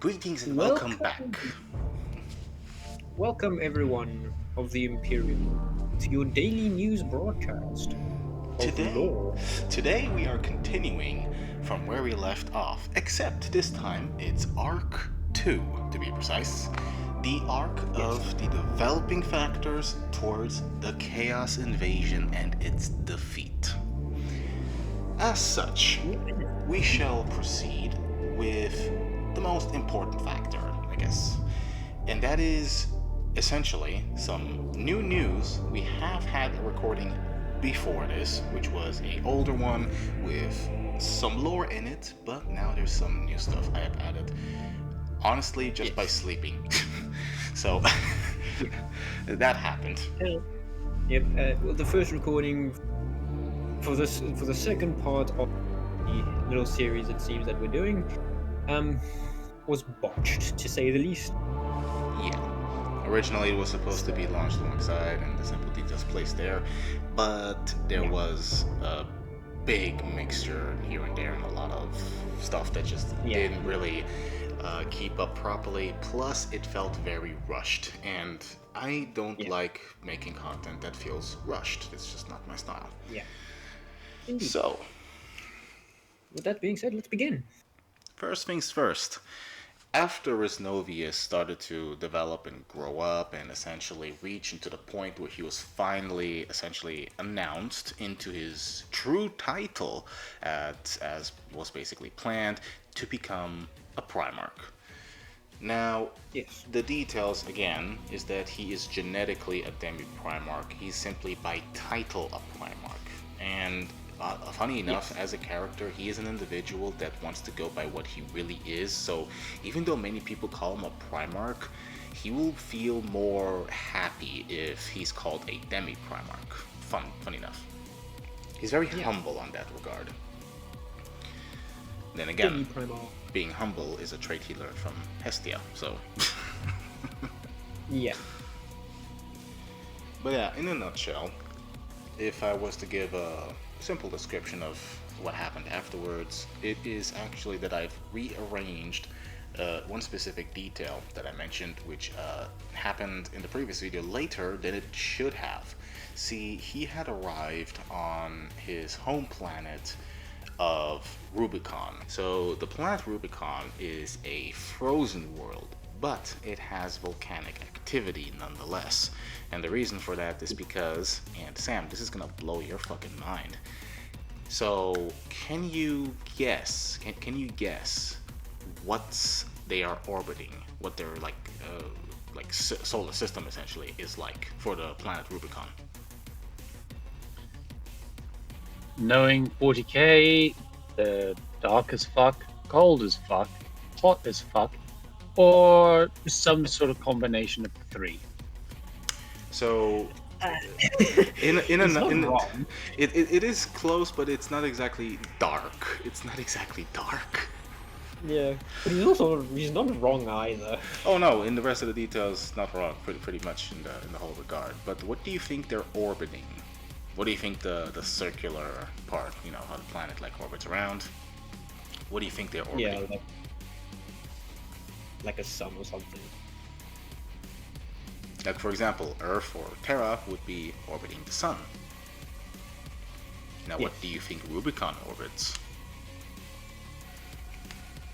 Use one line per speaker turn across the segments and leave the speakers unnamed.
Greetings and welcome back.
Welcome, everyone of the Imperium, to your daily news broadcast of
Today,
lore.
today we are continuing from where we left off, except this time it's Arc 2 to be precise. The arc of the developing factors towards the Chaos Invasion and its defeat. As such, we shall proceed with the most important factor, I guess. And that is essentially some new news. We have had a recording before this, which was a older one with some lore in it, but now there's some new stuff I have added. Honestly, just by sleeping. So that happened.
Well, the first recording for the second part of the little series, it seems that we're doing, was botched, to say the least.
Yeah. Originally, it was supposed to be launched alongside, and the simple details placed there, but there was a big mixture here and there, and a lot of stuff that just didn't really keep up properly. Plus, it felt very rushed, and I don't like making content that feels rushed. It's just not my style.
Yeah. Indeed.
So,
with that being said, let's begin.
First things first. After Resnovius started to develop and grow up and essentially reach into the point where he was finally essentially announced into his true title as was basically planned to become a Primarch. Now, the details again is that he is genetically a Demi-Primarch. He's simply by title a Primarch. And funny enough, as a character, he is an individual that wants to go by what he really is. So even though many people call him a Primarch, he will feel more happy if he's called a Demi-Primarch. Funny enough. He's very humble on that regard. Then again, being humble is a trait he learned from Hestia, so... But yeah, in a nutshell, if I was to give a simple description of what happened afterwards, it is actually that I've rearranged one specific detail that I mentioned, which happened in the previous video later than it should have. See, he had arrived on his home planet of Rubicon. So the planet Rubicon is a frozen world, but it has volcanic activity nonetheless. And the reason for that is because, and Sam, this is gonna blow your fucking mind. So can you guess what they are orbiting, what their solar system essentially is like for the planet Rubicon?
Knowing 40k, they're dark as fuck, cold as fuck, hot as fuck, or some sort of combination of the three.
So, it is close, but it's not exactly dark. It's not exactly dark.
Yeah, but he's not wrong either.
Oh no, in the rest of the details, not wrong. Pretty much in the whole regard. But what do you think they're orbiting? What do you think the circular part, you know, how the planet orbits around? What do you think they're orbiting?
Yeah, like a sun or something.
Like, for example, Earth or Terra would be orbiting the sun. Now, what do you think Rubicon orbits?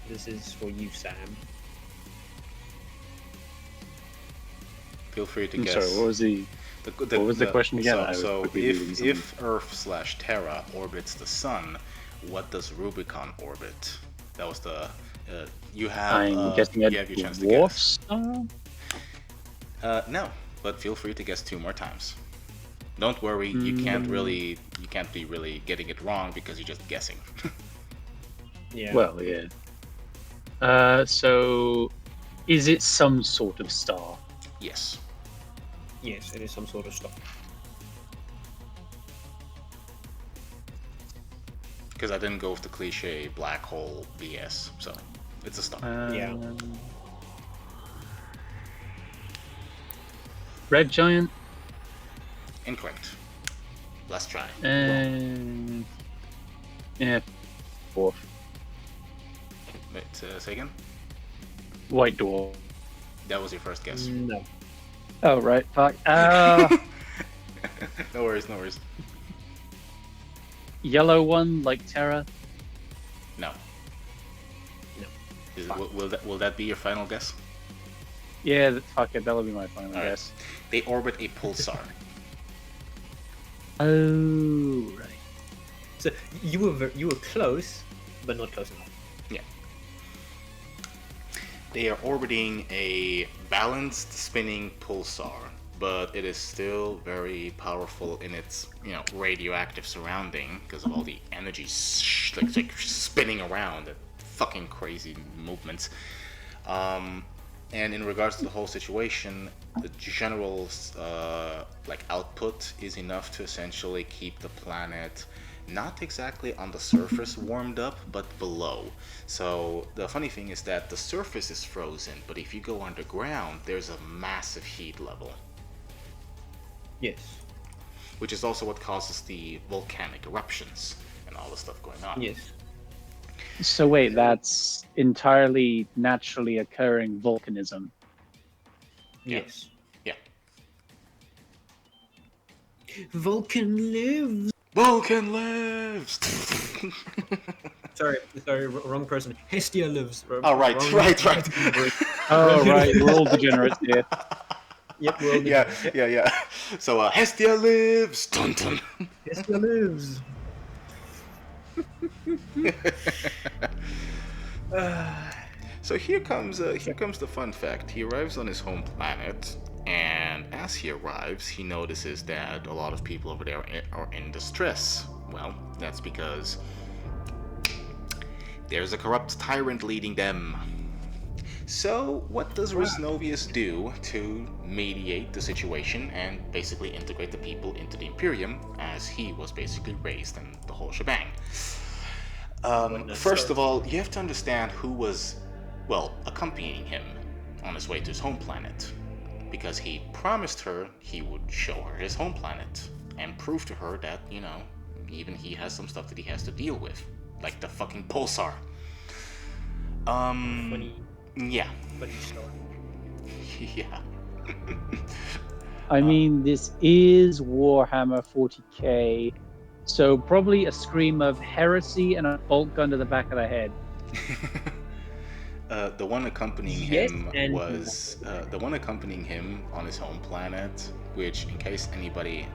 This is for you, Sam.
Feel free to guess.
Sorry, what was the question again?
So if Earth/Terra orbits the sun, what does Rubicon orbit? That was the you have.
I'm guessing a dwarf star.
No, but feel free to guess 2 more times. Don't worry, you can't be really getting it wrong because you're just guessing.
Yeah.
Well, yeah. So, is it some sort of star?
Yes.
Yes, it is some sort of star.
Because I didn't go with the cliche black hole BS, so it's a star.
Red giant?
Incorrect. Let's try.
Yeah, 4th.
Wait, say again?
White dwarf.
That was your first guess.
No.
Oh right, fuck.
No worries, no worries.
Yellow one like Terra.
No.
No.
Will that be your final guess?
Yeah, fuck it. That'll be my final
All right.
guess.
They orbit a pulsar.
Oh right.
So you were close, but not close enough.
Yeah. They are orbiting a balanced spinning pulsar, but it is still very powerful in its, radioactive surrounding because of all the energy like spinning around, fucking crazy movements. And in regards to the whole situation, the general output is enough to essentially keep the planet not exactly on the surface warmed up, but below. So the funny thing is that the surface is frozen, but if you go underground, there's a massive heat level.
Yes.
Which is also what causes the volcanic eruptions and all the stuff going on.
Yes.
So wait, that's entirely naturally occurring volcanism.
Yes.
Yeah.
Vulcan lives.
Vulcan lives!
Sorry, wrong person. Hestia lives.
Oh, right.
Oh right, we're all degenerates here.
Yep, we're all
Yeah. So, Hestia lives! Dun dun!
Hestia lives.
So here comes the fun fact. He arrives on his home planet, and as he arrives, he notices that a lot of people over there are in distress. Well, that's because there's a corrupt tyrant leading them. So, what does Resnovius do to mediate the situation and basically integrate the people into the Imperium, as he was basically raised in the whole shebang? First of all, you have to understand who was, accompanying him on his way to his home planet. Because he promised her he would show her his home planet and prove to her that, even he has some stuff that he has to deal with. Like the fucking pulsar.
Funny.
Yeah.
Funny story.
Yeah.
I mean, this is Warhammer 40k, so probably a scream of heresy and a bolt gun to the back of the head.
The one accompanying
Yes,
him
and-
was the one accompanying him on his home planet, which, in case anybody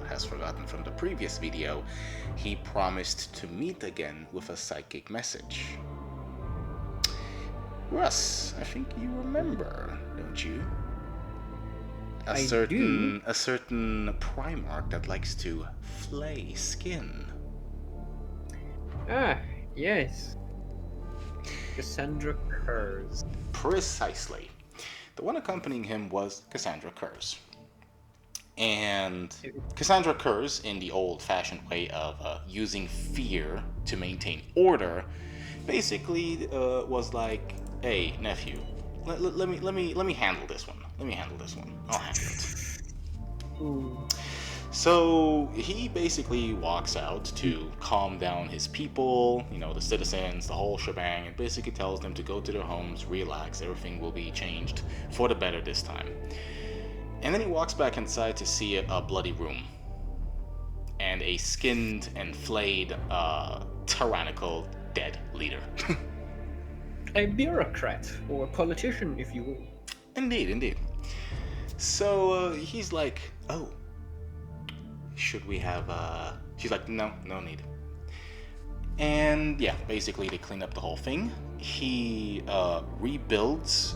has forgotten from the previous video, he promised to meet again with a psychic message. Russ, I think you remember, don't you? A certain Primarch that likes to flay skin.
Ah, yes. Cassandra Kurz.
Precisely. The one accompanying him was Cassandra Kurz. And Cassandra Kurz, in the old-fashioned way of using fear to maintain order, basically was like, "Hey, nephew, let me handle this one. I'll handle it."
Ooh.
So he basically walks out to calm down his people, the citizens, the whole shebang, and basically tells them to go to their homes, relax, everything will be changed for the better this time. And then he walks back inside to see a bloody room and a skinned and flayed, tyrannical dead leader.
A bureaucrat, or a politician, if you will.
Indeed. So he's like, "Oh, should we have She's like, no need." And yeah, basically they clean up the whole thing. He rebuilds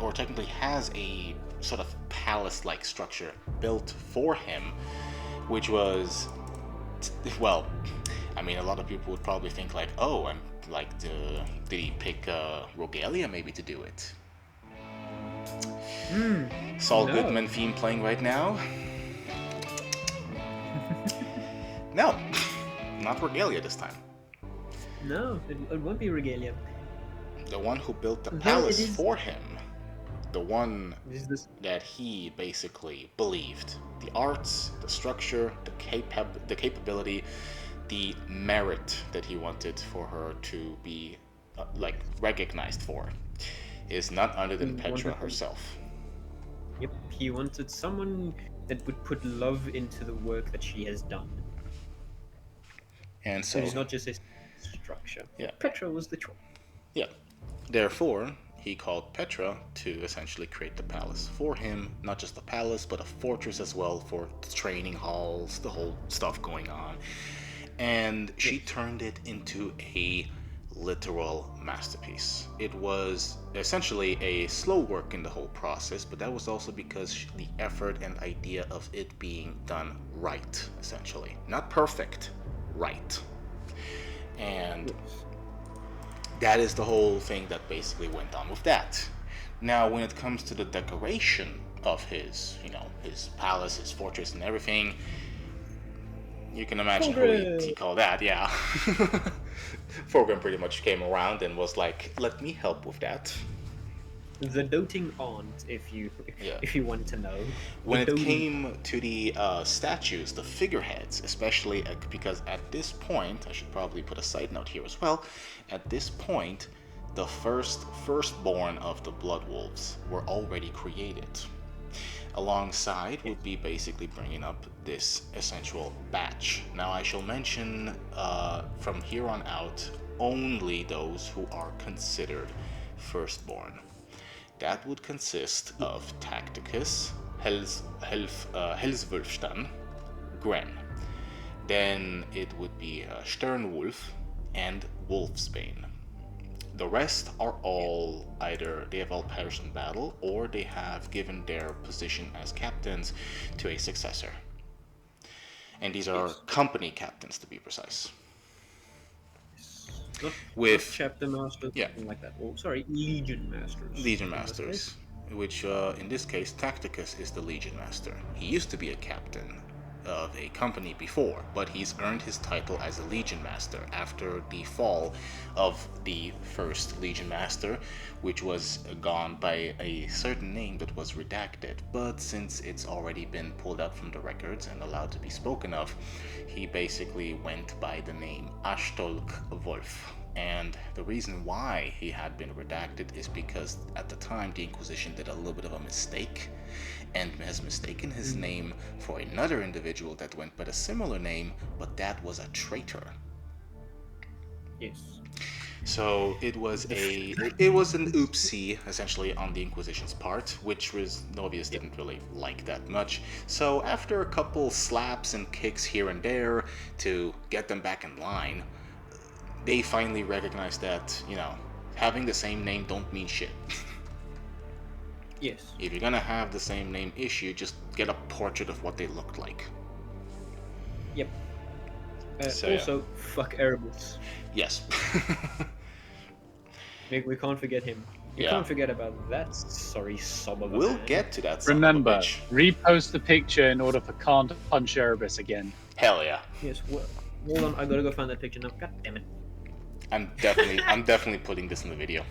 or technically has a sort of palace-like structure built for him, which was, a lot of people would probably think like, oh, did he pick Rogalia maybe to do it? Saul
No.
Goodman theme playing right now. No, not Regalia this time.
No, it won't be Regalia.
The one who built the
No,
palace
it is-
for him. The one
Is this?
that he basically believed. The arts, the structure, the capability, the merit that he wanted for her to be recognized for. is none other than
He
Petra
wanted-
herself.
Yep, he wanted someone that would put love into the work that she has done.
And
So
so,
it's not just a structure.
yeah.
Petra was the choice.
Yeah. Therefore, he called Petra to essentially create the palace for him. Not just the palace, but a fortress as well for training halls, the whole stuff going on. And she turned it into a literal masterpiece. It was essentially a slow work in the whole process, but that was also because the effort and idea of it being done right, essentially. Not perfect, right. And that is the whole thing that basically went on with that. Now, when it comes to the decoration of his, his palace, his fortress, and everything, you can imagine who he called that, yeah. Thorgrim pretty much came around and was like, let me help with that.
The doting aunt, if you want to know.
When it came to the statues, the figureheads, especially because at this point, I should probably put a side note here as well, at this point, the firstborn of the Blood Wolves were already created. Alongside would be basically bringing up this essential batch. Now I shall mention from here on out only those who are considered firstborn. That would consist of Tacticus, Helswulfstan, Gren. Then it would be Sternwulf and Wolfsbane. The rest are all either they have all perished in battle or they have given their position as captains to a successor. And these are company captains, to be precise.
With chapter masters,
yeah,
something like that. Oh, sorry, legion masters.
Legion masters, which in this case, Tacticus is the legion master. He used to be a captain of a company before, but he's earned his title as a legion master after the fall of the first legion master, which was gone by a certain name that was redacted. But since it's already been pulled up from the records and allowed to be spoken of, he basically went by the name Ashtolk Wolf. And the reason why he had been redacted is because at the time the Inquisition did a little bit of a mistake and has mistaken his name for another individual that went by a similar name, but that was a traitor.
Yes.
So it was an oopsie essentially on the Inquisition's part, which Novius didn't really like that much. So after a couple slaps and kicks here and there to get them back in line, they finally recognized that, having the same name don't mean shit.
Yes.
If you're gonna have the same name issue, just get a portrait of what they looked like.
Yep.
So,
also, fuck Erebus.
Yes.
We can't forget him. We can't forget about that sorry sob of a
We'll
man.
get to that.
Remember, repost the picture in order for Khan to punch Erebus again.
Hell yeah.
Yes. Well, hold on, I gotta go find that picture now. God damn it.
I'm definitely putting this in the video.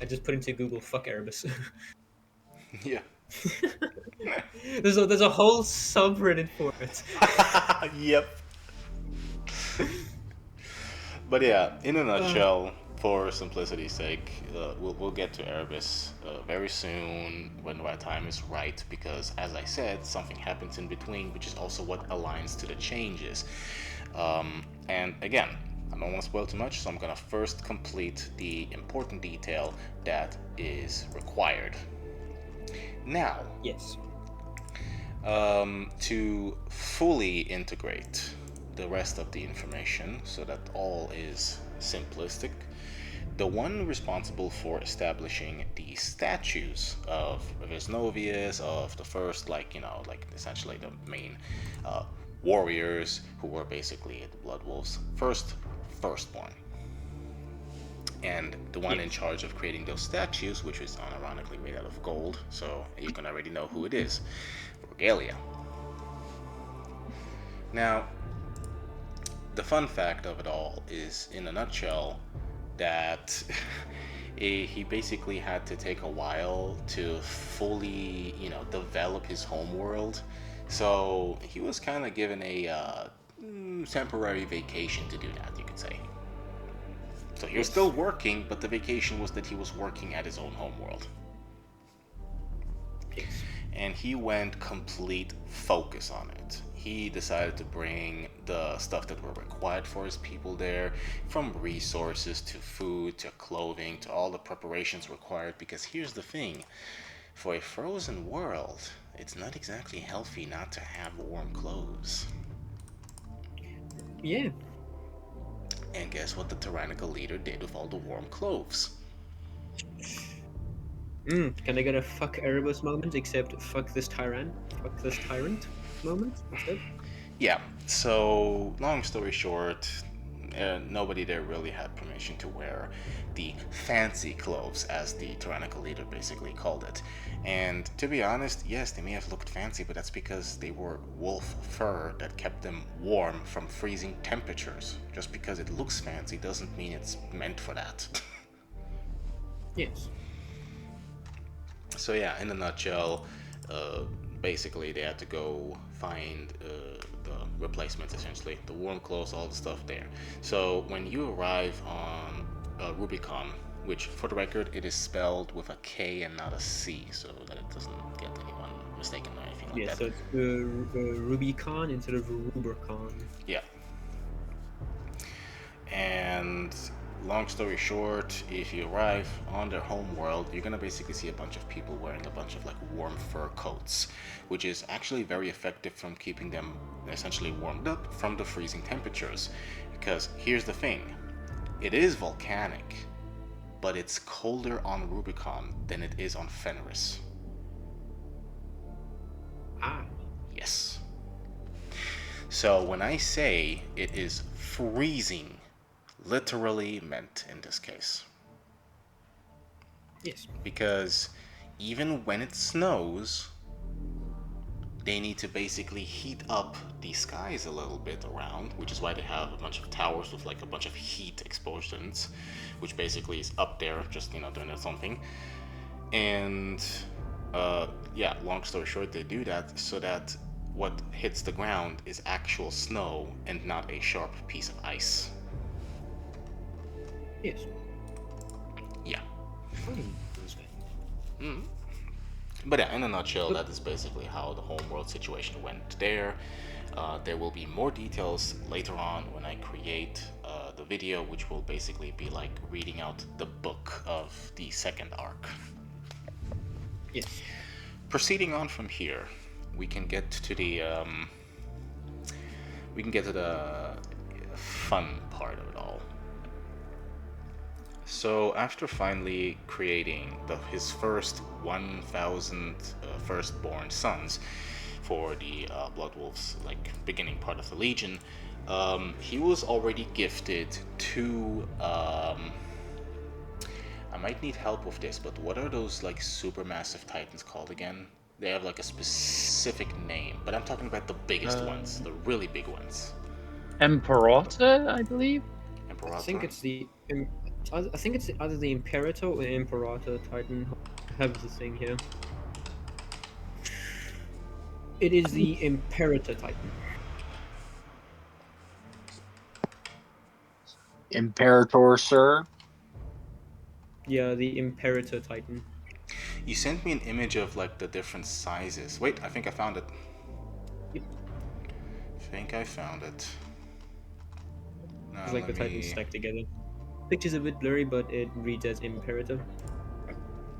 I just put into Google fuck Erebus.
Yeah.
there's a whole subreddit for it.
Yep. But yeah, in a nutshell, for simplicity's sake, we'll get to Erebus very soon when the time is right, because as I said, something happens in between, which is also what aligns to the changes. And again, I don't want to spoil too much, so I'm gonna first complete the important detail that is required. Now,
Yes.
to fully integrate the rest of the information so that all is simplistic, the one responsible for establishing the statues of Vesnovius, of the first, essentially the main warriors who were basically the Blood Wolves' firstborn. And the one in charge of creating those statues, which is unironically made out of gold, so you can already know who it is, Regalia. Now, the fun fact of it all is, in a nutshell, that he basically had to take a while to fully, develop his homeworld. So he was kind of given a temporary vacation to do that, you could say. So he was still working, but the vacation was that he was working at his own homeworld.
Yes.
And he went complete focus on it. He decided to bring the stuff that were required for his people there, from resources to food to clothing to all the preparations required, because here's the thing. For a frozen world, it's not exactly healthy not to have warm clothes.
Yeah.
And guess what the tyrannical leader did with all the warm clothes?
Can I get a fuck Erebus moment, except fuck this tyrant moment instead?
Yeah, so long story short, nobody there really had permission to wear the fancy clothes, as the tyrannical leader basically called it. And to be honest, yes, they may have looked fancy, but that's because they wore wolf fur that kept them warm from freezing temperatures. Just because it looks fancy doesn't mean it's meant for that.
Yes.
So yeah, in a nutshell, basically they had to go find the replacements, essentially the warm clothes, all the stuff there. So when you arrive on Rubicon, which for the record it is spelled with a K and not a C, so that it doesn't get anyone mistaken or anything like
Yeah,
that.
so it's Rubicon instead of Rubicon.
Yeah. And long story short, if you arrive on their home world, you're gonna basically see a bunch of people wearing a bunch of like warm fur coats, which is actually very effective from keeping them essentially warmed up from the freezing temperatures. Because here's the thing, it is volcanic, but it's colder on Rubicon than it is on Fenris.
Ah.
Yes. So when I say it is freezing, literally meant in this case.
Yes.
Because even when it snows, they need to basically heat up the skies a little bit around, which is why they have a bunch of towers with like a bunch of heat explosions, which basically is up there just, doing something. And yeah, long story short, they do that so that what hits the ground is actual snow and not a sharp piece of ice.
Yes.
Yeah.
Mm.
But yeah, in a nutshell, that is basically how the homeworld situation went there. There will be more details later on when I create the video, which will basically be like reading out the book of the second arc.
Yes.
Proceeding on from here, we can get to the fun part of it all. So after finally creating his first 1,000 firstborn sons for the Blood Wolves, like beginning part of the Legion, he was already gifted two. I might need help with this, but what are those like supermassive titans called again? They have like a specific name, but I'm talking about the biggest ones, the really big ones.
Imperator, I believe.
Imperator?
I think it's either the Imperator or the Imperator Titan. I have the thing here. It is the Imperator Titan.
Imperator, sir.
Yeah, the Imperator Titan.
You sent me an image of like the different sizes. Wait, I think I found it.
Yep.
I think I found it. Now,
It's like the Titans stacked together. Picture's a bit blurry, but it reads as Imperator.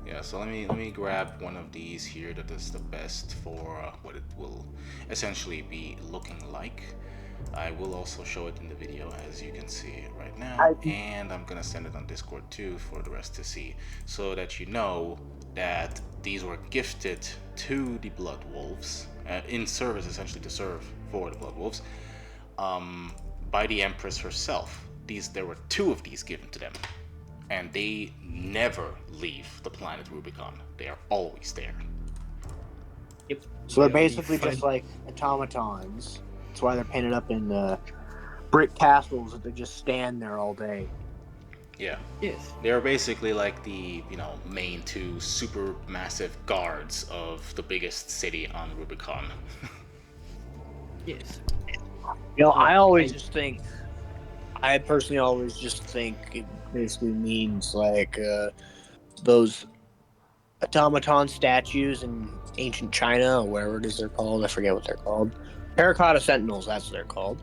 Yeah, so let me grab one of these here that is the best for what it will essentially be looking like. I will also show it in the video, as you can see right now, and I'm gonna send it on Discord too for the rest to see, so that you know that these were gifted to the Blood Wolves in service, essentially to serve for the Blood Wolves, by the Empress herself. There were two of these given to them, and they never leave the planet Rubicon. They are always there.
Yep.
So they're basically just like automatons. That's why they're painted up in brick castles that they just stand there all day.
Yeah.
Yes.
They're basically like the, main two super massive guards of the biggest city on Rubicon.
Yes.
I always just think, I personally always just think it basically means like those automaton statues in ancient China or wherever it is they're called. I forget what they're called. Terracotta Sentinels, that's what they're called.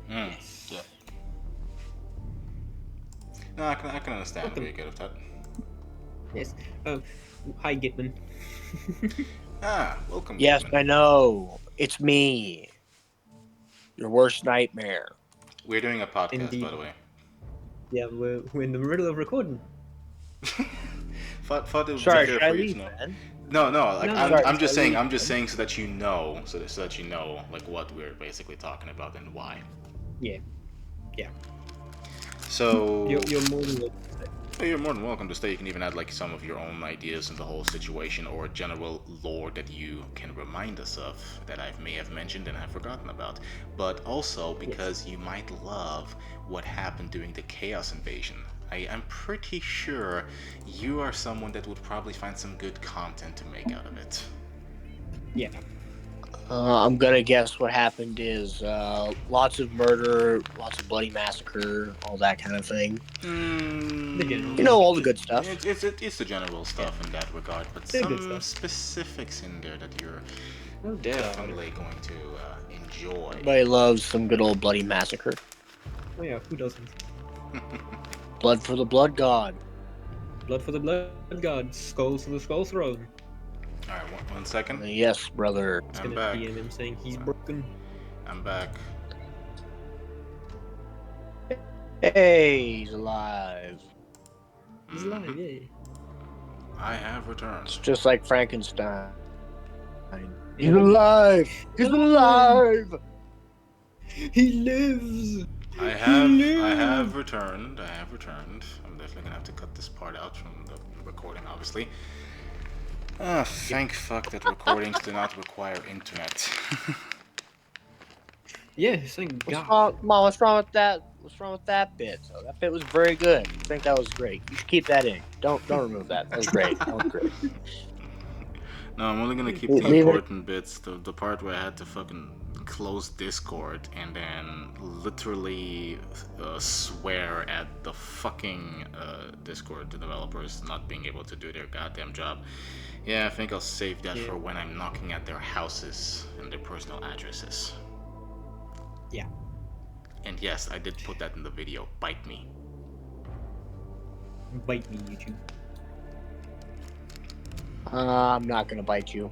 Mm.
Yes.
Yeah. No, I can understand where you get with that.
Yes. Hi, Gitman.
Welcome,
Yes,
Gitman.
I know. It's me. Your worst nightmare.
We're doing a podcast,
Indeed.
by the way.
Yeah, we're in the middle of recording.
Thought it would
Sorry,
be fair
should I
for you to
leave,
know.
man?
No, like
No,
I'm,
no,
I'm just
should I
saying.
leave,
I'm just
man?
saying so that you know, so that you know, like what we're basically talking about and why.
Yeah.
So
You're more than welcome.
you're more than welcome to stay. You can even add like some of your own ideas in the whole situation or general lore that you can remind us of that I may have mentioned and have forgotten about. But also because you might love what happened during the Chaos Invasion. I'm pretty sure you are someone that would probably find some good content to make out of it.
Yeah.
I'm gonna guess what happened is lots of murder, lots of bloody massacre, all that kind of thing.
The general.
You know, all the good stuff.
It's the general stuff in that regard, but
The good
some
stuff.
specifics in there that you're
Oh,
definitely going to enjoy.
Everybody loves some good old bloody massacre.
Oh yeah, who doesn't?
Blood for the blood god.
Blood for the blood god, skulls for the skull throne.
All right, one second.
Yes, brother.
It's
I'm
gonna
back.
PM him saying he's broken.
I'm back.
Hey, he's alive.
He's
Mhm.
alive, yeah.
I have returned.
It's just like Frankenstein. He's
Yeah.
alive! He's alive!
He lives!
I have returned. I have returned. I'm definitely gonna have to cut this part out from the recording, obviously. Thank fuck that recordings do not require internet.
Yeah, thank
What's
God.
wrong? Come on, what's wrong with that? What's wrong with that bit? So that bit was very good. I think that was great. You should keep that in. Don't remove that. That was great. That was great.
No, I'm only gonna keep
Leave
the
it.
important bits. The part where I had to fucking close Discord and then literally swear at the fucking Discord developers not being able to do their goddamn job. Yeah, I think I'll save that for when I'm knocking at their houses and their personal addresses.
Yeah.
And yes, I did put that in the video. Bite me.
Bite me, YouTube.
I'm not gonna bite you.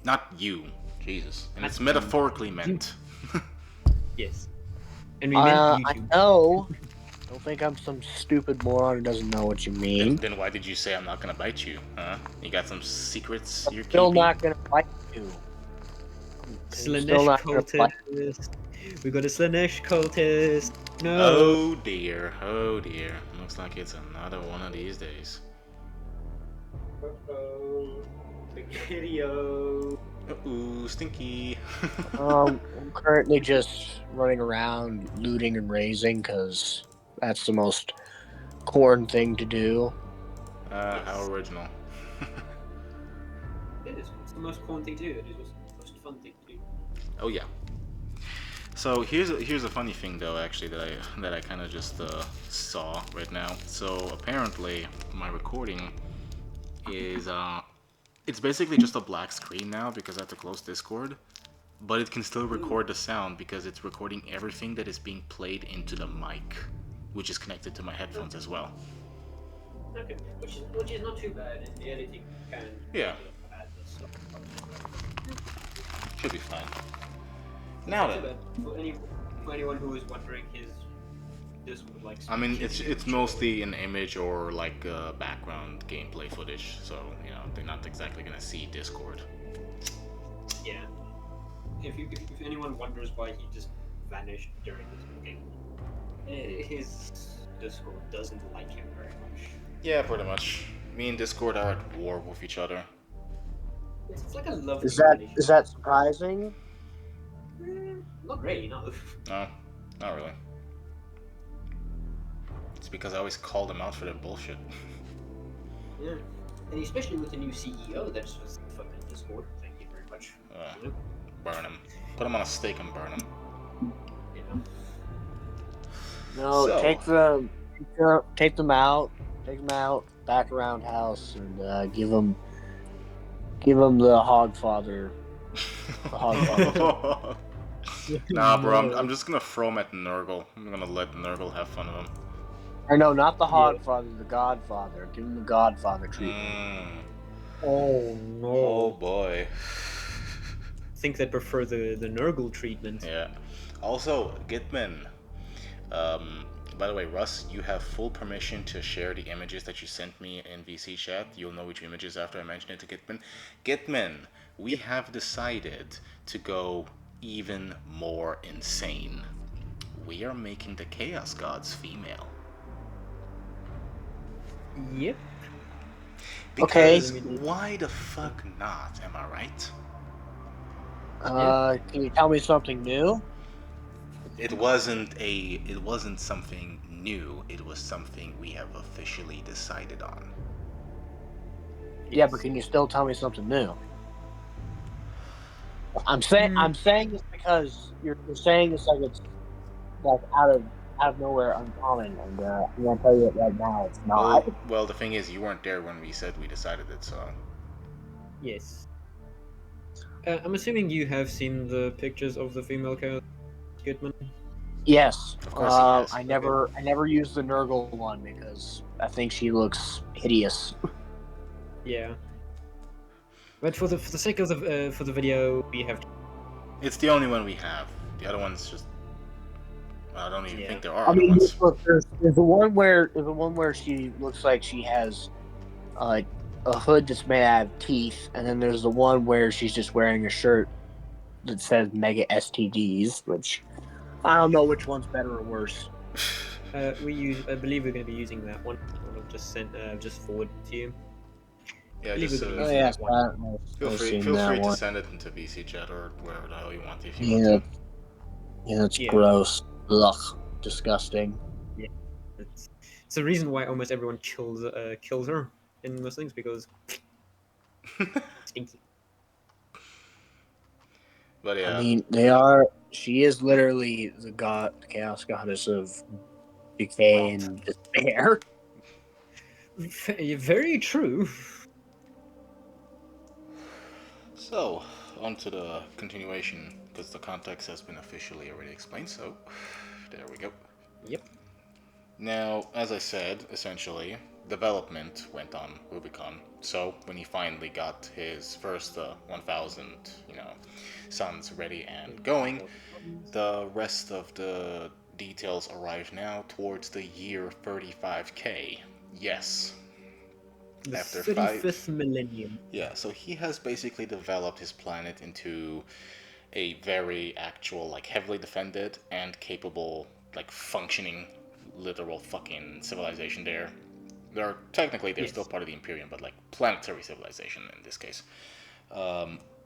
Not you. Jesus. And it's
Not you.
metaphorically meant.
Yes. And we meant
I
YouTube.
know. Don't think I'm some stupid moron who doesn't know what you mean.
Then why did you say I'm not gonna bite you? Huh? You got some secrets you're
Still
keeping?
not gonna bite you. Still
Slanesh
not gonna bite.
cultist. We got a Slanesh cultist. No.
Oh dear, oh dear. Looks like it's another one of these days.
Uh-oh. The video.
Uh-oh, stinky.
I'm currently just running around looting and raising because that's the most corn thing to do.
How original.
It is. It's the most common thing to do. It is also the most fun thing to do.
Oh yeah. So here's a funny thing though, actually, that I kind of just saw right now. So apparently my recording is it's basically just a black screen now because I have to close Discord, but it can still record the sound because it's recording everything that is being played into the mic, which is connected to my headphones as well.
Okay, which is not too bad. In the editing can.
Yeah.
Add this stuff.
Should be fine. Now
Not too
then,
bad. For anyone who is wondering, this would like.
I mean it's mostly an image or like background gameplay footage, so you know they're not exactly gonna see Discord.
Yeah. If anyone wonders why he just vanished during this game, his Discord doesn't like him very much.
Yeah, pretty much. Me and Discord are at war with each other.
It's like a love.
Is that surprising?
Not really, no.
No, not really. It's because I always call them out for their bullshit.
Yeah. And especially with the new CEO that's just fucking Discord. Thank you very much.
Burn them. Put them on a stake and burn them.
You know.
No,
So,
take them out, back around house, and give them the Hogfather, the Hogfather.
nah, bro, I'm
No.
just gonna throw him at Nurgle. I'm gonna let Nurgle have fun of him.
Or no, not the
Yeah.
Hogfather, the Godfather. Give him the Godfather treatment.
Oh
Oh
no.
boy.
Think they prefer the Nurgle treatment.
Yeah. Also, Gitman. Um, by the way, Russ, you have full permission to share the images that you sent me in VC chat. You'll know which images after I mention it to Gitman. Gitman, we
Yep.
have decided to go even more insane. We are making the Chaos Gods female.
Yep.
Okay.
Because why the fuck not, am I right?
Can you tell me something new?
It wasn't something new, it was something we have officially decided on.
Yeah, but can you still tell me something new?
Hmm.
I'm saying this because you're saying this like it's like out of nowhere, uncommon, and I'm gonna tell you it right now. It's not.
Well, the thing is, you weren't there when we said we decided it, so.
Yes. I'm assuming you have seen the pictures of the female Chaos Goodman.
Yes.
Of course he has.
Okay.
I never used the Nurgle one because I think she looks hideous.
Yeah. But for the sake of the for the video, we have.
It's the only one we have. The other one's just. I don't even
Yeah.
think there are
I
other
mean,
ones.
look, there's the one where she looks like she has uh, a hood that's made out of teeth, and then there's the one where she's just wearing a shirt that says Mega STDs, which I don't know which one's better or worse.
I believe we're going to be using that one. I'll just forward it to you. I
Yeah,
believe we're
just
going to be
Oh
using
yes,
that one.
I've seen
feel
that
free to
one.
send it into VC chat or wherever the hell you want if you want
Yeah,
to.
yeah, that's
Yeah.
gross. Ugh, disgusting.
Yeah. It's the reason why almost everyone kills her in most things because stinky.
But
I
yeah,
mean, they are. She is literally the chaos goddess of decay
Rot.
and despair.
Very true.
so on to the continuation because the context has been officially already explained. So there we go.
Yep.
Now, as I said, essentially, development went on Rubicon. So when he finally got his first 1,000, sons ready and going, the rest of the details arrive now towards the year 35K. Yes.
The
After
35th millennium.
Yeah, so he has basically developed his planet into a very actual, like, heavily defended and capable, like, functioning, literal fucking civilization there. They're still
Yes.
part of the Imperium, but, like, planetary civilization in this case.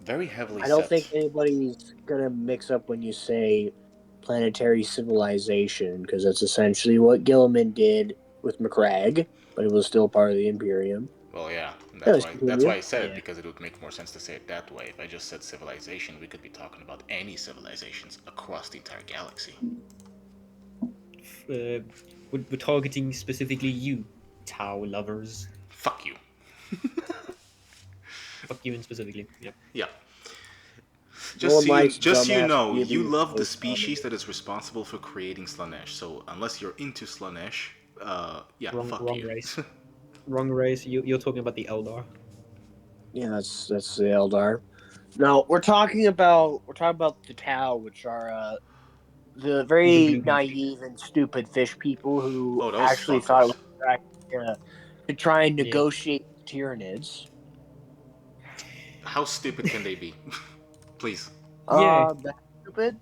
Very heavily
I don't
set.
think anybody's gonna mix up when you say planetary civilization, because that's essentially what Gilliman did with McCrag, but it was still part of the Imperium.
Well, yeah,
Yes,
that's why
continue.
I said it,
Yeah.
because it would make more sense to say it that way. If I just said civilization, we could be talking about any civilizations across the entire galaxy.
We're targeting specifically you, Tau lovers.
Fuck you.
Fuck you in specifically. Yep.
Yeah.
No one likes
Just so you
dumbass
know, you
beauty
love the
post
species
comedy.
that is responsible for creating Slanesh. So unless you're into Slanesh, yeah, fuck
Wrong
you.
race. Wrong race. You're talking about the Eldar.
Yeah, that's the Eldar. No, we're talking about the Tau, which are the
The
very
blue people.
naive and stupid fish people who
Oh, those
actually thought it was
fuckers.
a good idea to try and
Yeah.
negotiate with Tyranids.
How stupid can they be? Please.
Yeah.
That stupid.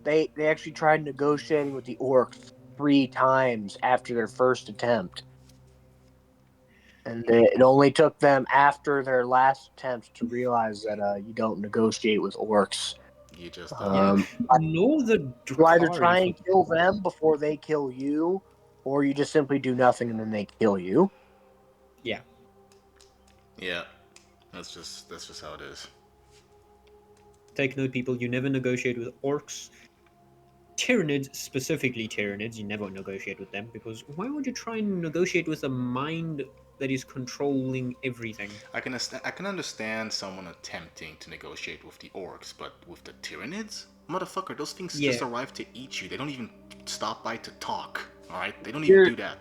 They actually tried negotiating with the orcs 3 times after their first attempt, and it only took them after their last attempt to realize that you don't negotiate with orcs.
You just don't.
Yeah.
Um,
Nor the
you either
Drakari
try
for.
and kill them before they kill you, or you just simply do nothing and then they kill you.
Yeah.
Yeah. That's just how it is.
Take note, people. You never negotiate with orcs. Tyranids, specifically Tyranids, you never negotiate with them, because why would you try and negotiate with a mind that is controlling everything?
I can understand someone attempting to negotiate with the orcs, but with the Tyranids? Motherfucker, those things just
Yeah,
arrive to eat you. They don't even stop by to talk. Alright? They don't even
Here,
do that.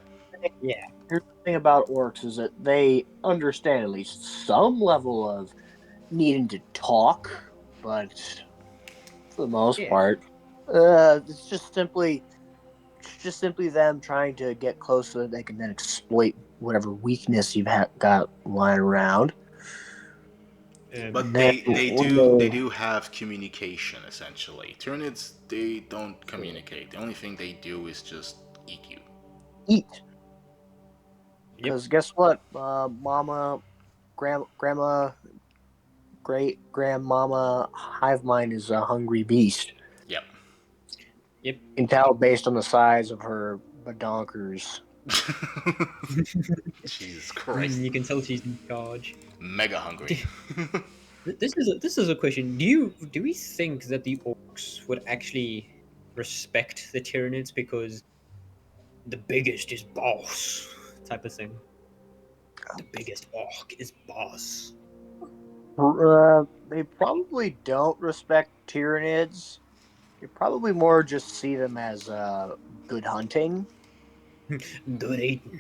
yeah. Here's the thing about orcs is that they understand at least some level of needing to talk, but for the most
yeah.
part, it's just simply them trying to get close so that they can then exploit whatever weakness you've got lying around.
But
Yeah.
they do have communication essentially. Tyranids, they don't communicate. The only thing they do is just eat you.
Eat.
Yep.
Because guess what? Mama, grandma, great grandmama hive mind is a hungry beast.
Yep.
Yep.
You can tell based on the size of her badonkers.
Jesus Christ.
You can tell she's in charge.
Mega hungry.
This is a question. Do we think that the orcs would actually respect the Tyranids because the biggest is boss type of thing? The biggest orc is boss.
They probably don't respect Tyranids. They probably more just see them as good hunting.
Good eating.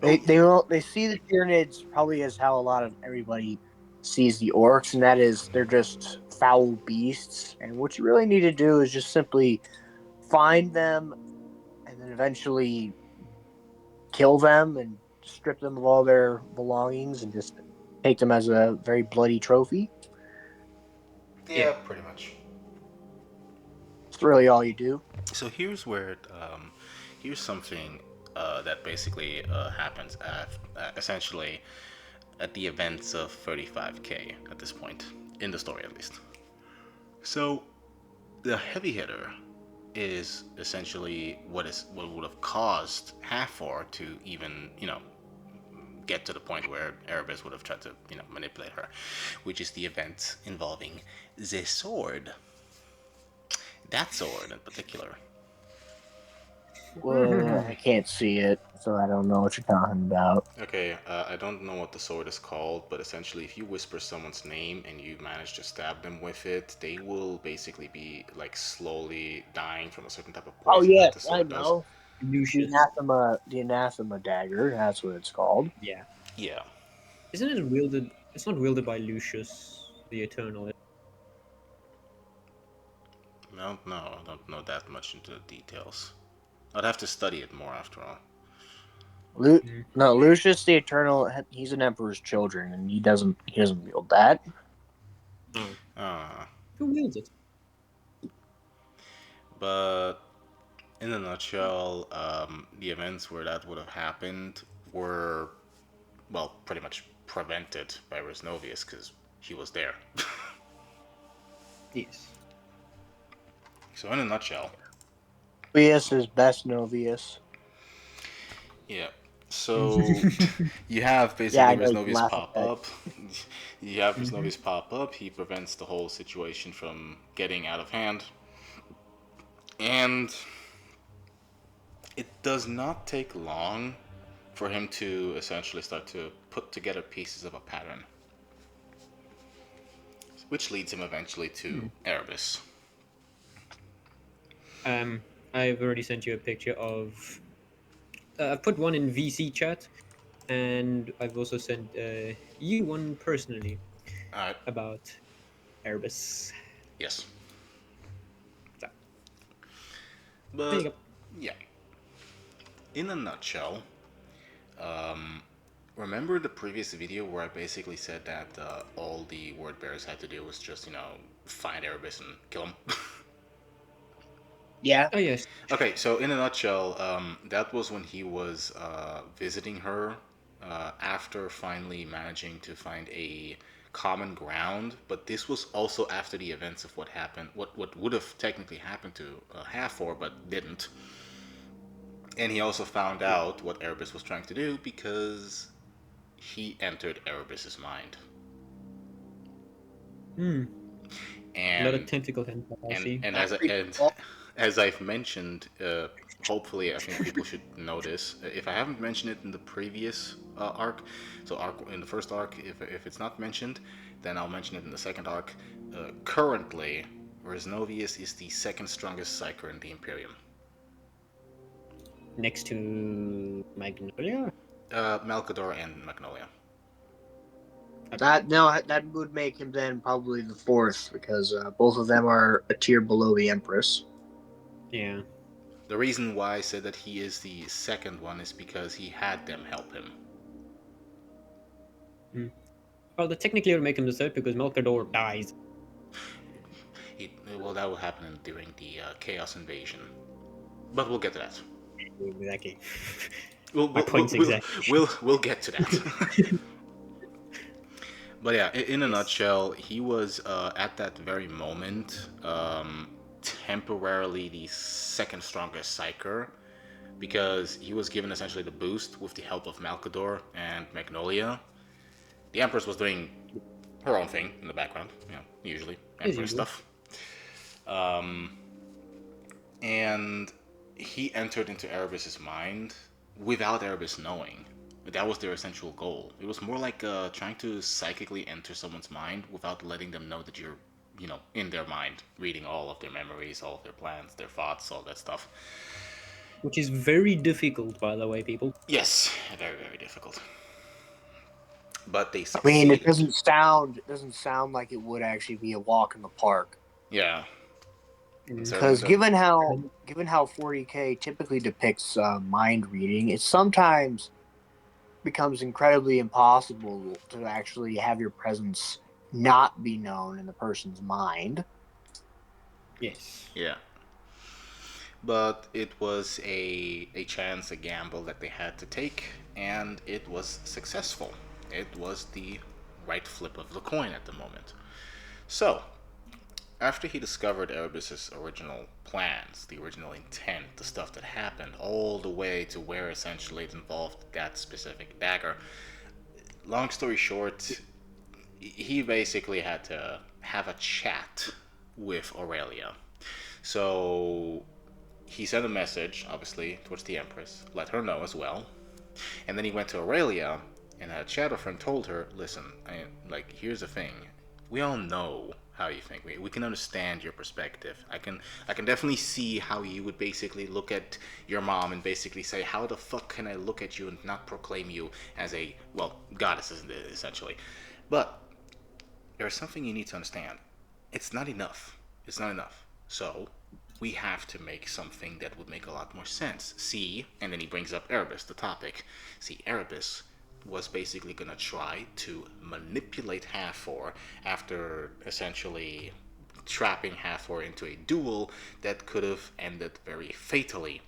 Oh,
They see the Tyranids probably as how a lot of everybody sees the orcs, and that is they're just foul beasts. And what you really need to do is just simply find them, and then eventually kill them and strip them of all their belongings, and just take them as a very bloody trophy.
yeah, pretty much.
It's really all you do.
So here's something that basically happens essentially at the events of 35K at this point, in the story at least. So the heavy hitter is essentially what would have caused Hathor to even, get to the point where Erebus would have tried to, manipulate her, which is the event involving the sword. That sword in particular.
Well, I can't see it, so I don't know what you're talking about.
Okay, I don't know what the sword is called, but essentially, if you whisper someone's name and you manage to stab them with it, they will basically be like slowly dying from a certain type of
Oh
poison that
yes,
the
I
sword does.
know.
Lucius.
The anathema dagger. That's what it's called.
Yeah.
Yeah.
Isn't it wielded? It's not wielded by Lucius the Eternal.
No, I don't know that much into the details. I'd have to study it more after all.
Lu-
Mm.
no, Lucius the Eternal. He's an emperor's children, and he doesn't wield that.
Oh.
Uh,
Who wields it?
but in a nutshell, the events where that would have happened were, well, pretty much prevented by Resnovius because he was there.
Yes.
So in a nutshell,
Novius is best Novius.
yeah. So you have
Yeah, I
basically
know you can
Resnovius
laugh at
pop
that.
up. You have
Mhm.
Resnovius pop up. He prevents the whole situation from getting out of hand. And it does not take long for him to essentially start to put together pieces of a pattern, which leads him eventually to Erebus.
Um, I've already sent you a picture of. I've put one in VC chat, and I've also sent you one personally
Alright,
about Erebus.
yes.
So, there you
But,
go.
yeah. In a nutshell, um, remember the previous video where I basically said that all the word bearers had to do was just, find Erebus and kill him?
Yeah.
Oh yes.
Okay, so in a nutshell, that was when he was visiting her after finally managing to find a common ground. But this was also after the events of what happened, what would have technically happened to Hathor, but didn't. And he also found out what Erebus was trying to do because he entered Erebus's mind.
Hmm. A lot of
and
tentacle hentai, I see.
as I've mentioned, hopefully I think people should know this. If I haven't mentioned it in the previous arc, so arc in the first arc, if it's not mentioned, then I'll mention it in the second arc. Currently, Resnovius is the second strongest psyker in the Imperium.
Next to Magnolia?
Malcador and Magnolia.
That would make him then probably the fourth because both of them are a tier below the Empress.
Yeah.
The reason why I said that he is the second one is because he had them help him.
Well, technically it would make him the third because Melkador dies.
Well, that will happen during the Chaos Invasion. But we'll get to that.
Exactly.
We'll,
My
we'll,
point's
we'll,
exact.
we'll get to that. But yeah, in a nutshell, he was at that very moment temporarily the second strongest psyker because he was given essentially the boost with the help of Malcador and Magnolia. The Empress was doing her own thing in the background, usually Empress stuff. And he entered into Erebus's mind without Erebus knowing. That was their essential goal. It was more like trying to psychically enter someone's mind without letting them know that you're, in their mind, reading all of their memories, all of their plans, their thoughts, all that stuff.
Which is very difficult, by the way, people.
Yes, very, very difficult. But they
I
succeeded.
mean, it doesn't sound like it would actually be a walk in the park.
Yeah.
Because given how 40K typically depicts mind reading, it sometimes becomes incredibly impossible to actually have your presence not be known in the person's mind.
Yes.
Yeah. But it was a chance, a gamble that they had to take, and it was successful. It was the right flip of the coin at the moment. So, after he discovered Erebus's original plans, the original intent, the stuff that happened, all the way to where essentially it involved that specific dagger, long story short, he basically had to have a chat with Aurelia. So he sent a message, obviously, towards the Empress, let her know as well. And then he went to Aurelia and had a chat with her and told her, listen, here's the thing. We all know how you think. We can understand your perspective. I can definitely see how you would basically look at your mom and basically say, how the fuck can I look at you and not proclaim you as a, goddess, essentially. But there's something you need to understand. It's not enough. It's not enough. So we have to make something that would make a lot more sense. See, and then he brings up Erebus, the topic. See, Erebus was basically going to try to manipulate Hathor after essentially trapping Hathor into a duel that could have ended very fatally.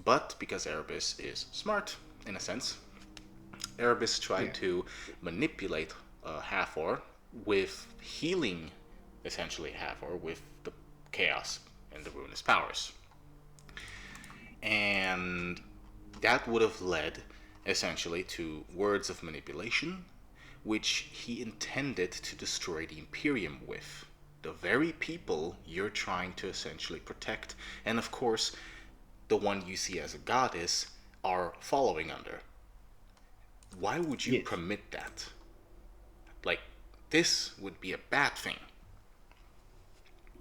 But because Erebus is smart, in a sense, Erebus tried to manipulate Hathor with healing, essentially, Hathor with the chaos and the ruinous powers. And that would have led essentially to words of manipulation, which he intended to destroy the Imperium with. The very people you're trying to essentially protect, and of course, the one you see as a goddess, are following under. Why would you permit that? This would be a bad thing.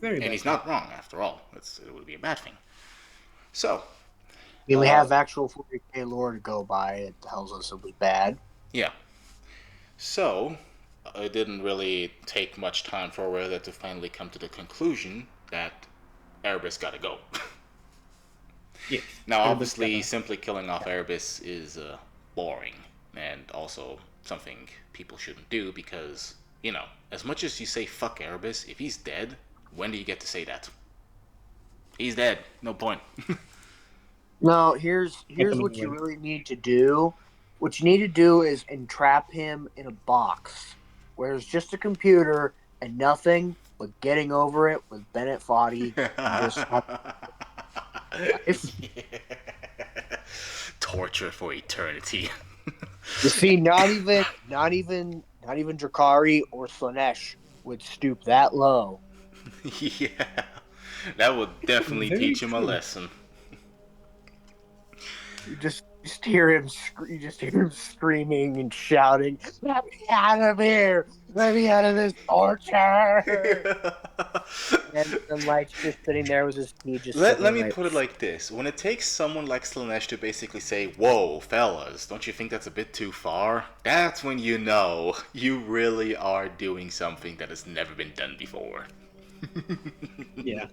Very bad.
And he's not wrong, after all. It would be a bad thing. So,
we have actual 40K lore to go by. It tells us it was bad.
Yeah. So, it didn't really take much time for Aurelia to finally come to the conclusion that Erebus gotta go.
Yes.
Now, obviously, simply killing off Erebus is boring, and also something people shouldn't do because, as much as you say fuck Erebus, if he's dead, when do you get to say that? He's dead. No point.
No, here's what you really need to do. What you need to do is entrap him in a box where it's just a computer and nothing but getting over it with Bennett Foddy.
Torture for eternity.
You see, not even Drakari or Slanesh would stoop that low.
Yeah, that would definitely
Very
teach him a
true.
lesson.
You just hear him. You just hear him screaming and shouting, "Let me out of here! Let me out of this torture!" And Light's just sitting there with his tea, just
Let
sipping
me
like.
put it like this. When it takes someone like Slanesh to basically say, "Whoa, fellas, don't you think that's a bit too far?" That's when you know you really are doing something that has never been done before.
Yeah.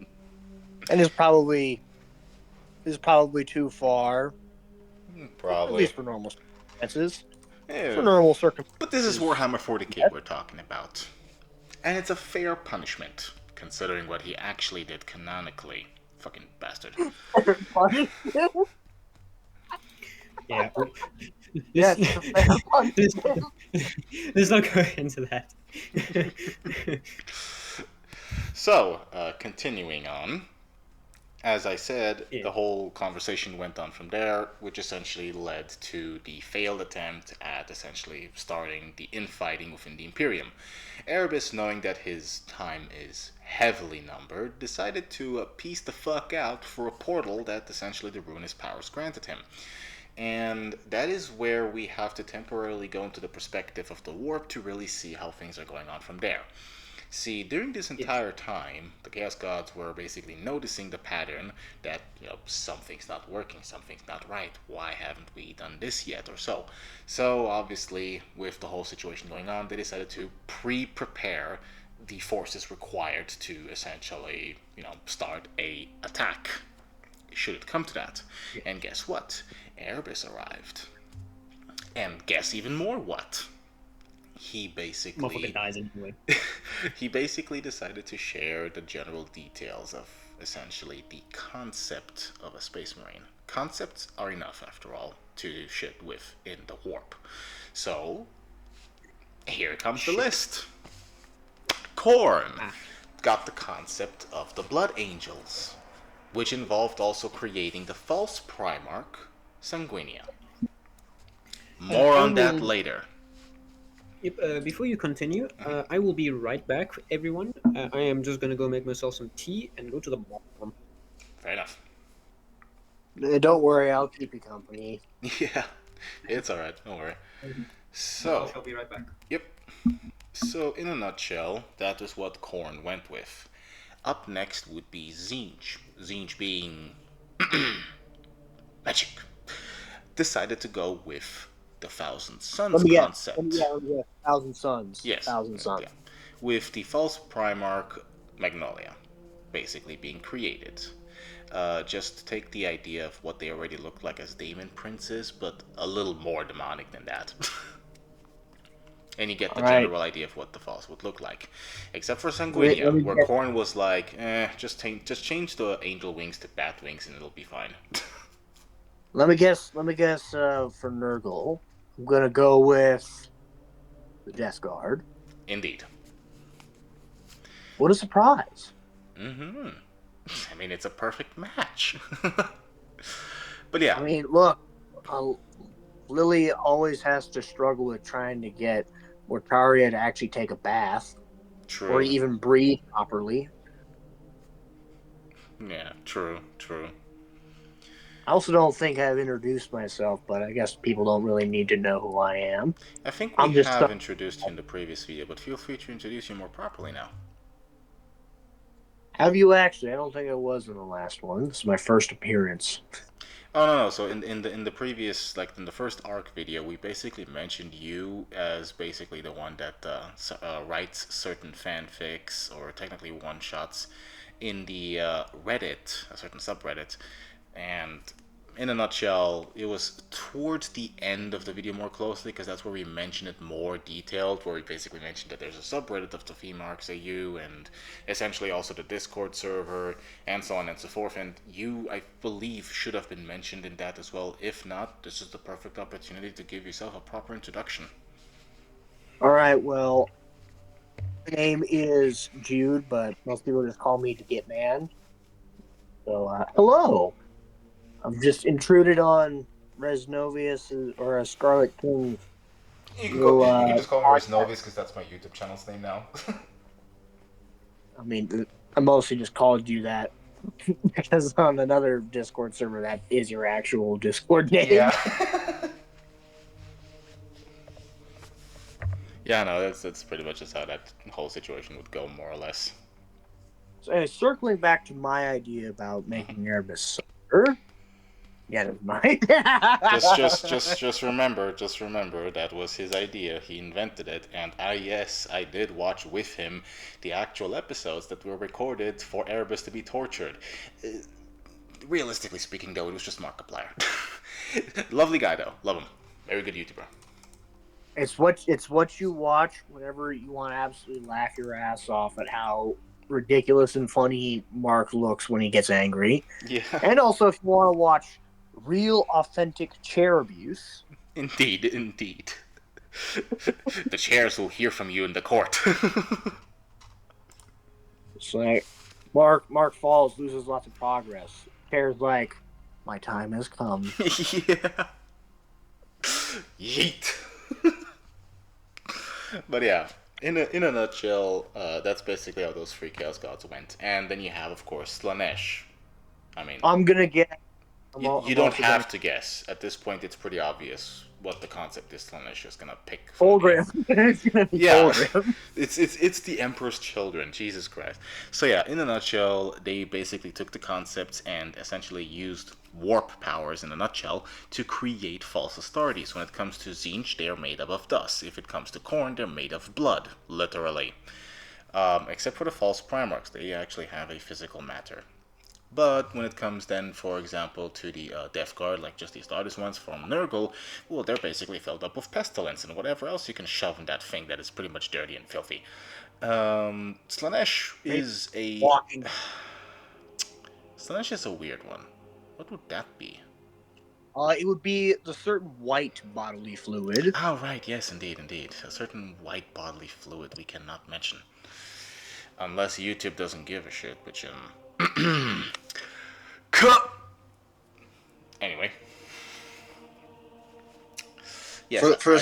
And is probably too far, at
Probably.
least for normal circumstances. For
Yeah.
normal
But this is
circumstances,
Warhammer 40k
yes.
we're talking about. And it's a fair punishment, considering what he actually did canonically. Fucking bastard.
Yeah.
Yes,
Let's,
it's a fair
let's,
punishment.
let's not go into that.
So, continuing on. As I said,
Yeah.
the whole conversation went on from there, which essentially led to the failed attempt at essentially starting the infighting within the Imperium. Erebus, knowing that his time is heavily numbered, decided to piece the fuck out for a portal that essentially the ruinous powers granted him. And that is where we have to temporarily go into the perspective of the warp to really see how things are going on from there. See, during this
Yes.
entire time, the Chaos Gods were basically noticing the pattern that, something's not working, something's not right. Why haven't we done this yet or so? So, obviously, with the whole situation going on, they decided to pre-prepare the forces required to essentially, start a attack, should it come to that.
Yeah.
And guess what? Erebus arrived. And guess even more what? He
Motherfucker
basically
dies anyway.
he basically decided to share the general details of essentially the concept of a space marine. Concepts are enough, after all, to shit with in the warp. So, here comes the list. Korn got the concept of the Blood Angels, which involved also creating the false Primarch, Sanguinia. More on that later.
Yep, before you continue, I will be right back, everyone. I am just gonna go make myself some tea and go to the bathroom.
Fair enough.
Don't worry, I'll keep you company.
Yeah, it's alright, don't worry.
I
So,
shall be right back.
yep. So, in a nutshell, that is what Korn went with. Up next would be Zinj. Zinj being magic. Decided to go with the Thousand Suns
Let me guess.
concept.
Let me guess. Thousand Suns.
Yes.
Thousand Suns.
Yeah. With the false Primarch Magnolia basically being created. Just take the idea of what they already look like as demon princes, but a little more demonic than that. And you get the
Alright.
general idea of what the false would look like. Except for
Let
Sanguinia,
me
where
guess.
Korn was like, just change the angel wings to bat wings and it'll be fine.
Let me guess. For Nurgle, I'm gonna go with the Death Guard.
Indeed.
What a surprise!
Mm-hmm. I mean, it's a perfect match. But yeah.
I mean, look, Lily always has to struggle with trying to get Mortaria to actually take a bath
True.
or even breathe properly.
Yeah, true.
I also don't think I've introduced myself, but I guess people don't really need to know who I am.
I think
I'm
we
just
have introduced you in the previous video, but feel free to introduce you more properly now.
Have you actually? I don't think I was in the last one. This is my first appearance.
Oh no. So in the previous, like in the first arc video, we basically mentioned you as basically the one that writes certain fanfics or technically one shots in the Reddit, a certain subreddit, and in a nutshell, it was towards the end of the video more closely, because that's where we mentioned it more detailed, where we basically mentioned that there's a subreddit of the Femarks AU, and essentially also the Discord server, and so on and so forth, and you, I believe, should have been mentioned in that as well. If not, this is the perfect opportunity to give yourself a proper introduction.
Alright, well, my name is Jude, but most people just call me the Get Man. So, hello! I've just intruded on Resnovius or a Scarlet King.
You
Well,
you can just call me Resnovius, because that's my YouTube channel's name now.
I mean, I mostly just called you that because on another Discord server, that is your actual Discord name.
Yeah. Yeah, no, that's pretty much just how that whole situation would go, more or less.
So, anyway, circling back to my idea about making Erebus sober. Yeah, never mind.
Just remember that was his idea. He invented it, and I did watch with him the actual episodes that were recorded for Erebus to be tortured. Realistically speaking, though, it was just Markiplier. Lovely guy, though. Love him. Very good YouTuber.
It's what you watch whenever you want to absolutely laugh your ass off at how ridiculous and funny Mark looks when he gets angry.
Yeah.
And also if you want to watch real authentic chair abuse.
Indeed. The chairs will hear from you in the court.
It's like Mark falls, loses lots of progress. Chair's like, my time has come.
Yeah. Yeet. But yeah, in a nutshell, that's basically how those three Chaos Gods went. And then you have, of course, Slanesh. I mean,
I'm gonna get.
you don't have to guess. At this point, it's pretty obvious what the concept is. Slanesh is gonna pick.
Fulgrim. It's gonna be
Yeah,
Fulgrim.
it's the Emperor's children. Jesus Christ. So yeah, in a nutshell, they basically took the concepts and essentially used warp powers in a nutshell to create false authorities. When it comes to Tzeentch, they are made up of dust. If it comes to Khorne, they're made of blood, literally. Except for the false Primarchs, they actually have a physical matter. But when it comes then, for example, to the Death Guard, like just these artist ones from Nurgle, well, they're basically filled up with pestilence and whatever else you can shove in that thing that is pretty much dirty and filthy. Slanesh is a...
Walking.
Slanesh is a weird one. What would that be?
It would be the certain white bodily fluid.
Oh, right, yes, indeed. A certain white bodily fluid we cannot mention. Unless YouTube doesn't give a shit, which, cut! Anyway. Yes,
For the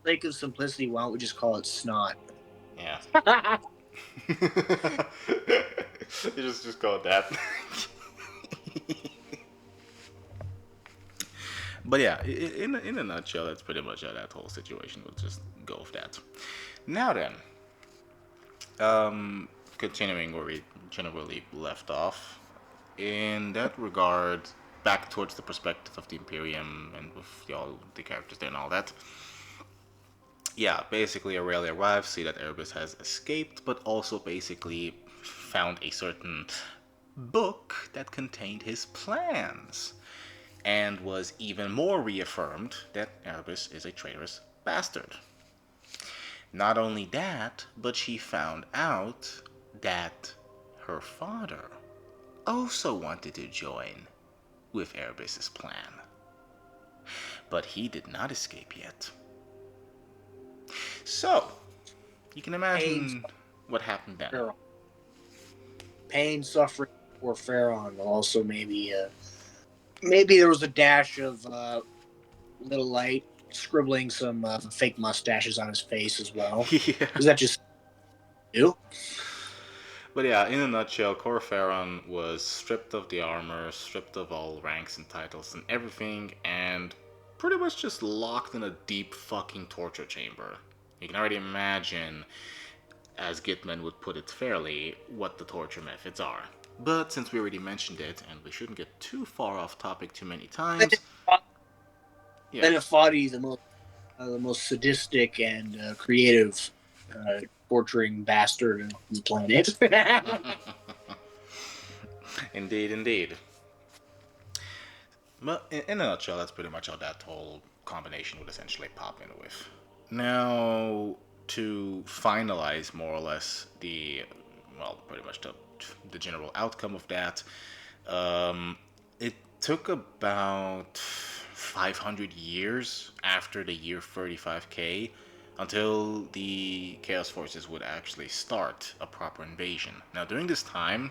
sake of simplicity, why don't we just call it snot?
Yeah. You just call it that. But yeah, in a nutshell, that's pretty much how that whole situation would just go with that. Now then, continuing where we generally left off, in that regard, back towards the perspective of the Imperium and with all the characters there and all that. Yeah, basically Aurelia arrives, see that Erebus has escaped, but also basically found a certain book that contained his plans, and was even more reaffirmed that Erebus is a traitorous bastard. Not only that, but she found out that her father also wanted to join with Erebus's plan. But he did not escape yet. So, you can imagine what happened then.
Pain, suffering, or Pharaon. Also, maybe there was a dash of little light, scribbling some fake mustaches on his face as well.
Yeah.
Is that just you?
But yeah, in a nutshell, Corpharon was stripped of the armor, stripped of all ranks and titles and everything, and pretty much just locked in a deep fucking torture chamber. You can already imagine, as Gitman would put it fairly, what the torture methods are. But since we already mentioned it, and we shouldn't get too far off topic too many times...
Benefati, the most sadistic and creative torturing bastard on the planet.
Indeed. But in a nutshell, that's pretty much how that whole combination would essentially pop in with. Now, to finalize more or less pretty much the general outcome of that, it took about 500 years after the year 35k until the Chaos Forces would actually start a proper invasion. Now, during this time,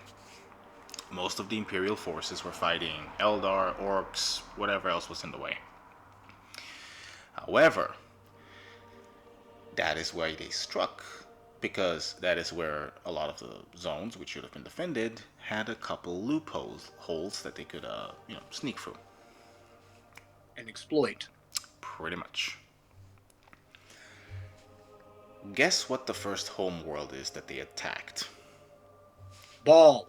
most of the Imperial forces were fighting Eldar, Orcs, whatever else was in the way. However, that is why they struck because that is where a lot of the zones, which should have been defended, had a couple loopholes holes that they could, sneak through.
And exploit.
Pretty much. Guess what the first homeworld is that they attacked?
Ball.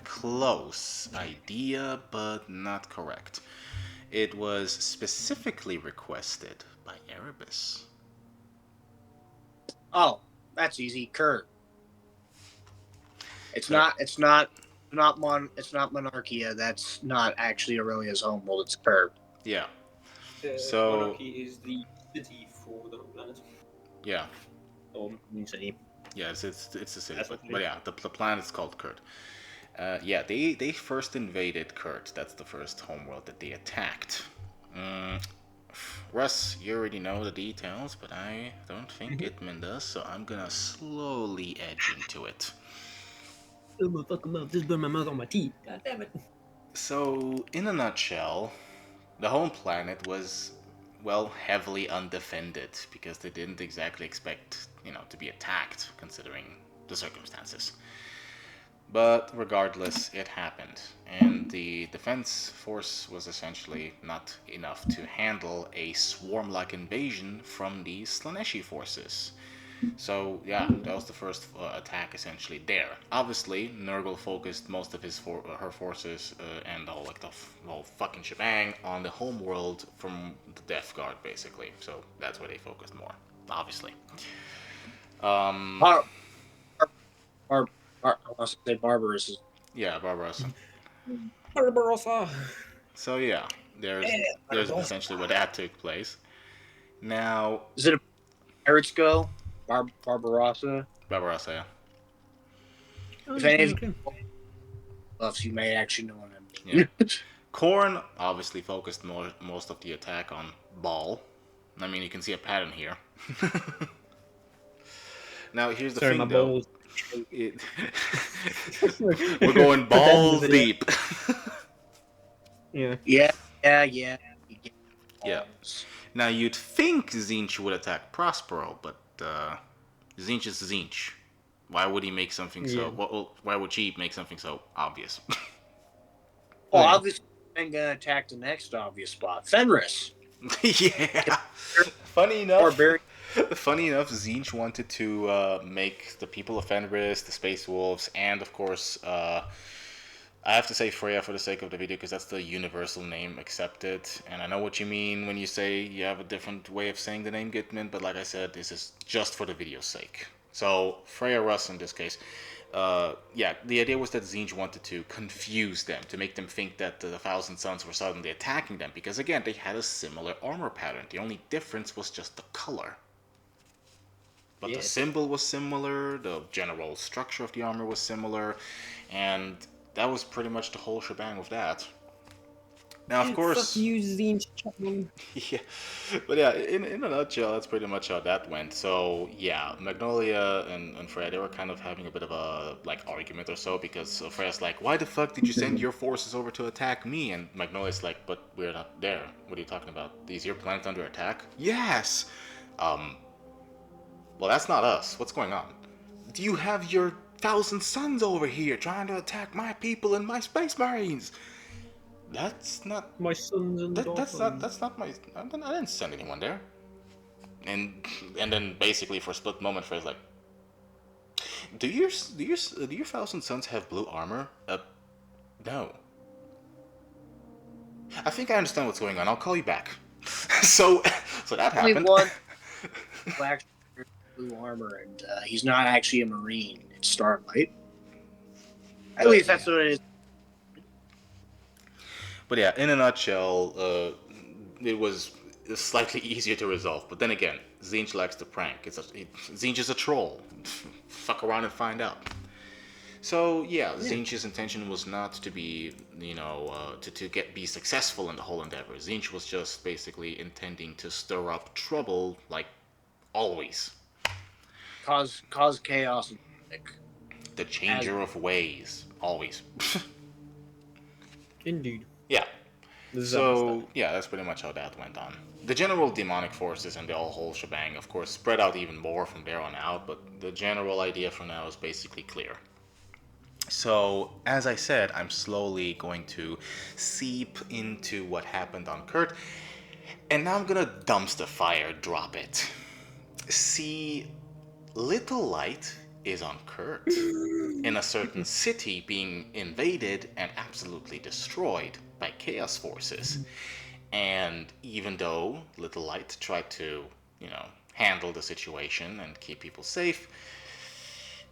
Close idea, but not correct. It was specifically requested by Erebus.
Oh, that's easy. Kurt. It's
So-
not Monarchia. That's not actually Aurelia's homeworld. It's Kurt.
Yeah. So-
Monarchy is the city for the whole planet.
Yeah.
Or city.
Yeah, it's a city,
That's
but
okay.
yeah, the planet's called Kurt. Yeah, they first invaded Kurt. That's the first homeworld that they attacked. Russ, you already know the details, but I don't think Gitman does, so I'm gonna slowly edge into it.
Oh my fucking mouth! Just burn my mouth on my teeth. God damn it!
So, in a nutshell, the home planet was, well, heavily undefended because they didn't exactly expect, to be attacked, considering the circumstances. But regardless, it happened, and the defense force was essentially not enough to handle a swarm-like invasion from the Slaneshi forces. So yeah, that was the first attack essentially there. Obviously, Nurgle focused most of her forces and the whole fucking shebang on the homeworld from the Death Guard, basically. So that's where they focused more, obviously.
I want to say Barbarous.
Yeah, Barbarossa.
Barbarossa.
So yeah, there's essentially where that took place. Now,
Is it a Pirates Go? Barbarossa.
Barbarossa, yeah.
If any of you loves, you may actually know him.
Yeah. Khorne obviously focused most of the attack on Ball. I mean, you can see a pattern here. Now, here's the thing, though.
Balls.
We're going balls deep.
Yeah.
Yeah.
Yeah. Now, you'd think Tzeentch would attack Prospero, but Tzeentch is Tzeentch. Why would he make something so... Well, why would she make something so obvious?
Well, obviously, I'm going to attack the next obvious spot. Fenris.
Yeah. Funny enough,
Barbarian.
Tzeentch wanted to make the people of Fenris, the Space Wolves, and of course, I have to say Freya for the sake of the video because that's the universal name accepted. And I know what you mean when you say you have a different way of saying the name Gitman, but like I said, this is just for the video's sake. So Freya Russ in this case. Yeah, the idea was that Tzeentch wanted to confuse them, to make them think that the Thousand Sons were suddenly attacking them, because again, they had a similar armor pattern. The only difference was just the color. But the symbol was similar, the general structure of the armor was similar, and that was pretty much the whole shebang of that. Now, of course...
Fuck you, Tzeentch.
Yeah, but yeah, in a nutshell, that's pretty much how that went. So yeah, Magnolia and Freya, they were kind of having a bit of a argument or so, because Freya's like, "Why the fuck did you send your forces over to attack me?" And Magnolia's like, "But we're not there. What are you talking about? Is your planet under attack?" Yes. Well, that's not us. What's going on? Do you have your Thousand Sons over here trying to attack my people and my Space Marines? That's not
My sons and daughters.
that's not my. I didn't send anyone there. And then basically for a split moment, Freya's like, "Do your Thousand Sons have blue armor?" No. I think I understand what's going on. I'll call you back. so that
Only
happened.
one black blue armor, and he's not actually a Marine. It's Starlight. At least that's what it is.
But yeah, in a nutshell, it was slightly easier to resolve. But then again, Tzeentch likes to prank. Tzeentch is a troll. Fuck around and find out. So yeah, Tzeentch's intention was not to be, be successful in the whole endeavor. Tzeentch was just basically intending to stir up trouble, like always.
Cause chaos.
The changer of ways, always.
Indeed.
Yeah.
This is understood.
So, yeah, that's pretty much how that went on. The general demonic forces and the whole shebang, of course, spread out even more from there on out, but the general idea for now is basically clear. So, as I said, I'm slowly going to seep into what happened on Kurt, and now I'm gonna dumpster fire drop it. See, little light is on Kurt, in a certain city being invaded and absolutely destroyed by chaos forces. And even though Little Light tried to, handle the situation and keep people safe,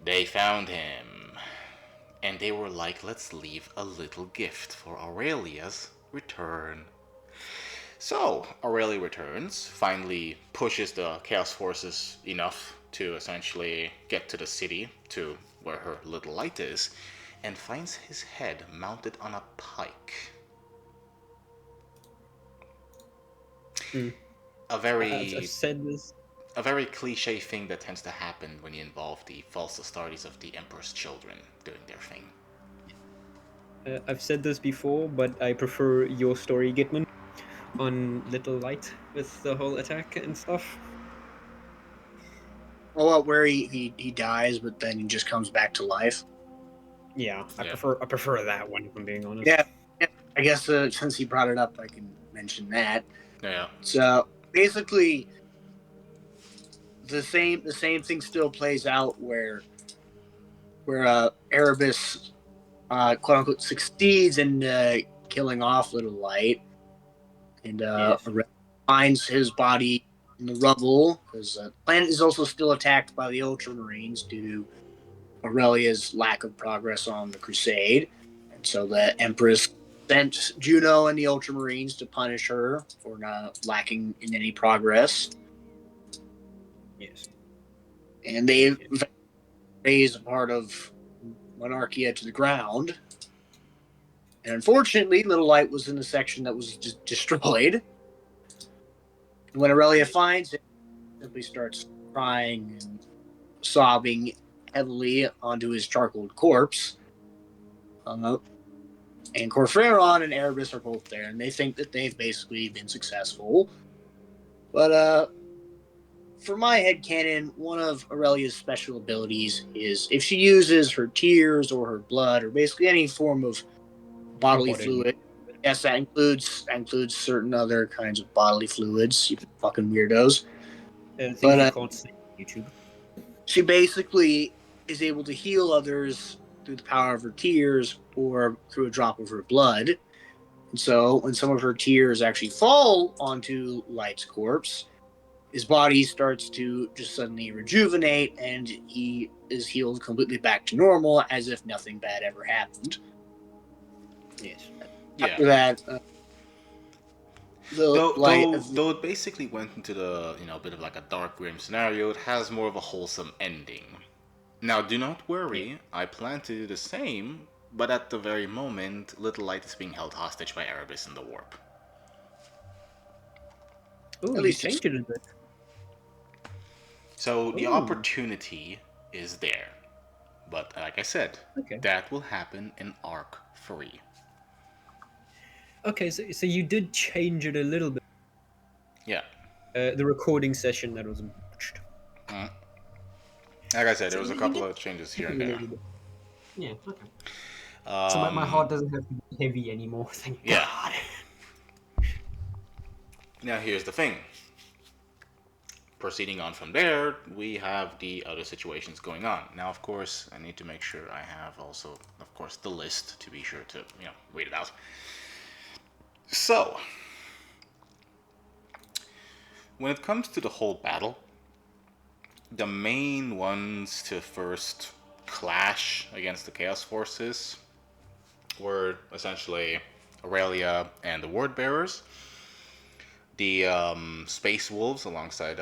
they found him. And they were like, let's leave a little gift for Aurelia's return. So, Aurelia returns, finally pushes the Chaos Forces enough to essentially get to the city, to where her little light is, and finds his head mounted on a pike.
Mm.
A very
I've said this.
a very cliche thing that tends to happen when you involve the false authorities of the Emperor's children doing their thing.
I've said this before, but I prefer your story, Gitman, on Little Light with the whole attack and stuff.
Well, where he dies, but then he just comes back to life.
Yeah, I
Yeah.
prefer that one, if I'm being honest.
Yeah, I guess since he brought it up, I can mention that.
Yeah.
So basically, the same thing still plays out where Erebus, quote unquote, succeeds in killing off Little Light, and
Yes.
finds his body in the rubble because the planet is also still attacked by the Ultramarines due to Aurelia's lack of progress on the Crusade, and so the Empress sent Juno and the Ultramarines to punish her for not lacking in any progress.
Yes.
And they raise a part of Monarchia to the ground. And unfortunately, Little Light was in the section that was just destroyed. And when Aurelia finds it, he simply starts crying and sobbing heavily onto his charcoaled corpse. And Corferon and Erebus are both there, and they think that they've basically been successful. But for my headcanon, one of Aurelia's special abilities is if she uses her tears or her blood or basically any form of bodily fluid. Yes, that includes certain other kinds of bodily fluids. You fucking weirdos.
Things
But
you can't say on YouTube.
she basically is able to heal others through the power of her tears or through a drop of her blood. And so when some of her tears actually fall onto Light's corpse, his body starts to just suddenly rejuvenate and he is healed completely back to normal as if nothing bad ever happened.
Yes.
After
Yeah.
that,
Though it basically went into the, bit of like a dark grim scenario, it has more of a wholesome ending. Now, do not worry, I plan to do the same, but at the very moment, Little Light is being held hostage by Erebus in the warp.
Oh,
At
you
least
changed it a bit.
So the
Ooh.
opportunity is there. But like I said,
Okay.
that will happen in Arc 3.
Okay, so you did change it a little bit.
Yeah.
The recording session that was watched.
Like I said, there
So
was a
you
couple
did
of changes here
change
and
it a
there.
little bit. Yeah, okay. So my heart doesn't have to be heavy anymore, thank
Yeah.
God.
Now here's the thing. Proceeding on from there, we have the other situations going on. Now, of course, I need to make sure I have also, of course, the list to be sure to, read it out. So, when it comes to the whole battle, the main ones to first clash against the Chaos Forces were essentially Aurelia and the Word Bearers, the Space Wolves alongside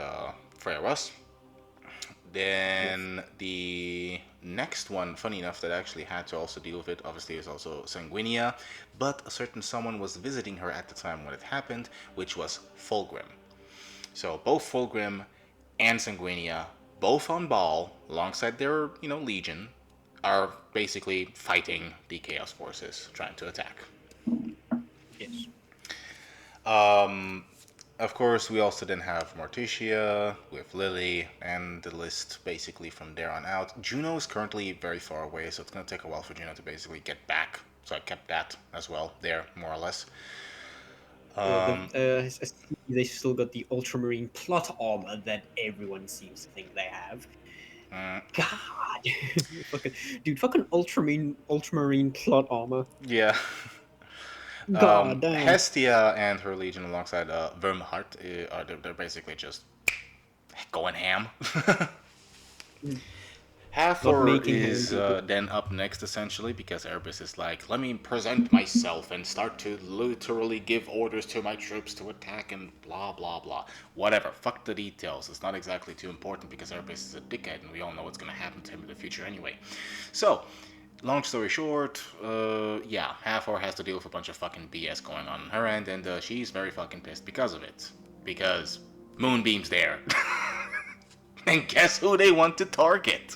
Freya Russ. Then the next one, funny enough, that actually had to also deal with it, obviously, is also Sanguinia, but a certain someone was visiting her at the time when it happened, which was Fulgrim. So both Fulgrim and Sanguinia, both on Baal, alongside their, legion, are basically fighting the Chaos Forces, trying to attack.
Yes.
Of course, we also then have Morticia with Lily, and the list basically from there on out. Juno is currently very far away, so it's going to take a while for Juno to basically get back. So I kept that as well there, more or less.
I see they still got the ultramarine plot armor that everyone seems to think they have. God, fucking ultramarine plot armor.
Yeah.
God damn.
Hestia and her legion alongside Vermhart they're basically just going ham.
Not
Hathor
making
is
hand.
then up next, essentially, because Erebus is like, let me present myself and start to literally give orders to my troops to attack and blah, blah, blah. Whatever. Fuck the details. It's not exactly too important because Erebus is a dickhead and we all know what's going to happen to him in the future anyway. So, long story short, yeah, Hathor has to deal with a bunch of fucking BS going on her end, and she's very fucking pissed because of it. Because Moonbeam's there. And guess who they want to target?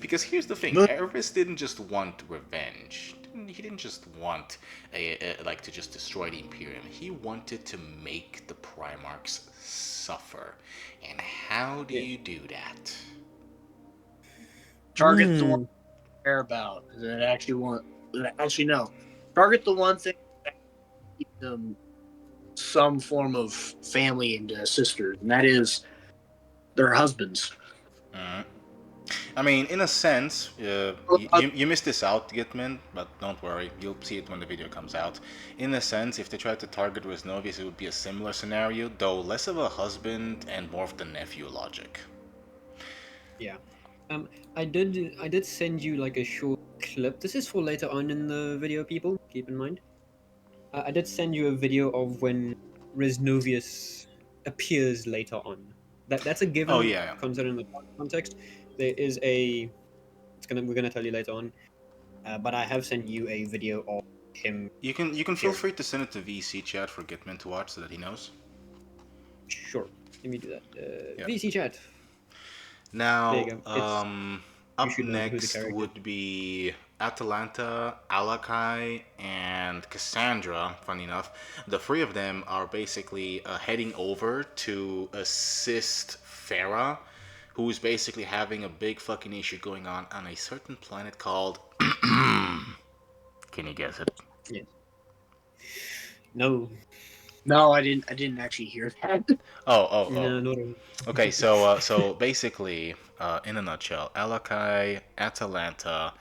Because here's the thing, Erebus didn't just want revenge. He didn't just want like to just destroy the Imperium. He wanted to make the Primarchs suffer. And how do you do that?
Target the one you care about. Actually, no. Target the one thing that keep them some form of family and sisters, and that is their husbands.
I mean, in a sense, you missed this out, Gitman, but don't worry, you'll see it when the video comes out. In a sense, if they tried to target Resnovius, it would be a similar scenario, though less of a husband and more of the nephew logic.
Yeah. I did send you like a short clip. This is for later on in the video, people. Keep in mind. I did send you a video of when Resnovius appears later on. That's a given.
Oh, yeah.
Considering the context, there is a. We're gonna tell you later on. But I have sent you a video of him.
You can feel free to send it to VC chat for Gitman to watch so that he knows.
Sure. Let me do that.
Yeah.
VC chat.
Now,
There you go.
up
should know who the
next
character
would be Atalanta, Alakai, and Cassandra, funny enough. The three of them are basically heading over to assist Farah, who's basically having a big fucking issue going on a certain planet called... Can you guess it?
Yes. No.
No, I didn't actually hear that.
Oh.
No, not really.
Okay, so basically, in a nutshell, Alakai, Atalanta,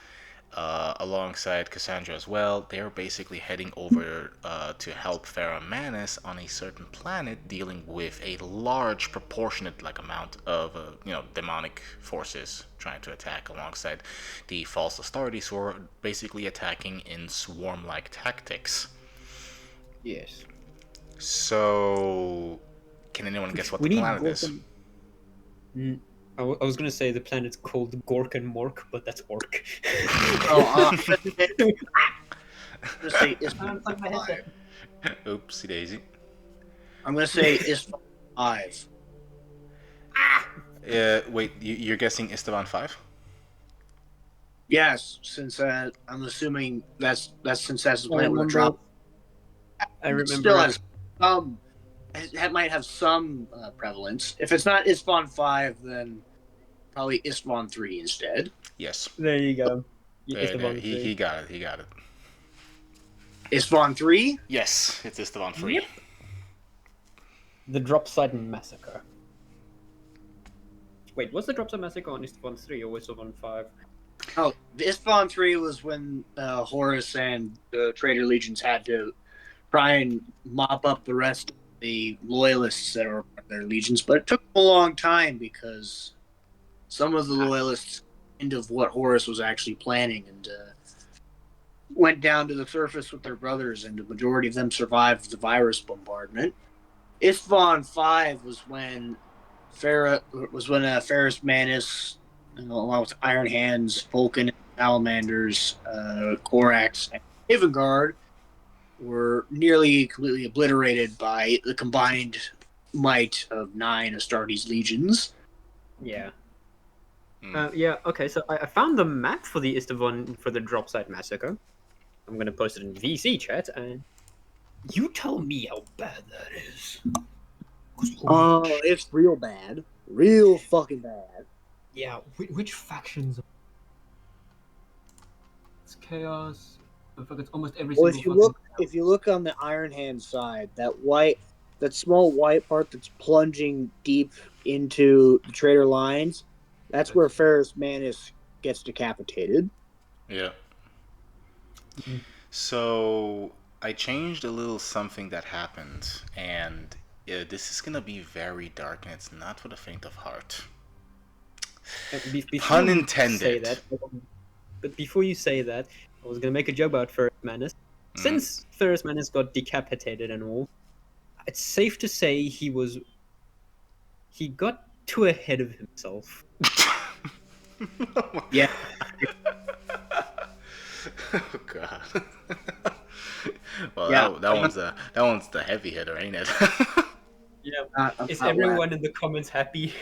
alongside Cassandra as well, they're basically heading over to help Farah Manus on a certain planet, dealing with a large proportionate amount of demonic forces trying to attack alongside the false authorities who are basically attacking in swarm-like tactics.
Yes.
So, can anyone guess what the planet is?
I was gonna say the planet's called Gork and Mork, but that's Orc.
I'm gonna say Isfon 5.
Oopsie daisy.
I'm gonna say Isfon 5.
Wait, you're guessing Esteban 5?
Yes, since I'm assuming that's since that's the planet with a drop.
I remember.
It still has some. It might have some prevalence. If it's not Isfon 5, then probably Isfon 3 instead.
Yes.
There you go.
He got it. He got it.
Isfon 3?
Yes, it's Esteban 3.
Yep. The Dropside Massacre. Wait, was the Dropside Massacre on Isfon 3 or Isfon 5?
Oh, the Isfon 3 was when Horus and the Traitor Legions had to try and mop up the rest of the loyalists that were part of their legions, but it took them a long time because some of the loyalists into what Horus was actually planning and went down to the surface with their brothers, and the majority of them survived the virus bombardment. Isfon 5 was when Ferrus Manus, along with Iron Hands, Vulcan, Salamanders, Korax, and Avangard, were nearly completely obliterated by the combined might of 9 Astartes legions.
Yeah. Yeah, okay, so I found the map for the Isstvan for the Dropside Massacre. I'm gonna post it in VC chat, and You tell me how bad that is. 'Cause,
Oh, it's real bad. Real fucking bad.
Yeah, which factions? It's chaos. I fuck, it's almost every
Well,
single fucking.
if you look on the Iron Hand side, that small white part that's plunging deep into the traitor lines, that's where Ferrus Manus gets decapitated.
Yeah.
Mhm.
So I changed a little something that happened, and this is gonna be very dark, and it's not for the faint of heart.
Before
Pun
you
intended.
say that, but before you say that, I was gonna make a joke about Ferrus Manus. Since Ferrus Manus got decapitated and all, it's safe to say he got too ahead of himself. Yeah.
Oh God. Well,
Yeah.
that one's the heavy hitter, ain't it?
Yeah.
I'm
Is
not
everyone in the comments happy?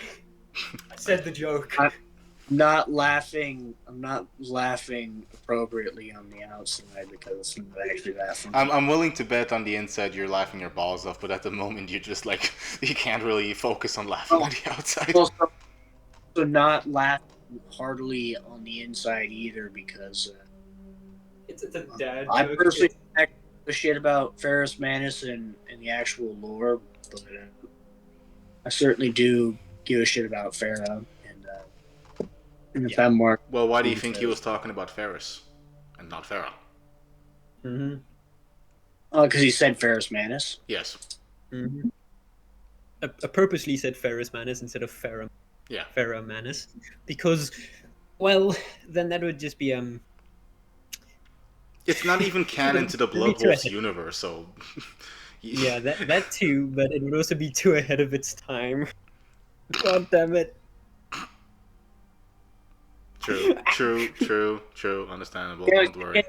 I said the joke.
I'm not laughing appropriately on the outside because I'm not actually laughing.
I'm willing to bet on the inside you're laughing your balls off, but at the moment you're just like you can't really focus on laughing on the outside.
Also, not laughing heartily on the inside either because
It's a dad
I
joke.
personally don't give a shit about Ferrus Manus and the actual lore, but I certainly do give a shit about Pharaoh and the Fenmark.
Well, why do you think he was talking about Ferris and not Farah?
Mm-hmm.
Because he said Ferrus Manus.
Yes.
Mm-hmm. I purposely said Ferrus Manus instead of
Yeah.
Pharaoh Manus because, well, then that would just be
It's not even canon to the
It'd be too
Blood Wolves
ahead.
universe, so
Yeah, that too, but it would also be too ahead of its time. God damn it.
True. Understandable. Don't worry.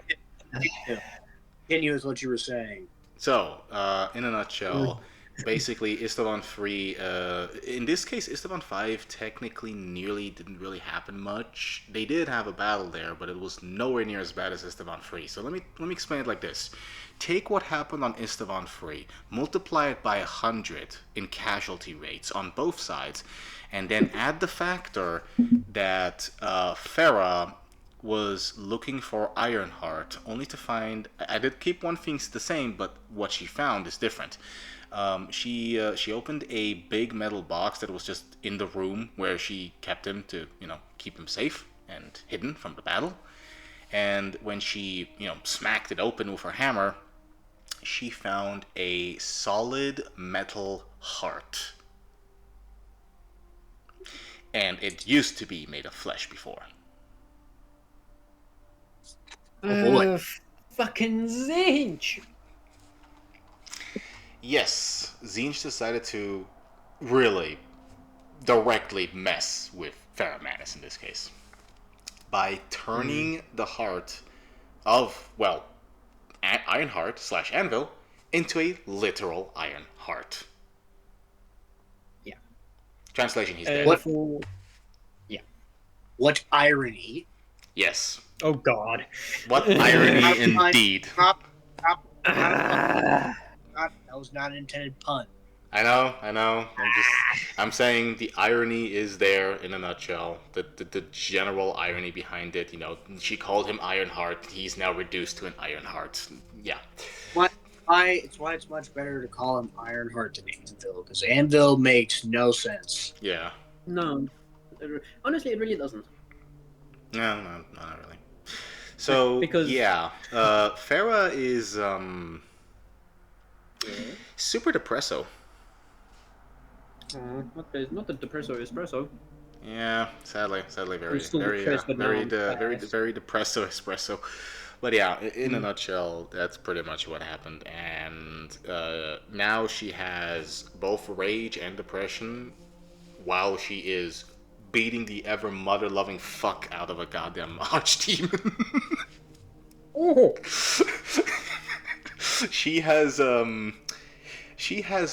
Continue with what you were saying.
So, in a nutshell, basically, Esteban 3, in this case, Esteban 5 technically nearly didn't really happen much. They did have a battle there, but it was nowhere near as bad as Esteban 3. So let me explain it like this. Take what happened on Esteban 3, multiply it by 100 in casualty rates on both sides, and then add the factor that Farah was looking for Ironheart, only to find I did keep one thing the same, but what she found is different. She opened a big metal box that was just in the room where she kept him to keep him safe and hidden from the battle. And when she smacked it open with her hammer, she found a solid metal heart. And it used to be made of flesh before.
boy.
Fucking Zinch!
Yes, Zinch decided to really directly mess with Farah Manus in this case by turning the heart of, well, Ironheart / Anvil into a literal iron heart.
Yeah.
Translation, he's dead.
What irony.
Yes.
Oh god.
What irony indeed.
Stop. That was not an intended pun.
I know. I'm saying the irony is there in a nutshell. The general irony behind it. She called him Ironheart. He's now reduced to an Ironheart. Yeah.
It's why it's much better to call him Ironheart than Anvil, because Anvil makes no sense.
Yeah.
No. Honestly, it really doesn't.
No, not really. So
Because
Farah is super depresso.
Not the depresso espresso.
Yeah, sadly, very
still
very
depressed, but now I'm
very
fast.
depresso espresso. But yeah, in a nutshell, that's pretty much what happened. And now she has both rage and depression, while she is beating the ever mother-loving fuck out of a goddamn archdemon.
Oh.
She has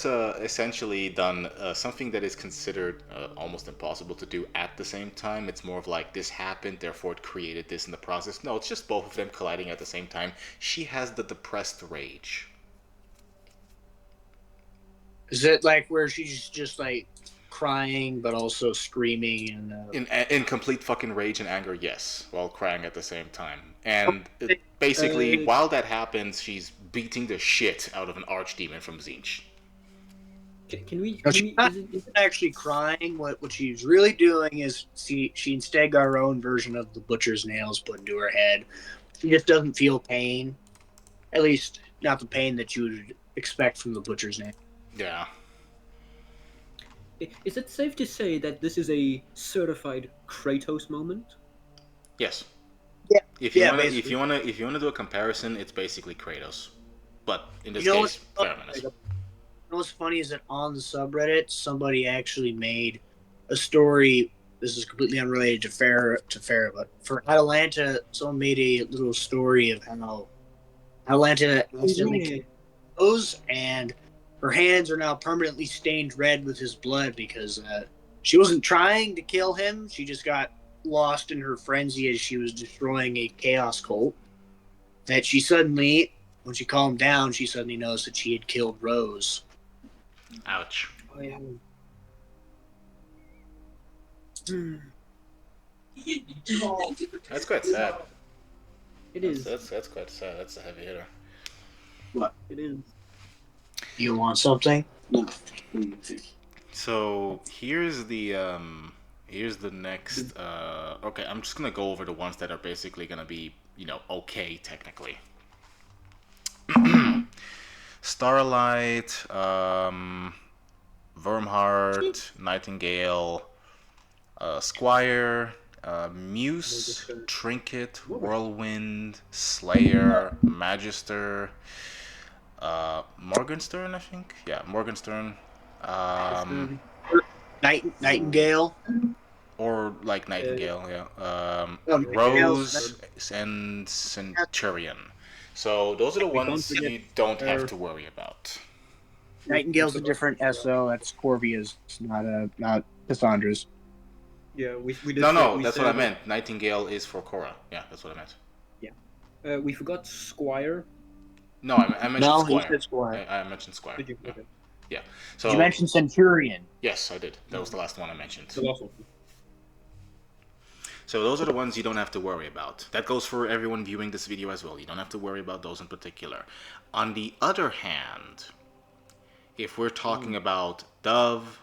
essentially done something that is considered almost impossible to do at the same time. It's more of like, this happened, therefore it created this in the process. No, it's just both of them colliding at the same time. She has the depressed rage.
Is it like where she's just like crying but also screaming and
In complete fucking rage and anger, yes, while crying at the same time. And basically, while that happens, she's beating the shit out of an archdemon from Zinch.
Can we?
No, she's not actually crying. What she's really doing is she instead got her own version of the butcher's nails put into her head. She just doesn't feel pain, at least not the pain that you would expect from the butcher's nail.
Yeah.
Is it safe to say that this is a certified Kratos moment?
Yes.
Yeah.
If you
Yeah,
wanna,
basically.
if you wanna do a comparison, it's basically Kratos, but in this
You know
case, feminist.
What's funny is that on the subreddit, somebody actually made a story. This is completely unrelated to Farah, but for Atalanta, someone made a little story of how Atalanta accidentally goes, and her hands are now permanently stained red with his blood because she wasn't trying to kill him. She just got lost in her frenzy as she was destroying a chaos cult. That she suddenly, when she calmed down, she suddenly knows that she had killed Rose.
Ouch.
Oh, yeah.
That's quite sad.
It is.
That's quite sad. That's a heavy hitter.
What?
It is.
You want something?
So here's the next. Okay, I'm just gonna go over the ones that are basically gonna be okay technically. Starlight, Wormheart, Nightingale, Squire, Muse, Trinket, Whirlwind, Slayer, Magister, Morgenstern, I think. Yeah, Morgenstern.
Nightingale.
Or like Nightingale, yeah.
Nightingale's
Rose and Centurion. So those are the ones you don't have to worry about.
Nightingale's a different SO. That's Corvia's, not Cassandra's.
Yeah, we did.
No, that's what I meant. Nightingale is for Korra. Yeah, that's what I meant.
Yeah. We forgot Squire.
No, I mentioned Squire.
He said Squire.
I mentioned Squire.
Did you?
Yeah.
Okay.
Yeah. So
you mentioned Centurion.
yes, I did. That was the last one I mentioned.
The last one.
So those are the ones you don't have to worry about. That goes for everyone viewing this video as well. You don't have to worry about those in particular. On the other hand, if we're talking about Dove,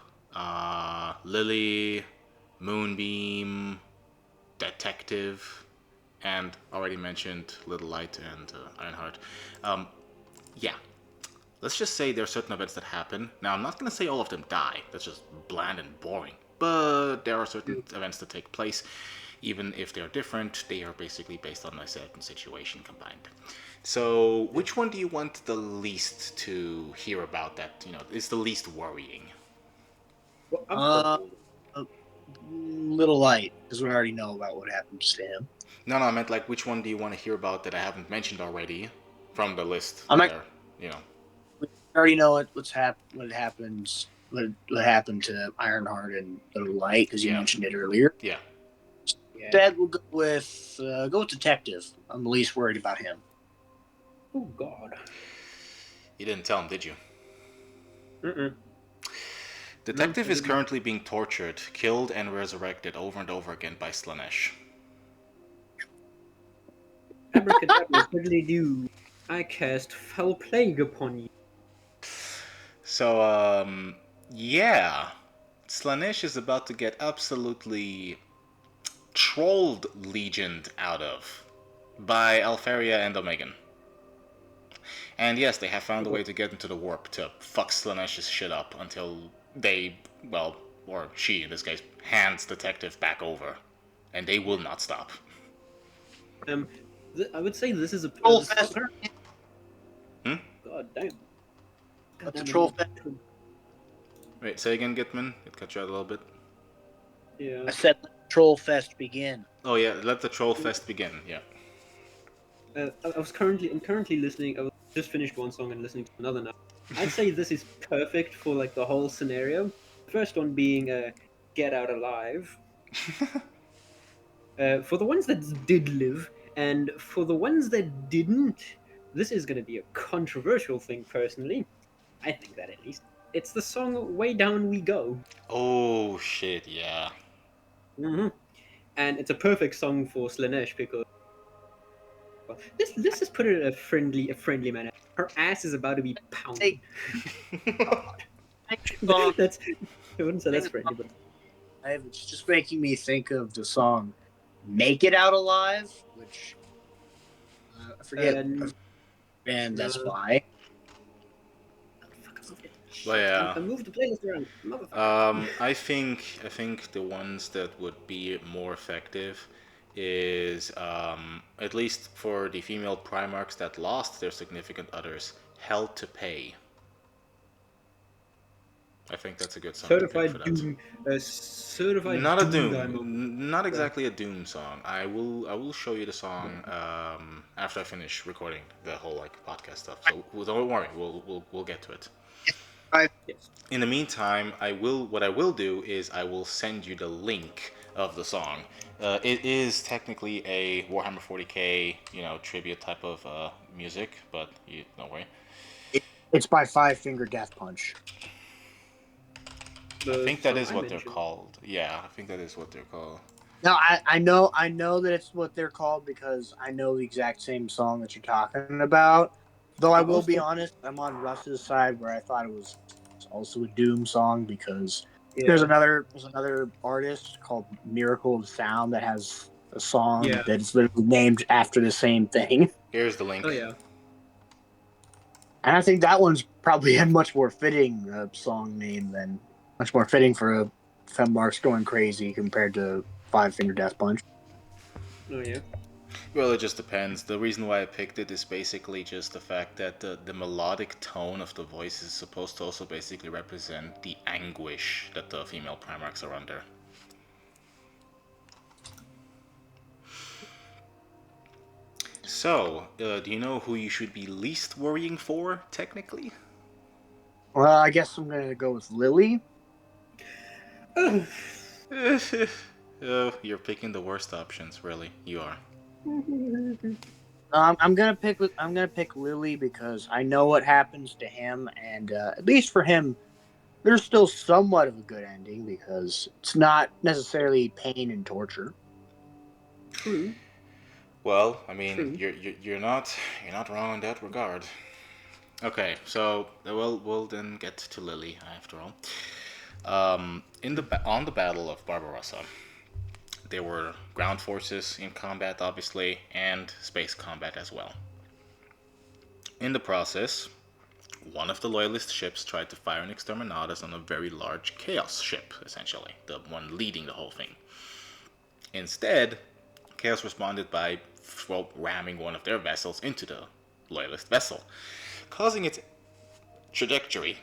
Lily, Moonbeam, Detective, and already mentioned Little Light and Ironheart, yeah. Let's just say there are certain events that happen. Now, I'm not going to say all of them die. That's just bland and boring. But there are certain events that take place. Even if they're different, they are basically based on a certain situation combined. So, which one do you want the least to hear about that, is the least worrying?
Little Light, because we already know about what happens to him.
No, I meant like which one do you want to hear about that I haven't mentioned already from the list?
We already know what happened to Ironheart and Little Light, because you mentioned it earlier.
Yeah.
Instead, we'll go with Detective. I'm the least worried about him.
Oh God.
You didn't tell him, did you?
Mm-mm.
Detective is currently being tortured, killed, and resurrected over and over again by Slanesh.
Abracadabra, suddenly do. I cast Foul Plague upon you.
So, yeah. Slanesh is about to get absolutely trolled legioned out of by Alfaria and Omegan. And yes, they have found a way to get into the warp to fuck Slanesh's shit up until they, or she in this case, hands Detective back over. And they will not stop.
I would say this is a...
Troll fest.
God damn.
What's a troll fest?
Wait, say again, Gitman? It cut you out a little bit.
Yeah.
I said let the troll fest begin.
Oh yeah, let the troll fest begin, yeah.
I'm currently listening. I just finished one song and listening to another now. I'd say this is perfect for like the whole scenario. The first one being Get Out Alive. For the ones that did live, and for the ones that didn't, this is going to be a controversial thing personally. I think that at least. It's the song "Way Down We Go,"
Oh shit, yeah.
and it's a perfect song for Slanesh because let's just put it in a friendly manner. Her ass is about to be pounded.
Song,
That's I wouldn't say that's friendly, but
it's just making me think of the song "Make It Out Alive," which I forget a band that's
no.
by.
Fuck, I moved it.
But
Shit,
yeah.
I moved the playlist around, motherfucker.
I think the ones that would be more effective is at least for the female Primarchs that lost their significant others, Hell to Pay. I think that's a good song to pick for
Certified
that.
Doom, certified
Not a
Doom guy.
not exactly a Doom song. I will show you the song after I finish recording the whole like podcast stuff. So don't worry, we'll get to it.
Yes.
In the meantime, what I will do is I will send you the link of the song. It is technically a Warhammer 40k, tribute type of music, but don't worry.
It's by Five Finger Death Punch.
I
The
think that
song
is
I
what they're
mentioned.
called. Yeah, I think that is what they're called.
No, I know that it's what they're called because I know the exact same song that you're talking about. Though I will be
Also,
honest, I'm on Russ's side where I thought it was also a Doom song because
yeah,
there's another artist called Miracle of Sound that has a song
yeah,
that's literally named after the same thing.
Here's the link.
oh yeah.
And I think that one's probably a much more fitting song name than much more fitting for a Femmarks going crazy compared to Five Finger Death Punch.
Oh yeah.
Well, it just depends. The reason why I picked it is basically just the fact that the melodic tone of the voice is supposed to also basically represent the anguish that the female Primarchs are under. So, do you know who you should be least worrying for, technically?
Well, I guess I'm gonna go with Lily.
You're picking the worst options, really. You are.
I'm gonna pick Lily because I know what happens to him, and at least for him, there's still somewhat of a good ending because it's not necessarily pain and torture.
True.
Well, I mean,
True.
you're not wrong in that regard. Okay, so we'll then get to Lily after all. On the Battle of Barbarossa, there were ground forces in combat, obviously, and space combat as well. In the process, one of the loyalist ships tried to fire an exterminatus on a very large chaos ship, essentially, the one leading the whole thing. Instead, Chaos responded by ramming one of their vessels into the loyalist vessel, causing its trajectory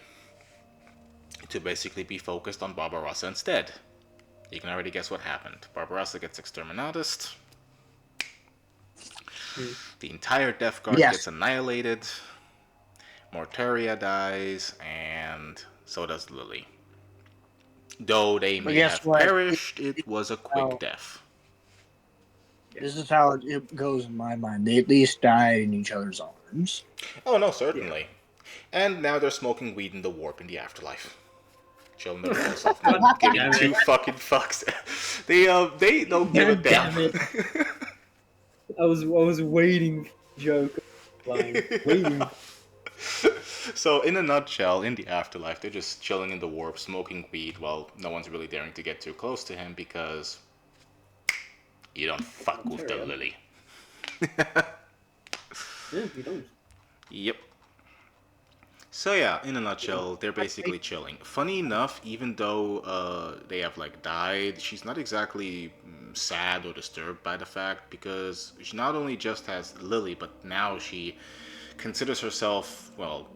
to basically be focused on Barbarossa instead. You can already guess what happened. Barbarossa gets exterminatus. The entire Death Guard gets annihilated. Mortaria dies, and so does Lily. Though they may have perished, it was a quick death.
This is how it goes in my mind. They at least died in each other's arms.
Oh no, certainly. Yeah. And now they're smoking weed in the warp in the afterlife. Chilling their balls off, not giving two fucking fucks. They don't give a damn.
I was waiting for the joke. Waiting.
So in a nutshell, in the afterlife, they're just chilling in the warp, smoking weed, while no one's really daring to get too close to him because you don't fuck with the Lily.
Yeah, you don't.
Yep. So yeah, in a nutshell, they're basically chilling. Funny enough, even though they have like died, she's not exactly sad or disturbed by the fact because she not only just has Lily, but now she considers herself, well,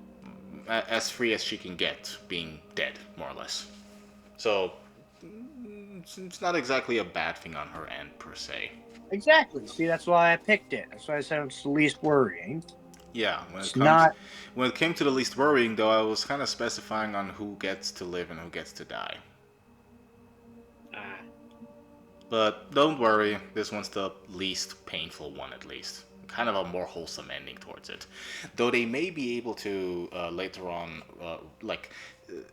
as free as she can get, being dead, more or less. So it's not exactly a bad thing on her end per se.
Exactly. See, that's why I picked it. That's why I said it's the least worrying.
Yeah, when it came to the least worrying, though, I was kind of specifying on who gets to live and who gets to die. But don't worry, this one's the least painful one, at least. kind of a more wholesome ending towards it. Though they may be able to later on,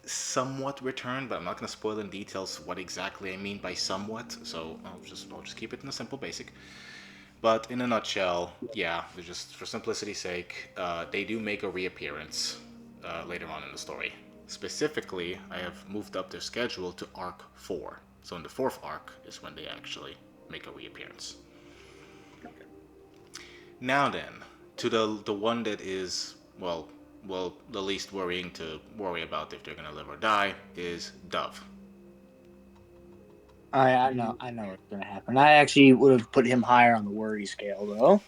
somewhat return, but I'm not going to spoil in details what exactly I mean by somewhat. So I'll just keep it in a simple basic. But in a nutshell, yeah, just for simplicity's sake, they do make a reappearance later on in the story. Specifically, I have moved up their schedule to Arc 4. So in the fourth arc is when they actually make a reappearance. Now then, to the one that is, well, the least worrying to worry about if they're gonna live or die is Dove.
I know what's gonna happen. I actually would have put him higher on the worry scale, though.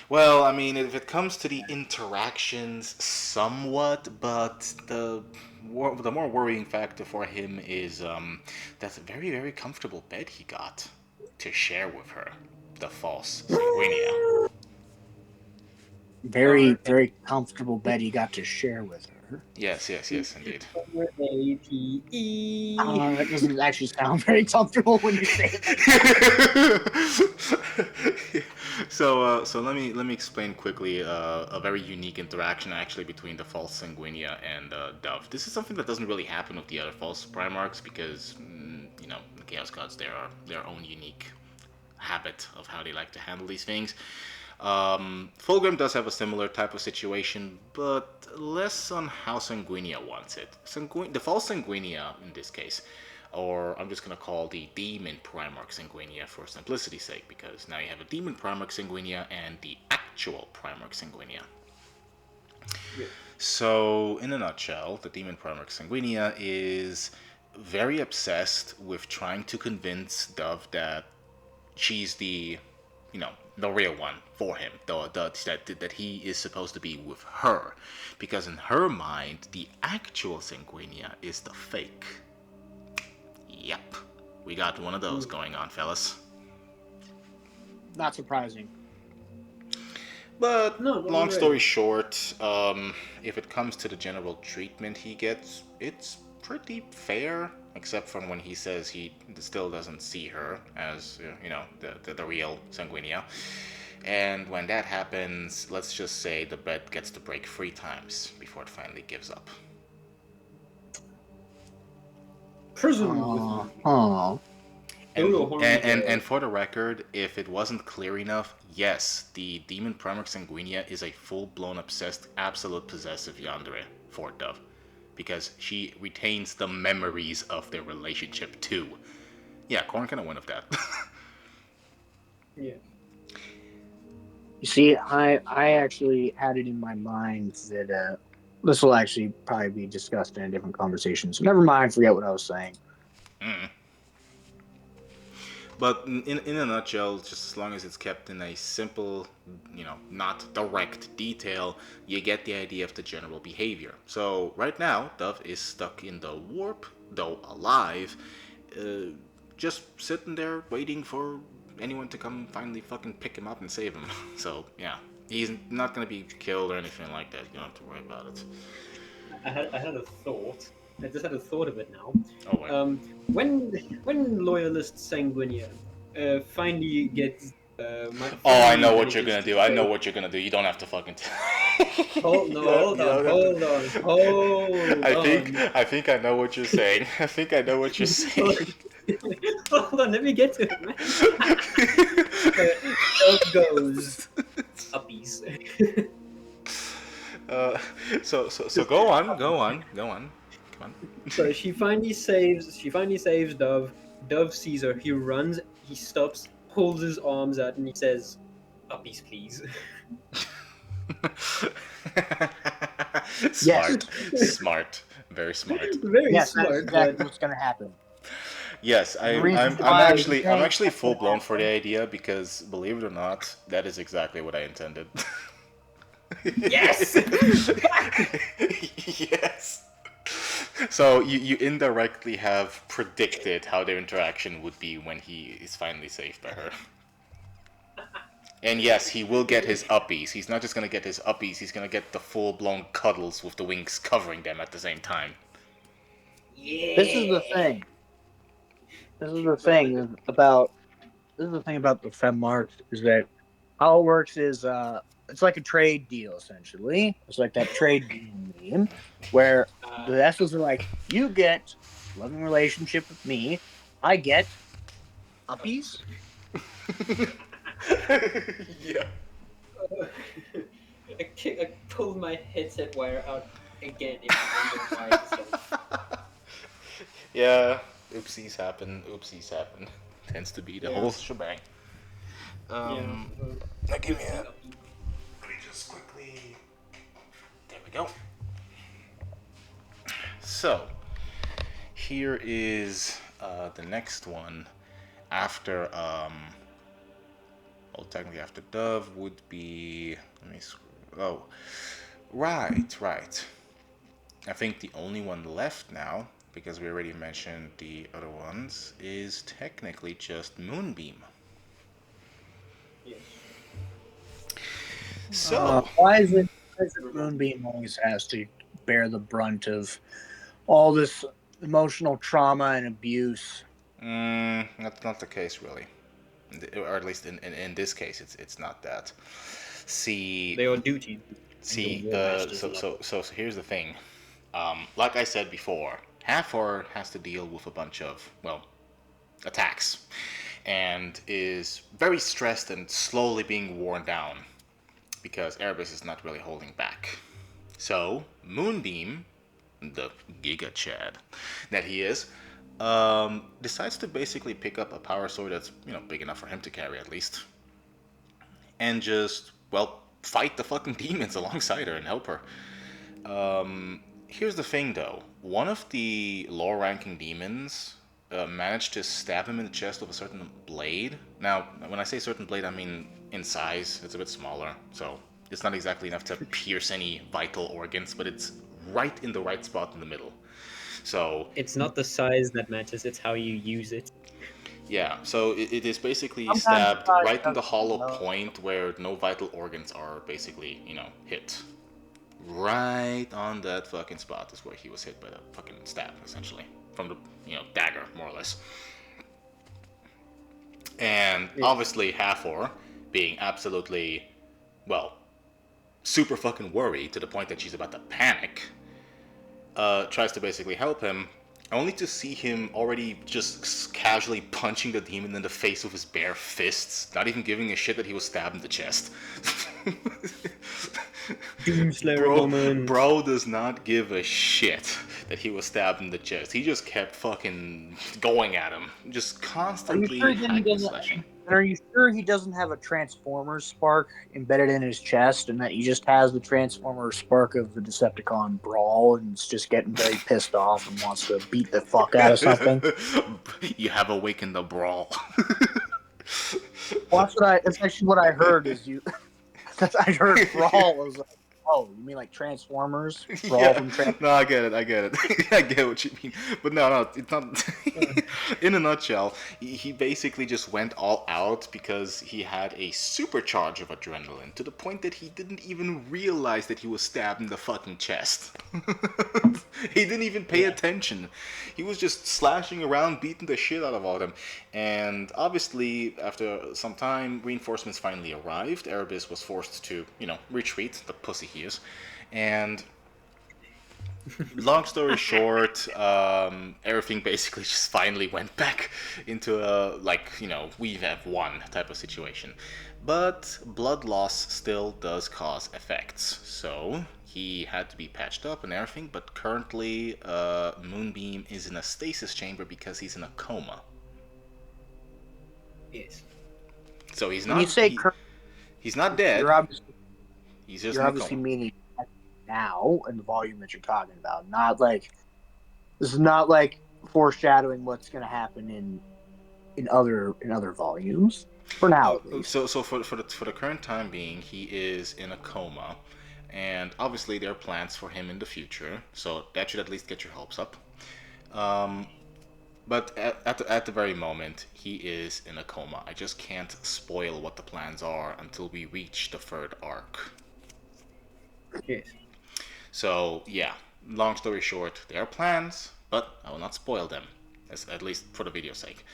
Well, I mean, if it comes to the interactions, somewhat, but the more worrying factor for him is that very, very comfortable bed he got to share with her, the false Sanguinia.
Very, very comfortable bed he got to share with her.
Yes, indeed.
A-T-E.
That doesn't actually sound very comfortable when you say it like that.
So let me explain quickly a very unique interaction actually between the false Sanguinia and Dove. This is something that doesn't really happen with the other false Primarchs because the Chaos Gods, their own unique habit of how they like to handle these things. Fulgrim does have a similar type of situation, but less on how Sanguinia wants it. The false Sanguinia, in this case, or I'm just going to call the Demon Primarch Sanguinia for simplicity's sake, because now you have a Demon Primarch Sanguinia and the actual Primarch Sanguinia. Yeah. So, in a nutshell, the Demon Primarch Sanguinia is very obsessed with trying to convince Dove that she's the real one for him, that he is supposed to be with her, because in her mind, the actual Sanguinia is the fake. Yep, we got one of those going on, fellas.
Not surprising.
But long story short, if it comes to the general treatment he gets, it's pretty fair, except for when he says he still doesn't see her as the real Sanguinia. And when that happens, let's just say the bed gets to break 3 times before it finally gives up.
Prison.
And for the record, if it wasn't clear enough, yes, the Demon Primarch Sanguinia is a full-blown obsessed, absolute possessive yandere for Dove, because she retains the memories of their relationship too. Yeah, Corn kind of went with that.
Yeah.
You see, I actually had it in my mind that this will actually probably be discussed in a different conversation. So never mind, forget what I was saying.
But in a nutshell, just as long as it's kept in a simple, not direct detail, you get the idea of the general behavior. So right now, Dove is stuck in the warp, though alive, just sitting there waiting for anyone to come finally fucking pick him up and save him. So yeah, he's not gonna be killed or anything like that. You don't have to worry about it.
I had a thought. I just had a thought of it now.
Oh, wait.
When loyalist Sanguinia finally gets
I know what you're gonna do. I know what you're gonna do. You don't have to fucking.
Hold on.
I think I know what you're saying. I think I know what you're saying.
Hold on, let me get to it, man. Dove goes uppies.
So go on. Come on.
So she finally saves Dove. Dove sees her. He runs. He stops, pulls his arms out, and he says, "Puppies, please."
Smart, very smart.
Very smart.
That's exactly what's gonna happen.
Yes, I'm actually full blown for the idea because, believe it or not, that is exactly what I intended.
Yes.
Yes. So you indirectly have predicted how their interaction would be when he is finally saved by her. And yes, he will get his uppies. He's not just gonna get his uppies, he's gonna get the full-blown cuddles with the wings covering them at the same time.
Yeah.
This is the thing. This is the thing about the Femmarks is that how it works is it's like a trade deal essentially. It's like that trade deal meme where the Vestas are like, you get loving relationship with me, I get puppies.
Yeah.
I pulled my headset wire out again. If you wonder why. So.
Yeah. Oopsies happen. Oopsies happen. Tends to be the
Yeah.
whole shebang.
Yeah.
Now give me a. Let me just quickly. There we go. So, here is the next one. After well, technically after Dove would be. Let me. Oh, right. I think the only one left now, because we already mentioned the other ones, is technically just Moonbeam.
Yes.
So,
Why is it Moonbeam always has to bear the brunt of all this emotional trauma and abuse?
that's not the case really, or at least in this case, it's not that. See,
They are duty.
so here's the thing. Like I said before, Hathor has to deal with a bunch of, well, attacks, and is very stressed and slowly being worn down because Erebus is not really holding back. So Moonbeam, the Giga Chad that he is, decides to basically pick up a power sword that's big enough for him to carry at least, and just fight the fucking demons alongside her and help her. Here's the thing though, one of the lower ranking demons managed to stab him in the chest with a certain blade. Now, when I say certain blade, I mean in size. It's a bit smaller, so it's not exactly enough to pierce any vital organs, but it's right in the right spot in the middle. So
It's not the size that matters; it's how you use it.
yeah, so it is basically
Sometimes
stabbed
size
right in the
doesn't
hollow
know.
point where no vital organs are basically, hit. Right on that fucking spot is where he was hit by the fucking stab, essentially. From the, dagger, more or less. And obviously Hathor, being absolutely, super fucking worried to the point that she's about to panic, tries to basically help him, only to see him already just casually punching the demon in the face with his bare fists, not even giving a shit that he was stabbed in the chest.
Doomslayer moment.
Bro does not give a shit that he was stabbed in the chest. He just kept fucking going at him, just constantly hacking, slashing.
Are you sure he doesn't have a Transformers spark embedded in his chest, and that he just has the Transformers spark of the Decepticon brawl, and is just getting very pissed off and wants to beat the fuck out of something?
You have awakened the brawl.
Well, that's actually what I heard. I heard brawl. I was like, oh, you mean like Transformers? Brawl
Yeah.
from Transformers?
No, I get it. I get what you mean. But no, it's not. In a nutshell, he basically just went all out because he had a supercharge of adrenaline to the point that he didn't even realize that he was stabbed in the fucking chest. He didn't even pay attention. He was just slashing around, beating the shit out of all of them. And obviously, after some time, reinforcements finally arrived. Erebus was forced to, retreat, the pussy he is. And long story short, everything basically just finally went back into a, we have won type of situation. But blood loss still does cause effects. So he had to be patched up and everything, but currently Moonbeam is in a stasis chamber because he's in a coma.
Yes.
So he's
When
not.
you say
he's not dead. He's just
you're
in a
obviously
coma.
meaning now in the volume that you're talking about. Not like this is not like foreshadowing what's going to happen in other volumes. For now, at least.
So for the current time being, he is in a coma, and obviously there are plans for him in the future. So that should at least get your hopes up. But at the very moment, he is in a coma. I just can't spoil what the plans are until we reach the third arc.
Yes.
So yeah, long story short, there are plans, but I will not spoil them, at least for the video's sake.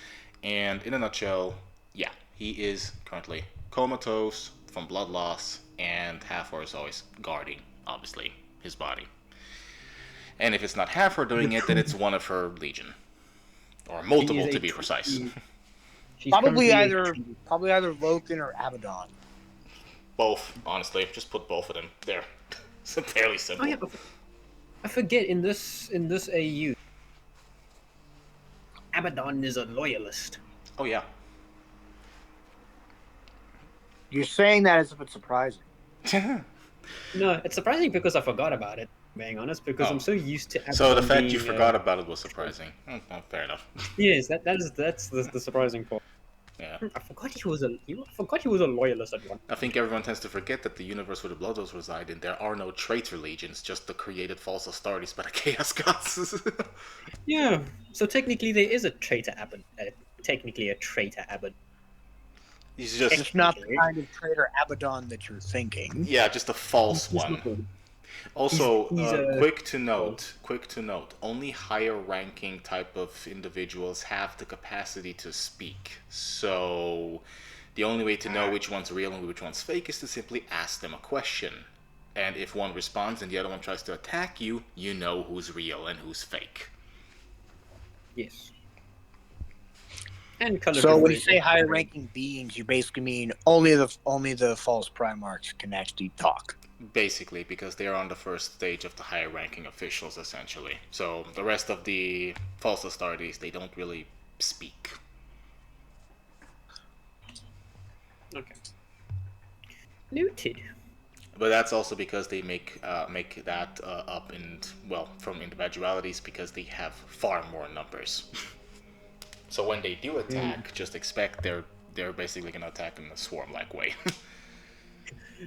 And in a nutshell, yeah, he is currently comatose from blood loss, and Hathor is always guarding, obviously, his body. And if it's not Hathor doing it, then it's one of her legion. Or multiple, to be precise.
She's
Probably
currently
either Loken or Abaddon.
Both, honestly. Just put both of them there. It's fairly simple.
Oh, yeah, I forget in this AU, Abaddon is a loyalist.
Oh, yeah.
You're saying that as if it's surprising.
No, it's surprising because I forgot about it, being honest, because I'm so used to Abaddon
So the fact you
being,
forgot about it was surprising. Oh, fair enough.
Yes, that's the surprising part.
Yeah.
I forgot he was a loyalist at one.
I think everyone tends to forget that the universe where the Blood Elves reside in, there are no traitor legions, just the created false authorities by the Chaos Gods.
Yeah, so technically there is a traitor Abaddon. Technically a traitor Abaddon.
He's
It's
just,
not the kind of traitor Abaddon that you're thinking.
yeah, just a false one. Also,
He's
quick to note, only higher ranking type of individuals have the capacity to speak. So the only way to know which one's real and which one's fake is to simply ask them a question. And if one responds and the other one tries to attack you, you know who's real and who's fake.
Yes. And color
So when you
difference.
say higher ranking beings, you basically mean only the false Primarchs can actually talk.
Basically, because they're on the first stage of the higher ranking officials, essentially. So the rest of the false authorities, they don't really speak.
Okay. Noted.
But that's also because they make that up from individualities, because they have far more numbers. So when they do attack, just expect they're basically gonna attack in a swarm-like way.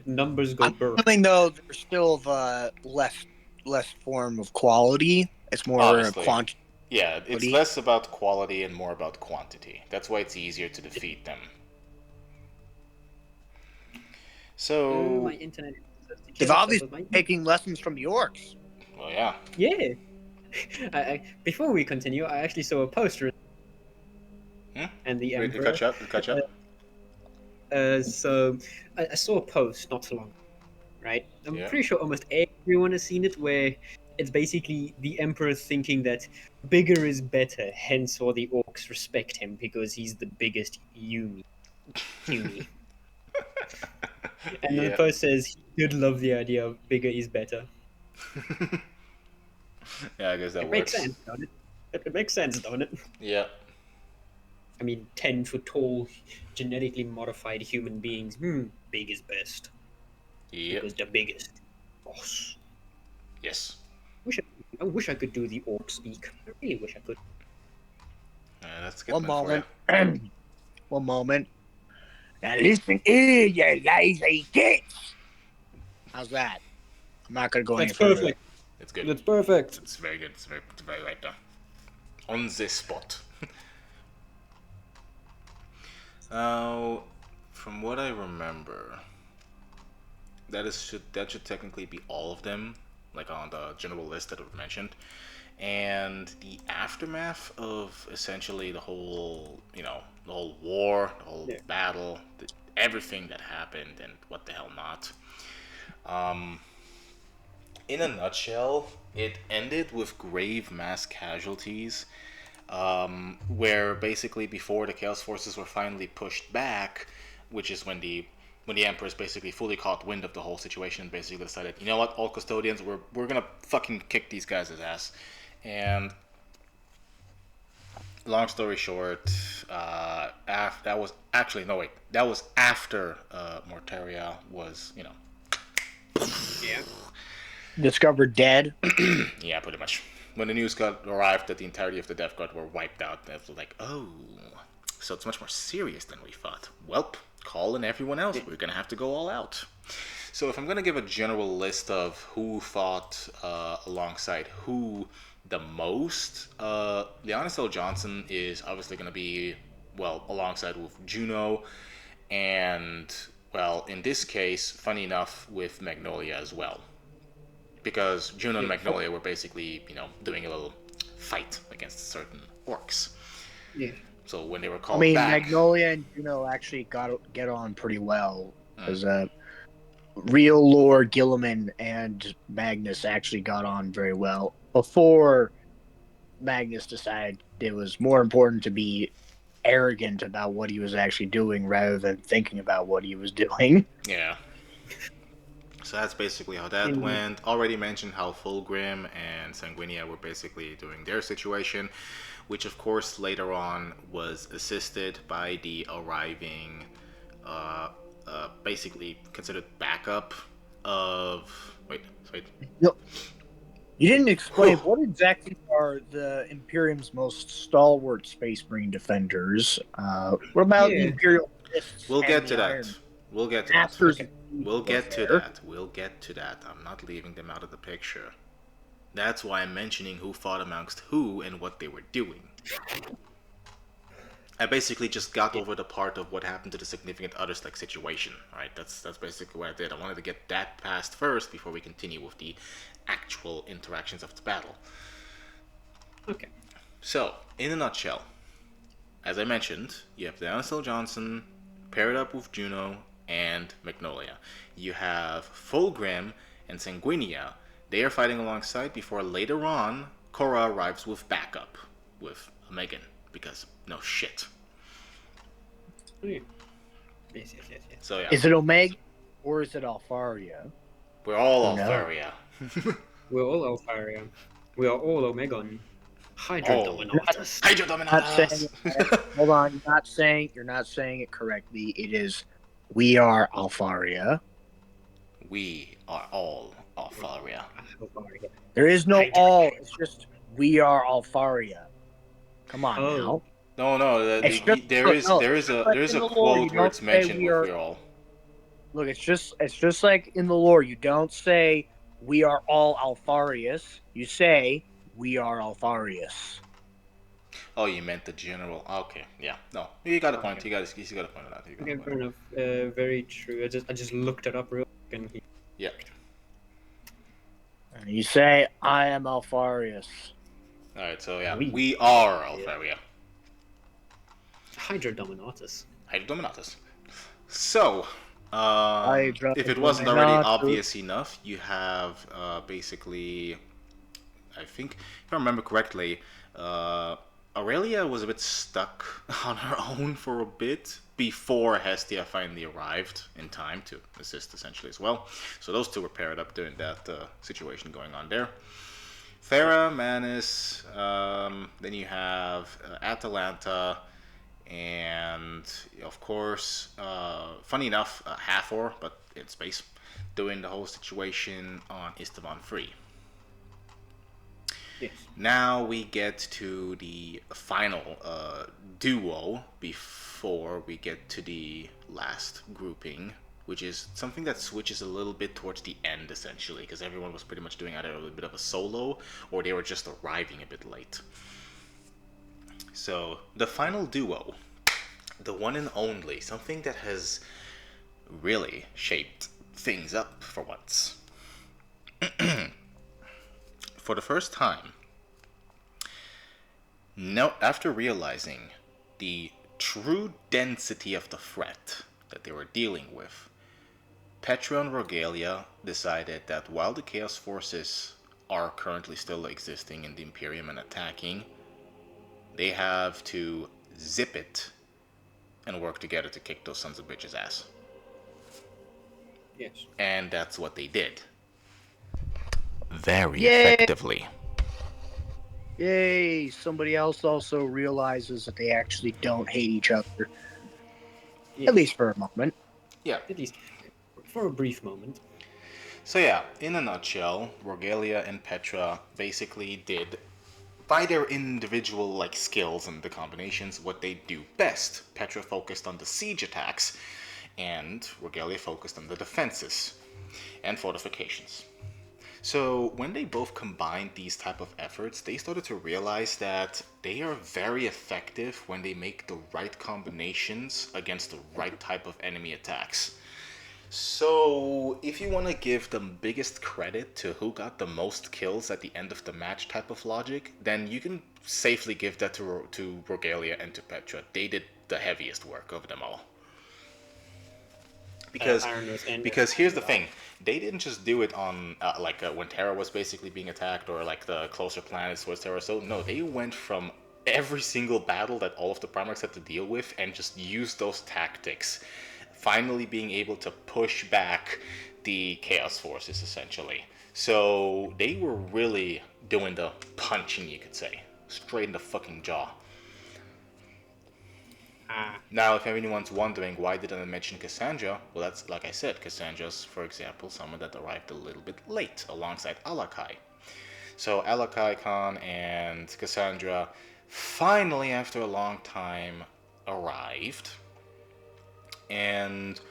Numbers go
I'm
burp.
feeling though there's still less form of quality. It's more
Honestly.
quantity.
Yeah, it's less about quality and more about quantity. That's why it's easier to defeat them. So
My internet.
They've obviously been taking lessons from the orcs.
well, yeah.
Yeah. Before we continue, I actually saw a poster. And the
Wait, to
Emperor.
catch up.
So I saw a post not so long, right? I'm
Yeah.
pretty sure almost everyone has seen it, where it's basically the Emperor thinking that bigger is better, hence why the orcs respect him, because he's the biggest Yumi. And then the post says he did love the idea of bigger is better.
Yeah, I guess that
It
works.
makes sense, don't it? It makes sense, don't it?
Yeah.
I mean, 10-foot tall, genetically modified human beings. Big is best.
Yep.
Because the biggest. Boss.
Yes.
I wish I could do the orc speak. I really wish I could.
That's good.
One moment. One moment. Now listen here, you lazy gits. How's that? I'm not gonna go any
That's
further.
perfect.
It's good.
That's perfect.
It's very good. It's very right there. On the spot. Now, from what I remember, that should technically be all of them, like on the general list that I've mentioned. And the aftermath of essentially the whole war, the whole battle, everything that happened, and what the hell not. In a nutshell, it ended with grave mass casualties, where basically before the Chaos Forces were finally pushed back, which is when the Empress basically fully caught wind of the whole situation and basically decided, you know what, all custodians, we're gonna fucking kick these guys' ass. And long story short, that was after Mortaria was,
Discovered dead.
yeah, pretty much. When the news arrived that the entirety of the Death Guard were wiped out, it was like, oh, so it's much more serious than we thought. Welp, call in everyone else. We're gonna have to go all out. So if I'm gonna give a general list of who fought alongside who the most, Leonis L. Johnson is obviously gonna be, well, alongside with Juno, and, well, in this case, funny enough, with Magnolia as well. Because Juno and Magnolia were basically, doing a little fight against certain orcs.
Yeah.
So when they were
I
called
mean,
back,
Magnolia and Juno actually get on pretty well
Mm.
because real Lord Gilliman and Magnus actually got on very well before Magnus decided it was more important to be arrogant about what he was actually doing rather than thinking about what he was doing.
yeah. So that's basically how that
In-
went. Already mentioned how Fulgrim and Sanguinia were basically doing their situation, which of course later on was assisted by the arriving, basically considered backup of. Wait.
No, you didn't explain
Whew.
what exactly are the Imperium's most stalwart Space Marine defenders. What about the
Yeah.
Imperial Fists
We'll
and
get
the
to that.
Iron
We'll get to that.
Masters?
Okay.
We'll get to
there.
that. We'll get to that. I'm not leaving them out of the picture. That's why I'm mentioning who fought amongst who and what they were doing. I basically just got over the part of what happened to the significant others like situation. Alright, that's basically what I did. I wanted to get that past first before we continue with the actual interactions of the battle.
Okay.
So, in a nutshell, as I mentioned, you have Daniel Johnson paired up with Juno and Magnolia. You have Fulgrim and Sanguinia. They are fighting alongside before later on Korra arrives with backup with Megan because no shit.
Oh, yeah. Yes.
So yeah,
Is it Omega or is it Alfaria?
we're all
Who knows?
Alfaria.
We're all Alfaria. We are all Omegon. Hydra
Oh.
Dominatus.
Hydra
Not saying
Dominatus!
it. Hold on, you're not saying it correctly. It is we are Alfaria.
We are all Alfaria.
Alfaria.
There is no
Hydra.
all. It's just we are Alfaria. Come on
Oh.
now.
No.
It's just
There
look,
is
no,
there
it's
is
just
a
like
there is
in
a
the lore. You
quote where
don't
it's
say
mentioned
we
with
are.
we're all.
Look, it's just like in the lore. You don't say we are all Alfarius. You say we are Alfarius.
Oh, you meant the general. Okay, yeah. No, you got a point.
Okay.
You got a point on that. You got a
Okay,
point.
fair enough. Very true. I just looked it up real quick and
Yeah.
And you say I am Alfarius.
All right. So yeah,
We-
we are Alfaria.
Hydra Dominatus.
Hydra Dominatus. So,
Hydra
if it wasn't already
Dominatus.
obvious enough, you have basically, I think, if I remember correctly, Aurelia was a bit stuck on her own for a bit before Hestia finally arrived in time to assist essentially as well. So those two were paired up during that situation going on there. Thera, Manus, then you have Atalanta, and of course, funny enough, Hathor, but in space, doing the whole situation on Istavan Free.
Yes.
Now we get to the final duo before we get to the last grouping, which is something that switches a little bit towards the end, essentially, because everyone was pretty much doing either a little bit of a solo or they were just arriving a bit late. So, the final duo, the one and only, something that has really shaped things up for once. For the first time, after realizing the true density of the threat that they were dealing with, Petra and Rogalia decided that while the Chaos Forces are currently still existing in the Imperium and attacking, they have to zip it and work together to kick those sons of bitches' ass.
Yes.
And that's what they did. Very
Yay!
effectively.
Yay! Somebody else also realizes that they actually don't hate each other.
Yes.
At least for a moment.
Yeah.
At least for a brief moment.
So yeah, in a nutshell, Rogalia and Petra basically did, by their individual skills and the combinations, what they do best. Petra focused on the siege attacks, and Rogalia focused on the defenses and fortifications. So when they both combined these type of efforts, they started to realize that they are very effective when they make the right combinations against the right type of enemy attacks. So, if you want to give the biggest credit to who got the most kills at the end of the match type of logic, then you can safely give that to Rogalia and to Petra. They did the heaviest work of them all. Because here's the thing, they didn't just do it on when Terra was basically being attacked, or like the closer planets towards Terra. So no, they went from every single battle that all of the Primarchs had to deal with and just used those tactics, finally being able to push back the Chaos Forces essentially. So they were really doing the punching, you could say, straight in the fucking jaw. Now, if anyone's wondering why didn't I mention Cassandra, well, that's like I said, Cassandra's, for example, someone that arrived a little bit late alongside Alakai. So Alakai Khan and Cassandra finally, after a long time, arrived and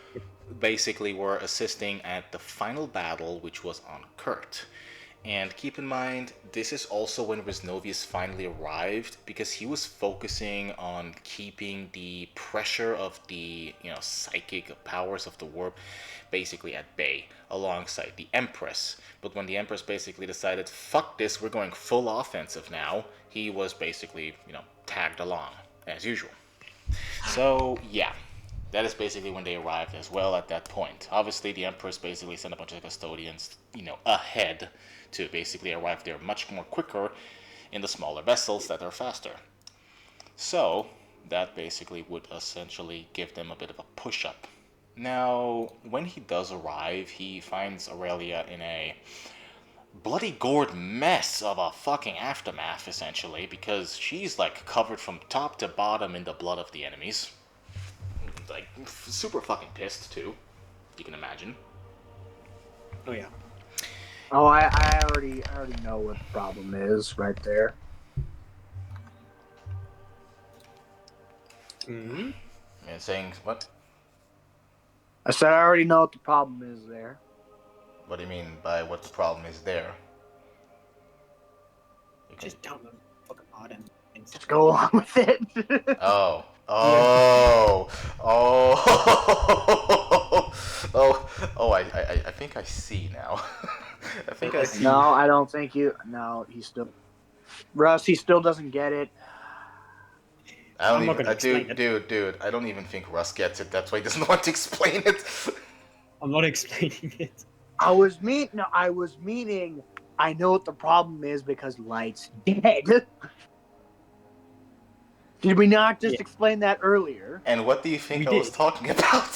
basically were assisting at the final battle, which was on Kurt. And keep in mind, this is also when Resnovius finally arrived, because he was focusing on keeping the pressure of the, psychic powers of the warp basically at bay, alongside the Empress. But when the Empress basically decided, fuck this, we're going full offensive now, he was basically, tagged along, as usual. So, yeah. That is basically when they arrived as well at that point. Obviously, the Empress basically sent a bunch of custodians, ahead to basically arrive there much more quicker in the smaller vessels that are faster. So, that basically would essentially give them a bit of a push-up. Now, when he does arrive, he finds Aurelia in a bloody gourd mess of a fucking aftermath, essentially, because she's, covered from top to bottom in the blood of the enemies. Super fucking pissed, too. You can imagine.
Oh, yeah.
Oh, I already know what the problem is right there.
Mm-hmm.
And saying, what?
I said I already know what the problem is there.
What do you mean by what the problem is there?
Just down the fucking mod and
just go along with it.
Oh, I think I see now. I think I see.
No, I don't think you. No, Russ, he still doesn't get it.
I don't even, dude. I don't even think Russ gets it. That's why he doesn't want to explain it.
I'm not explaining it.
I was meaning. I know what the problem is because Light's dead. Did we not just explain that earlier?
And what do you think I was talking about?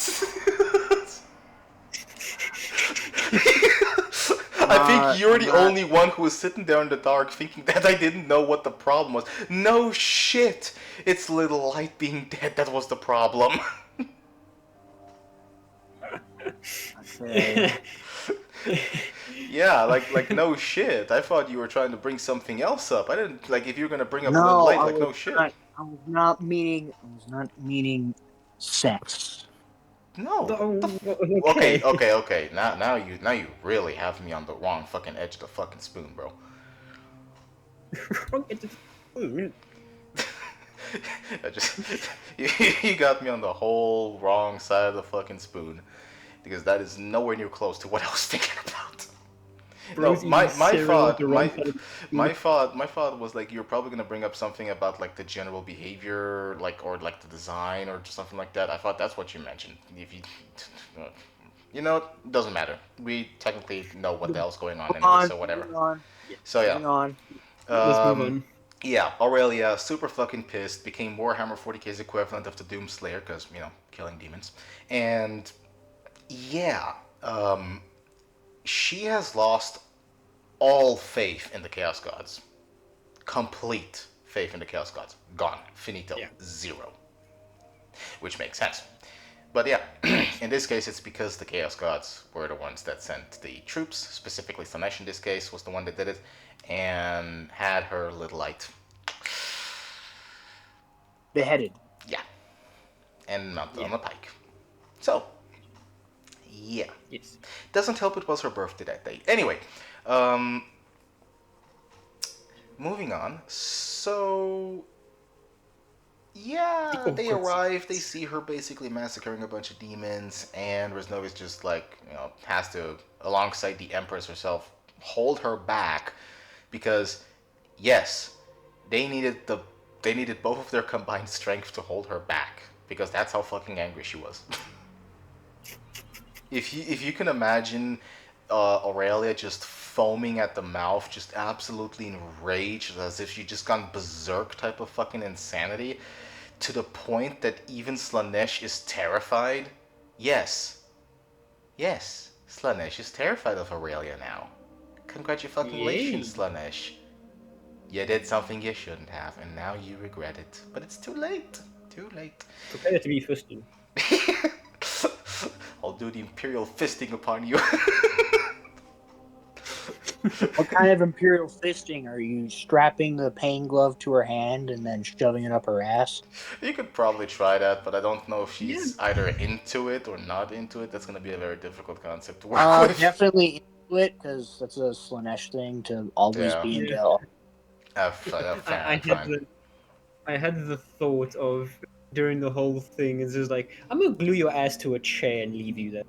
I think you're the only one who was sitting there in the dark thinking that I didn't know what the problem was. No shit! It's little Light being dead that was the problem.
Okay.
Yeah, like no shit. I thought you were trying to bring something else up. I didn't, if you were gonna bring up little Light, no shit.
I was not meaning sex.
No.
Okay.
Okay. Now you really have me on the wrong fucking edge of the fucking spoon, bro.
Wrong edge of the spoon?
You got me on the whole wrong side of the fucking spoon, because that is nowhere near close to what I was thinking about. No, my thought was you're probably gonna bring up something about the general behavior, or the design or something like that. I thought that's what you mentioned. If you, it doesn't matter. We technically know what the hell's going on anyway, so whatever. So yeah.
Let's move on.
Yeah, Aurelia, super fucking pissed, became Warhammer 40k's equivalent of the Doomslayer, because, killing demons. And, yeah, she has lost all faith in the Chaos Gods. Complete faith in the Chaos Gods. Gone. Finito.
Yeah.
Zero. Which makes sense. But yeah, in this case, it's because the Chaos Gods were the ones that sent the troops, specifically Slanesh in this case was the one that did it, and had her little Light
beheaded.
Yeah. And mounted on a pike. So, yeah.
Yes.
Doesn't help it was her birthday that day. Anyway, moving on. So, Yeah, they
awkward
arrive, they
sequence.
see her basically massacring a bunch of demons, and Reznovi's just like, has to, alongside the Empress herself, hold her back because, yes, they needed both of their combined strength to hold her back because that's how fucking angry she was. If you can imagine Aurelia just foaming at the mouth, just absolutely enraged, as if she just gone berserk type of fucking insanity, to the point that even Slanesh is terrified. Yes, yes, Slanesh is terrified of Aurelia now. Congratulations,
Yay!
Slanesh. You did something you shouldn't have, and now you regret it. But it's too late. Too late.
Prepare to be fisted.
I'll do the Imperial fisting upon you.
What kind of imperial fisting? Are you strapping the pain glove to her hand and then shoving it up her ass?
You could probably try that, but I don't know if
Yeah.
she's either into it or not into it. That's going to be a very difficult concept to work with.
Definitely into it, because that's a Slanesh thing to always
Yeah.
be
Yeah.
into.
Fine.
I had the thought of during the whole thing is just like I'm gonna glue your ass to a chair and leave you there.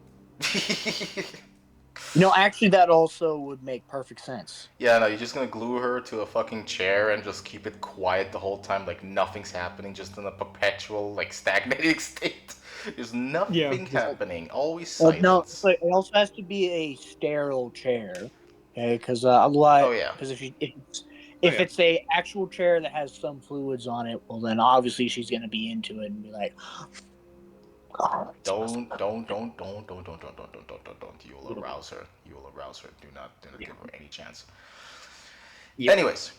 No, actually, that also would make perfect sense.
Yeah, no, you're just gonna glue her to a fucking chair and just keep it quiet the whole time, like nothing's happening, just in a perpetual, like, stagnating state. There's nothing happening, always
Well,
silence.
no, but it also has to be a sterile chair, okay? Because otherwise,
Oh, yeah.
because if it's a actual chair that has some fluids on it, well, then obviously she's gonna be into it and be like, "God,
Don't. You will arouse her. You will arouse her. Do not give her any chance.
Yep.
Anyways,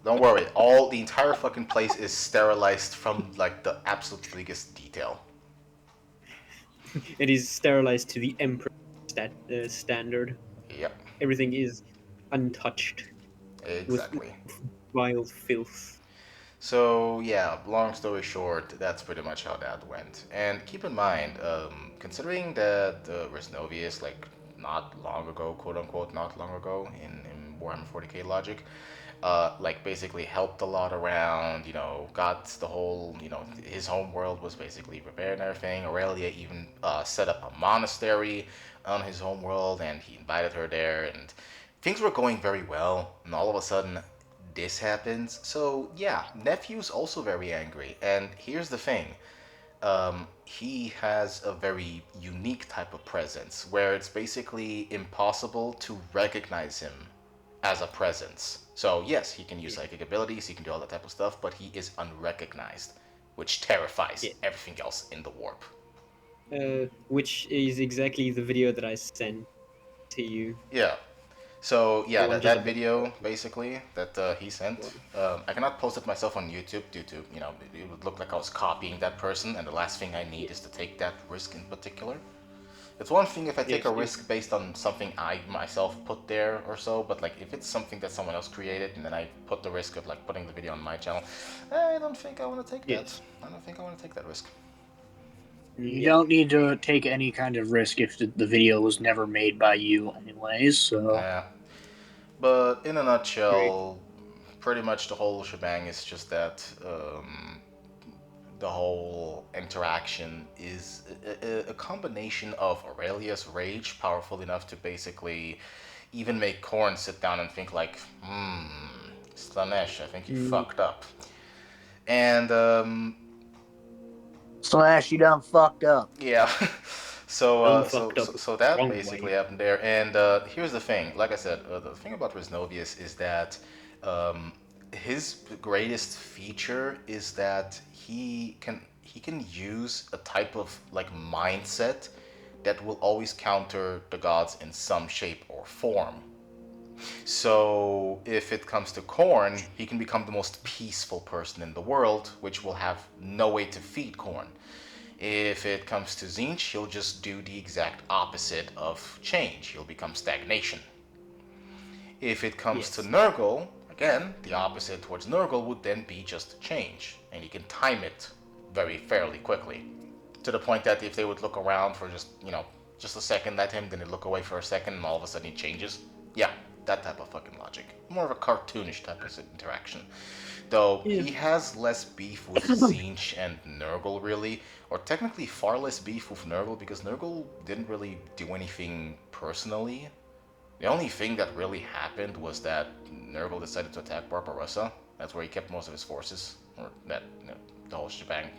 don't worry. The entire fucking place is sterilized from, like, the absolute biggest detail.
It is sterilized to the Emperor standard.
Yep,
Everything is untouched
exactly.
with vile filth.
So yeah, long story short, that's pretty much how that went. And keep in mind, considering that Resnovius, like not long ago, quote unquote, not long ago in Warhammer 40k logic, like basically helped a lot around, got the whole, his home world was basically prepared and everything. Aurelia even set up a monastery on his home world, and he invited her there, and things were going very well. And all of a sudden, this happens. So yeah, nephew's also very angry. And here's the thing. He has a very unique type of presence where it's basically impossible to recognize him as a presence. So yes, he can use psychic abilities, he can do all that type of stuff, but he is unrecognized, which terrifies everything else in the warp.
Which is exactly the video that I sent to you.
Yeah. So yeah,
Or
that
just-
video basically that he sent, I cannot post it myself on YouTube due to it would look like I was copying that person, and the last thing I need is to take that risk in particular. It's one thing if I take a risk based on something I myself put there or so, but like if it's something that someone else created and then I put the risk of like putting the video on my channel, I don't think I want to take that. I don't think I want to take that risk.
You don't need to take any kind of risk if the video was never made by you, anyways. So
Yeah. But in a nutshell, pretty much the whole shebang is just that the whole interaction is a combination of Aurelia's rage, powerful enough to basically even make Korn sit down and think like, Slanesh, I think you fucked up. And,
Slash, you done fucked up.
yeah. So that
Wrong
basically
way.
happened there. And here's the thing. Like I said, the thing about Resnovius is that his greatest feature is that he can use a type of like mindset that will always counter the gods in some shape or form. So if it comes to Korn, he can become the most peaceful person in the world, which will have no way to feed Korn. If it comes to Tzeentch, he'll just do the exact opposite of change. He'll become stagnation. If it comes to Nurgle, again, the opposite towards Nurgle would then be just change. And he can time it very fairly quickly. To the point that if they would look around for just a second at him, then they look away for a second, and all of a sudden he changes. Yeah, that type of fucking logic. More of a cartoonish type of interaction. Though
Yeah.
he has less beef with Tzeentch and Nurgle, really, or technically far less beef with Nurgle, because Nurgle didn't really do anything personally. The only thing that really happened was that Nurgle decided to attack Barbarossa. That's where he kept most of his forces, or that, the whole shebang.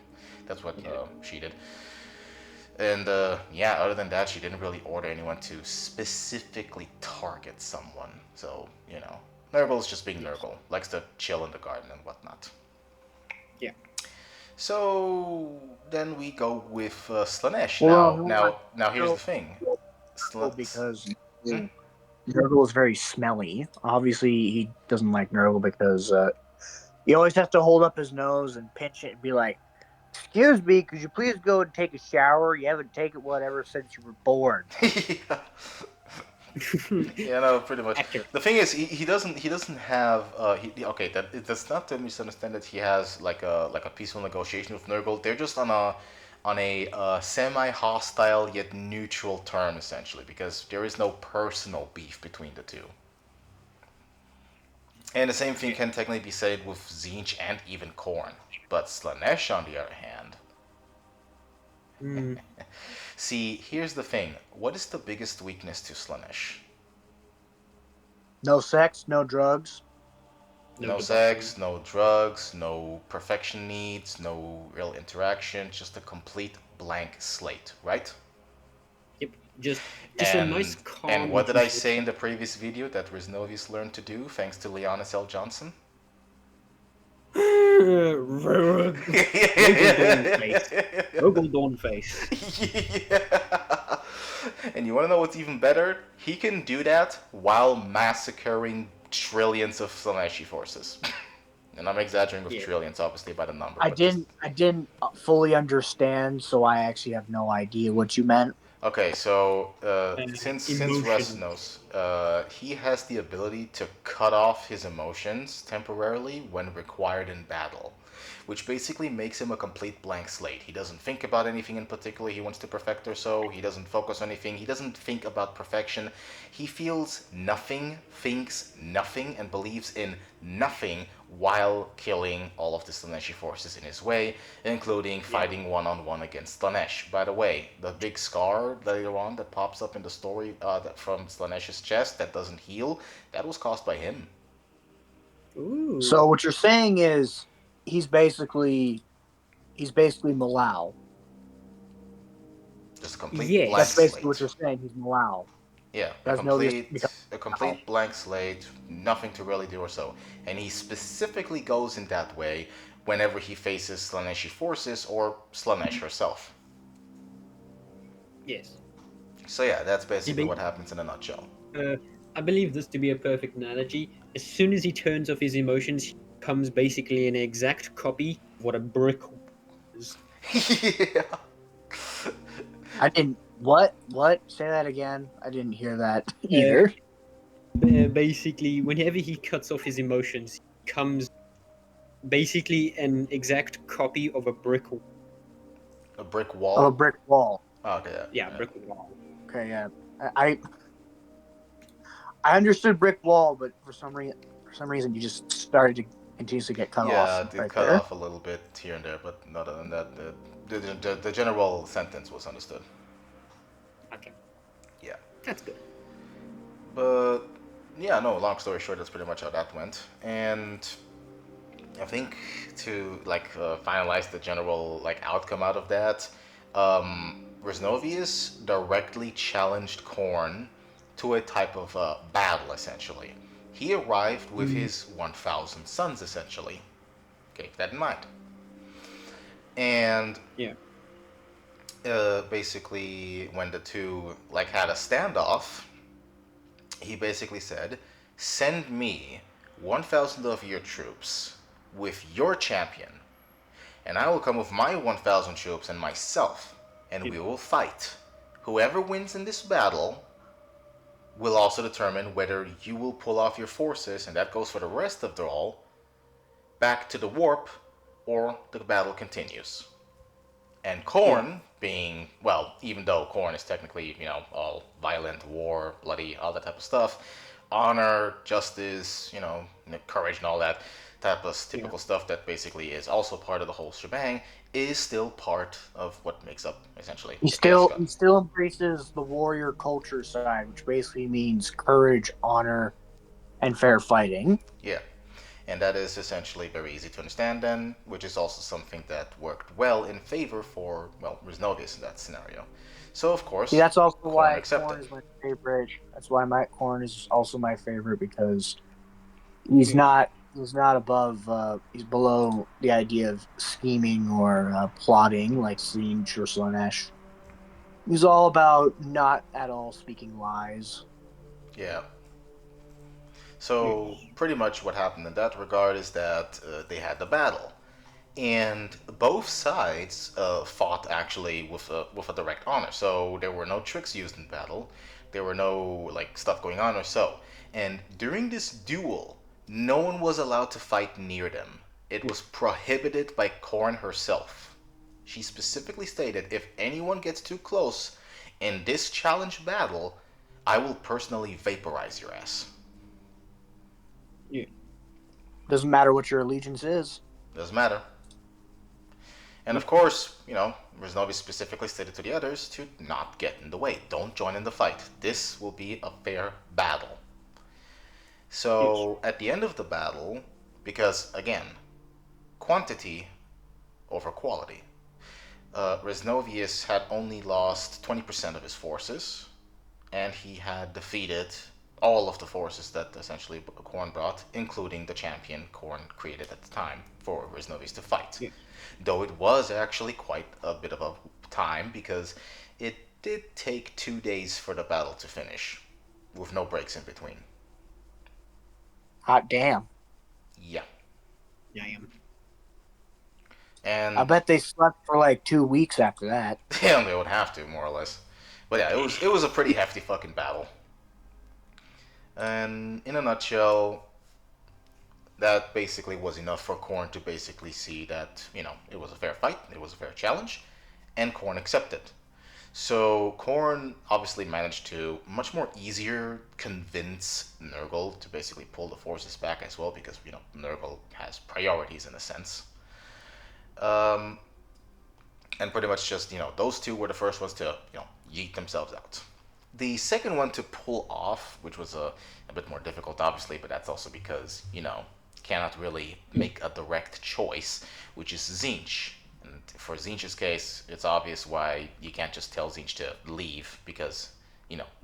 That's what she did. And yeah, other than that, she didn't really order anyone to specifically target someone. So, Nurgle's just being Nurgle. Likes to chill in the garden and whatnot.
Yeah.
So then we go with Slanesh.
Well,
Now here's the thing.
because Nurgle is very smelly. Obviously, he doesn't like Nurgle because he always has to hold up his nose and pinch it and be like, "Excuse me, could you please go and take a shower? You haven't taken one ever since you were born."
Yeah. Yeah, no, pretty much.
Accurate.
The thing is, he doesn't have okay, that's not to misunderstand that he has like a peaceful negotiation with Nurgle. They're just on a semi-hostile yet neutral term essentially, because there is no personal beef between the two. And the same thing can technically be said with Tzeentch and even Khorne. But Slanesh, on the other hand, see, here's the thing. What is the biggest weakness to Slanesh?
No sex, no drugs.
No sex, no drugs, no perfection needs, no real interaction, just a complete blank slate, right?
Yep. Just a nice calm.
And what did I say in the previous video that Riznovius learned to do thanks to Leonis L. Johnson?
Rogel Dawn face.
Yeah. And you want to know what's even better? He can do that while massacring trillions of Slaneshi forces. And I'm exaggerating with trillions, obviously, by the number.
I didn't fully understand, so I actually have no idea what you meant.
Okay, so since
emotions.
Russ knows, he has the ability to cut off his emotions temporarily when required in battle, which basically makes him a complete blank slate. He doesn't think about anything in particular he wants to perfect or so. He doesn't focus on anything. He doesn't think about perfection. He feels nothing, thinks nothing, and believes in nothing while killing all of the Slaneshi forces in his way, including fighting one-on-one against Slanesh. By the way, the big scar later on that pops up in the story from Slanesh's chest that doesn't heal, that was caused by him.
Ooh.
So what you're saying is he's basically Malal.
Just a complete
Yes.
blank
That's basically
slate.
what you're saying. He's Malal.
Yeah,
There's
a complete blank slate, nothing to really do or so. And he specifically goes in that way whenever he faces Slaneshi forces or Slanesh herself.
Yes.
So yeah, that's basically what happens in a nutshell.
I believe this to be a perfect analogy. As soon as he turns off his emotions, he becomes basically an exact copy of what a brick is.
Yeah.
I didn't. What? Say that again. I didn't hear that either.
Basically, whenever he cuts off his emotions, he becomes basically an exact copy of a brick wall.
A brick wall?
Oh, a brick wall.
Oh, okay,
Yeah, brick wall.
Okay, yeah. I understood brick wall, but for some reason you just started to continuously get cut off.
Yeah, it
right
cut
there.
off a little bit here and there, but other than that, the general sentence was understood.
Okay.
Yeah.
That's good.
But yeah, no, long story short, that's pretty much how that went. And I think to finalize the general outcome out of that, Riznovius directly challenged Khorne to a type of battle, essentially. He arrived with his 1,000 sons, essentially. Keep that in mind. And basically, when the two had a standoff, he basically said, "Send me 1,000 of your troops with your champion, and I will come with my 1,000 troops and myself, and we will fight. Whoever wins in this battle will also determine whether you will pull off your forces, and that goes for the rest of the all, back to the warp, or the battle continues." And Khorne, being, even though Khorne is technically, all violent, war, bloody, all that type of stuff, honor, justice, courage and all that, type of typical stuff that basically is also part of the whole shebang is still part of what makes up essentially
He
the Chaos God.
still embraces the warrior culture side, which basically means courage, honor, and fair fighting.
Yeah. And that is essentially very easy to understand then, which is also something that worked well in favor for, well, Riznovius in that scenario. So, of course,
See, that's also
Korn
why
accepted.
Korn is my favorite. That's why Korn is also my favorite, because he's not above. He's below the idea of scheming or plotting like Zinch or Slanesh. He's all about not at all speaking lies.
Yeah. So, pretty much what happened in that regard is that they had the battle. And both sides fought actually with a direct honor. So there were no tricks used in battle. There were no like stuff going on or so. And during this duel, no one was allowed to fight near them. It was prohibited by Korn herself. She specifically stated, if anyone gets too close in this challenge battle, I will personally vaporize your ass.
Yeah.
Doesn't matter what your allegiance is.
Doesn't matter. And of course, Reznovi specifically stated to the others to not get in the way. Don't join in the fight. This will be a fair battle. So at the end of the battle, because again, quantity over quality, Reznovius had only lost 20% of his forces, and he had defeated all of the forces that essentially Khorne brought, including the champion Khorne created at the time for Reznovius to fight.
Yeah.
Though it was actually quite a bit of a time, because it did take 2 days for the battle to finish, with no breaks in between.
Hot damn.
Yeah.
Damn.
And
I bet they slept for like 2 weeks after that.
yeah, they would have to, more or less. But yeah, it was a pretty hefty fucking battle. And in a nutshell, that basically was enough for Khorne to basically see that, it was a fair fight, it was a fair challenge, and Khorne accepted. So Khorne obviously managed to much more easier convince Nurgle to basically pull the forces back as well, because, Nurgle has priorities in a sense. And pretty much just, those two were the first ones to, yeet themselves out. The second one to pull off, which was a bit more difficult, obviously, but that's also because, cannot really make a direct choice, which is Tzeentch. And for Tzeentch's case, it's obvious why you can't just tell Tzeentch to leave, because,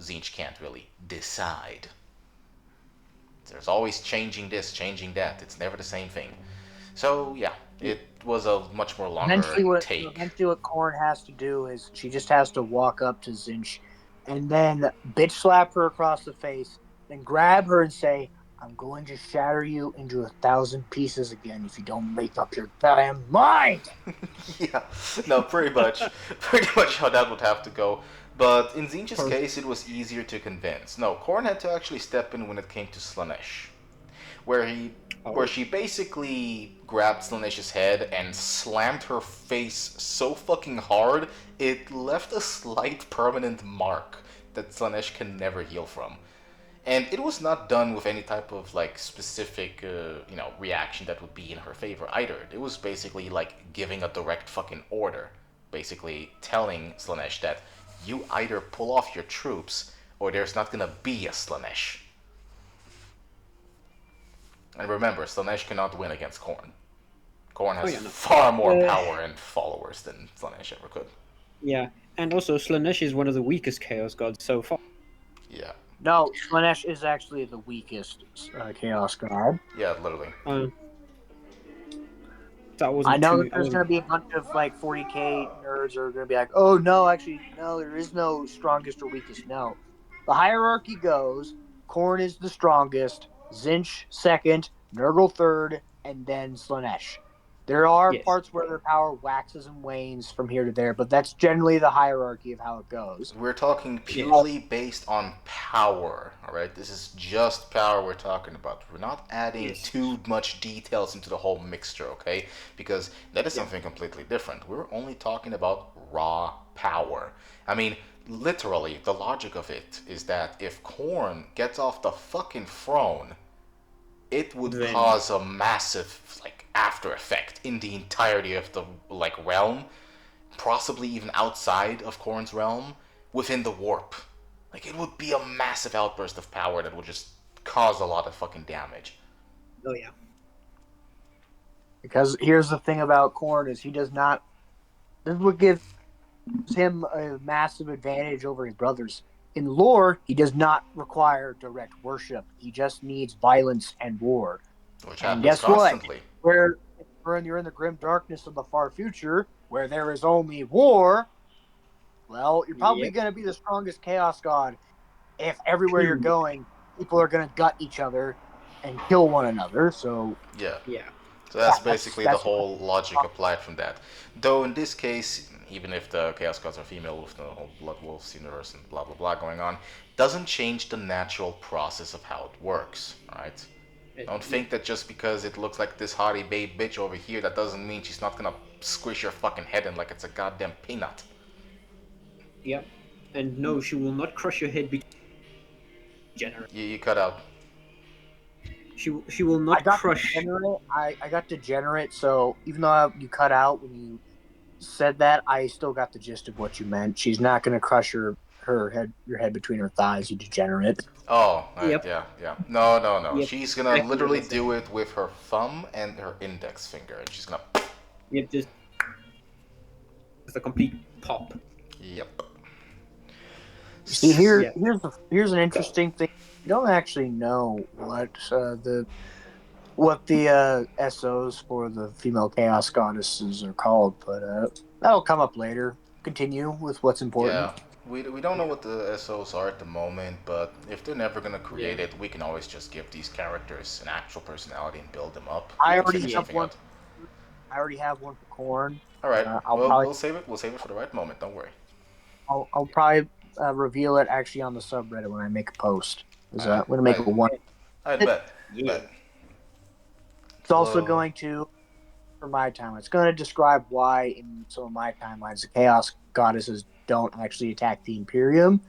Tzeentch can't really decide. There's always changing this, changing that. It's never the same thing. So, yeah, it was a much more longer take.
Eventually what Khorne has to do is she just has to walk up to Tzeentch and then bitch slap her across the face, then grab her and say, I'm going to shatter you into 1,000 pieces again if you don't make up your damn mind.
Yeah, no, pretty much how that would have to go. But in Tzeentch's case, it was easier to convince. No, Khorne had to actually step in when it came to Slanesh, where she basically grabbed Slanesh's head and slammed her face so fucking hard it left a slight permanent mark that Slanesh can never heal from. And it was not done with any type of like specific, reaction that would be in her favor either. It was basically like giving a direct fucking order, basically telling Slanesh that you either pull off your troops or there's not gonna be a Slanesh. And remember, Slanesh cannot win against Khorne. Khorne has far more power and followers than Slanesh ever could.
Yeah, and also Slanesh is one of the weakest Chaos Gods so far.
Yeah.
No, Slanesh is actually the weakest Chaos God.
Yeah, literally.
That wasn't
I know there's going to be a bunch of like 40k nerds are going to be like, oh no, actually, no, there is no strongest or weakest. No. The hierarchy goes, Khorne is the strongest, Tzeentch second, Nurgle third, and then Slanesh. There are parts where their power waxes and wanes from here to there, but that's generally the hierarchy of how it goes.
We're talking purely based on power, all right? This is just power we're talking about. We're not adding too much details into the whole mixture, okay? Because that is something completely different. We're only talking about raw power. I mean, literally, the logic of it is that if Khorne gets off the fucking throne, it would
Then-
cause a massive like after effect in the entirety of the like realm, possibly even outside of Khorne's realm, within the warp. Like it would be a massive outburst of power that would just cause a lot of fucking damage.
Oh yeah.
Because here's the thing about Khorne is he does not. This is what gives him a massive advantage over his brothers. In lore, he does not require direct worship. He just needs violence and war.
Which
And
happens
guess
constantly.
what? When you're in the grim darkness of the far future, where there is only war, well, you're probably
Yep.
going to be the strongest chaos god. If everywhere you're going, people are going to gut each other and kill one another. So
Yeah.
Yeah.
So that's
Yeah,
basically
that's
the whole logic applied from that. Though in this case, even if the Chaos Gods are female with the whole Blood Wolves universe and blah blah blah going on, doesn't change the natural process of how it works, right? Don't think that just because it looks like this haughty babe bitch over here, that doesn't mean she's not gonna squish your fucking head in like it's a goddamn peanut.
Yep. And no, she will not crush your head because degenerate.
You cut out.
She will
I
not
got
crush.
degenerate. I got degenerate. So even though you cut out when you said that, I still got the gist of what you meant. She's not going to crush your head between her thighs. You degenerate.
Oh,
Yep.
yeah. No.
Yep.
She's gonna
Exactly
literally
what I said.
do it with her thumb and her index finger, and she's gonna.
Yep. Just a complete pop.
Yep.
See,
Yeah.
here's an interesting thing. You don't actually know what the SOs for the female chaos goddesses are called, but that'll come up later. Continue with what's important.
Yeah. We don't know what the SOs are at the moment, but if they're never gonna create
Yeah.
it, we can always just give these characters an actual personality and build them up.
I
and
already
finish
have
everything
one.
out.
I already have one for Corn.
All right.
I'll
Well,
probably
we'll save it. We'll save it for the right moment. Don't worry.
I'll probably reveal it actually on the subreddit when I make a post. 'Cause, I'm gonna make
I-
a one.
I bet.
Yeah.
Bet.
It's also
Well-
going to, for my timeline, it's going to describe why in some of my timelines the chaos goddesses don't actually attack the Imperium.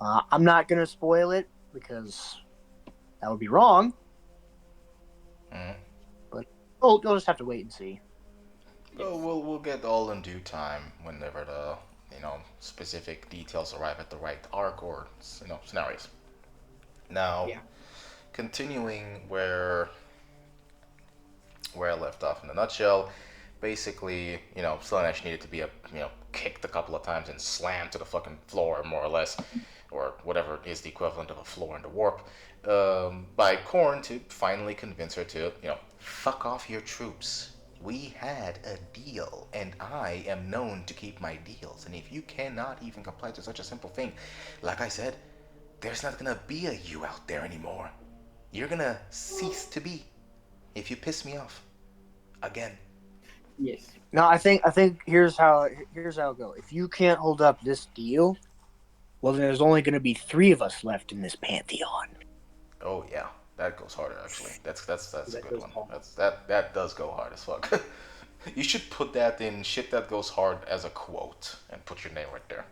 I'm not going to spoil it because that would be wrong.
Mhm.
But you'll just have to wait and see.
Well, we'll get all in due time whenever the specific details arrive at the right arc or scenarios. Now,
Yeah.
continuing where I left off in a nutshell, basically, Slanesh needed to be kicked a couple of times and slammed to the fucking floor, more or less, or whatever is the equivalent of a floor in the warp, by Khorne to finally convince her to, fuck off your troops. We had a deal, and I am known to keep my deals. And if you cannot even comply to such a simple thing, like I said, there's not gonna be a you out there anymore. You're gonna cease to be if you piss me off again.
Yes.
No, I think here's how it'll go. If you can't hold up this deal, well, then there's only going to be 3 of us left in this pantheon.
Oh yeah, that goes harder actually. That's a
That
good
goes
one.
hard.
That does go hard as fuck. You should put that in shit that goes hard as a quote and put your name right there.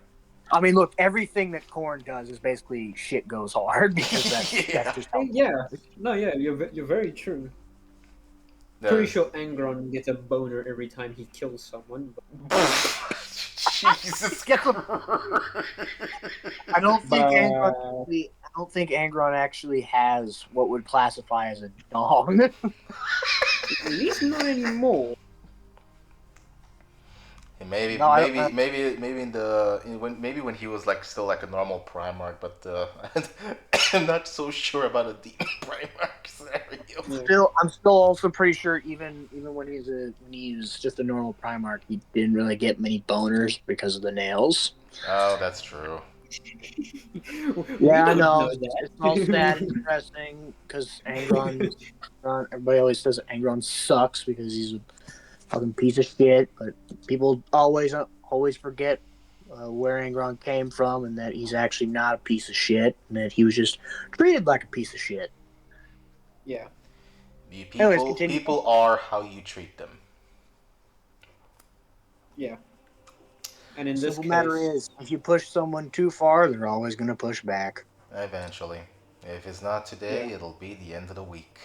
I mean, look, everything that Khorne does is basically shit goes hard because
Yeah.
that's just how.
Yeah. No. Yeah. You're very true. Pretty sure Angron gets a boner every time he kills someone.
Jesus.
I don't think
But-
Angron actually has what would classify as a dong.
At least not anymore.
Maybe
No,
maybe when he was like still like a normal Primarch, but I'm not so sure about a demon Primarch scenario.
I'm still also pretty sure even when he was just a normal Primarch, he didn't really get many boners because of the nails.
Oh, that's true.
Yeah, I
We don't
know.
that.
It's all sad and depressing because Angron. Everybody always says Angron sucks because he's a fucking piece of shit. But people always forget where Angron came from and that he's actually not a piece of shit and that he was just treated like a piece of shit.
Yeah.
The
Anyways, continue.
people are how you treat them.
Yeah. And in this
Simple
case,
matter is, if you push someone too far, they're always going to push back.
Eventually. If it's not today,
Yeah.
it'll be the end of the week.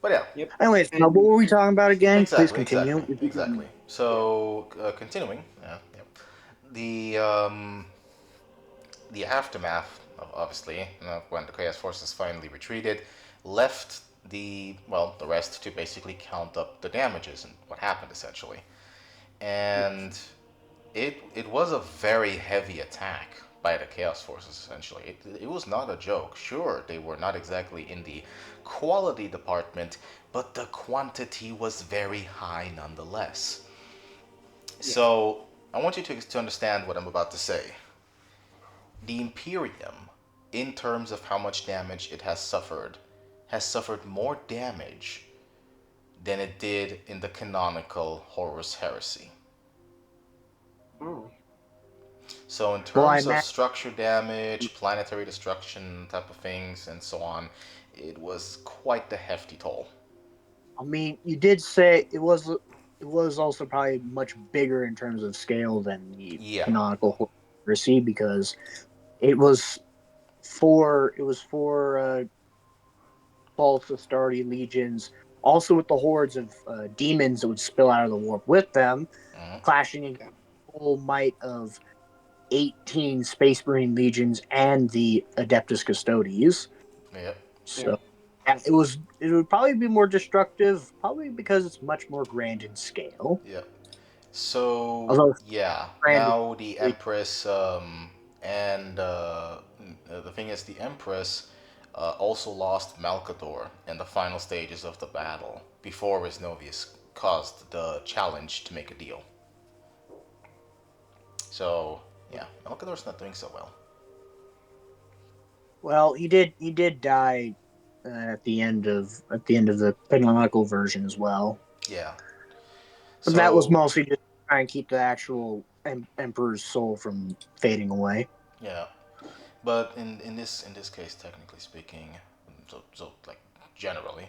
But yeah,
Yep.
Anyways,
And
now what were we talking about again? Please
exactly,
continue.
exactly, exactly. So, continuing, yeah. The the aftermath of obviously when the Chaos Forces finally retreated, left the rest to basically count up the damages and what happened essentially, and it was a very heavy attack by the Chaos Forces essentially. It was not a joke. Sure, they were not exactly in the quality department, but the quantity was very high nonetheless. So I want you to understand what I'm about to say. The Imperium, in terms of how much damage it has suffered more damage than it did in the canonical Horus Heresy.
Oh.
So in
Well, I
terms of
imagine.
structure damage, planetary destruction type of things, and so on, it was quite the hefty toll.
I mean, you did say it was. It was also probably much bigger in terms of scale than the
Yeah,
canonical heresy because it was four. It was four false Astartes legions, also with the hordes of demons that would spill out of the warp with them,
mhm,
clashing against the whole might of 18 Space Marine legions and the Adeptus Custodes.
yeah,
Yeah.
So and it would probably be more destructive, probably because it's much more grand in scale.
yeah. So
Although
yeah,
grand is
now the Empress and the thing is the Empress also lost Malcador in the final stages of the battle before Resnovius caused the challenge to make a deal. So yeah, Malcador's not doing so well.
well, he did die at the end of the canonical version as well.
Yeah.
But that was
So
mostly just to try and keep the actual emperor's soul from fading away.
yeah, but in this case, technically speaking, so like generally,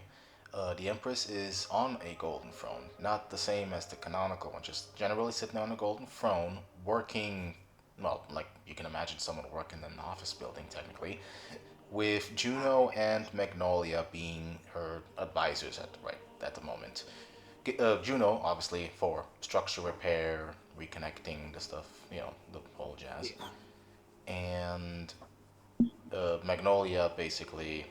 the Empress is on a golden throne, not the same as the canonical one, just generally sitting on a golden throne, working. Well, like you can imagine someone working in an office building, technically, with Juno and Magnolia being her advisors at the moment. Juno, obviously, for structure repair, reconnecting the stuff, the whole jazz,
Yes.
and Magnolia basically,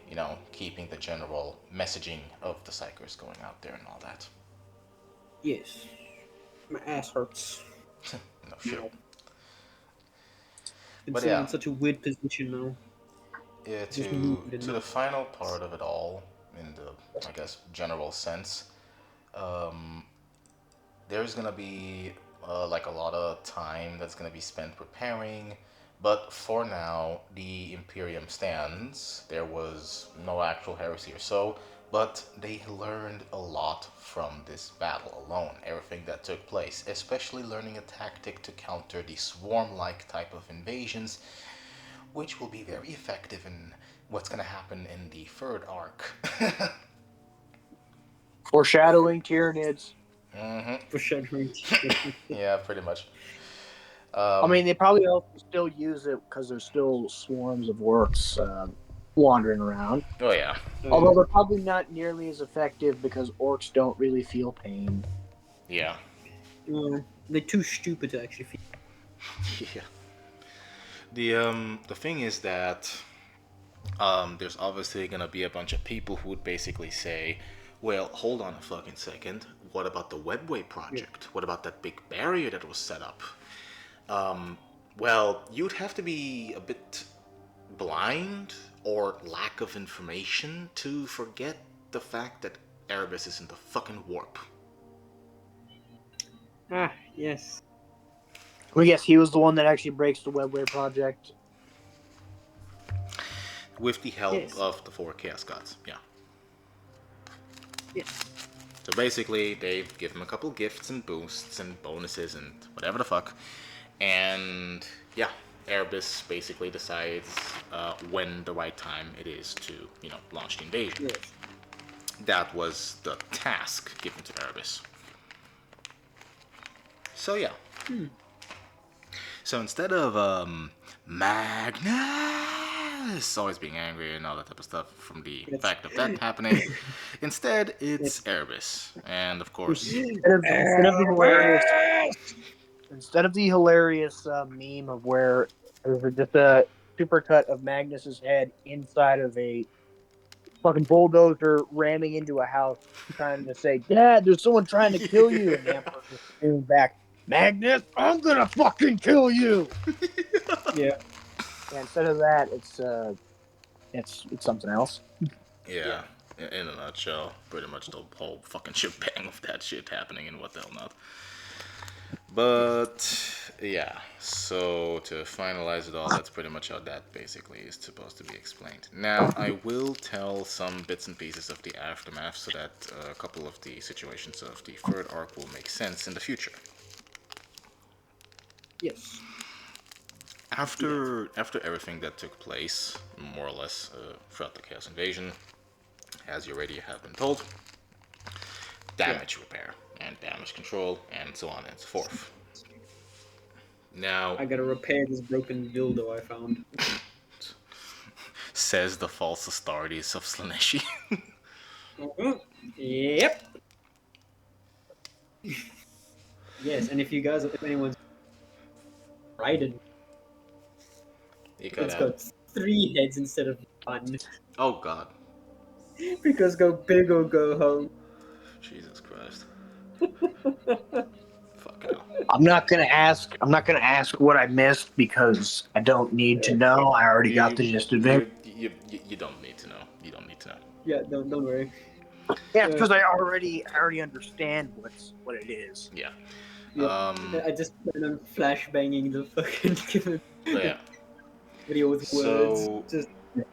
keeping the general messaging of the Psychers going out there and all that.
Yes. My ass hurts
No shit.
now. Been
But
sitting
yeah,
in such a weird position now. Just
to
moved and
to
now.
the final part of it all, in the I guess general sense, um, there's gonna be like a lot of time that's gonna be spent preparing. But for now, the Imperium stands. There was no actual heresy or so, but they learned a lot from this battle alone. Everything that took place, especially learning a tactic to counter the swarm-like type of invasions, which will be very effective in what's gonna happen in the third arc.
Foreshadowing Tyranids.
hmm
Foreshadowing.
Yeah, pretty much.
I
Um,
mean, they probably also still use it because there's still swarms of orcs wandering around.
oh yeah.
Although they're probably not nearly as effective because orcs don't really feel pain.
Yeah.
They're too stupid to actually feel.
Yeah. The thing is that there's obviously gonna be a bunch of people who would basically say, well, hold on a fucking second. What about the Webway
Yeah.
project? What about that big barrier that was set up? Well, you'd have to be a bit blind or lack of information to forget the fact that Erebus is in the fucking warp.
Ah, yes.
Well, yes, he was the one that actually breaks the Webway project.
With the help
Yes.
of the four Chaos Gods, yeah.
Yes.
So basically, they give him a couple gifts and boosts and bonuses and whatever the fuck. And yeah, Erebus basically decides when the right time it is to, launch the invasion.
Yes.
That was the task given to Erebus. So yeah. So instead of Magnus yes, always being angry and all that type of stuff from the fact of that happening. Instead, it's Erebus. And of course,
Instead of the hilarious meme of where there's just a supercut of Magnus's head inside of a fucking bulldozer ramming into a house, trying to say, "Dad, there's someone trying to kill you," and the Emperor just screaming back, "Magnus, I'm gonna fucking kill you!"
Yeah.
And instead of that, it's something else.
yeah, in a nutshell, pretty much the whole fucking shebang of that shit happening and what the hell not. But yeah, so to finalize it all, that's pretty much how that basically is supposed to be explained. Now, I will tell some bits and pieces of the aftermath so that a couple of the situations of the third arc will make sense in the future.
Yes.
After everything that took place, more or less throughout the Chaos Invasion, as you already have been told, damage repair and damage control and so on and so forth. Now,
I gotta repair this broken dildo I found.
says the false Astartes of Slaneshi.
Mhm. Yep. Yes, and if anyone's Raiden,
You
it's
gotta.
got 3 heads instead of 1.
Oh god.
Because go big or go home.
Jesus Christ. Fuck hell.
I'm not gonna ask what I missed because I don't need to know. I already got the gist of it.
You don't need to know. You don't need to know.
Yeah, don't worry.
Yeah, because I already understand what it is.
Yeah.
Yeah. I just plan on flashbanging the fucking
But yeah.
video with
So-
words. Just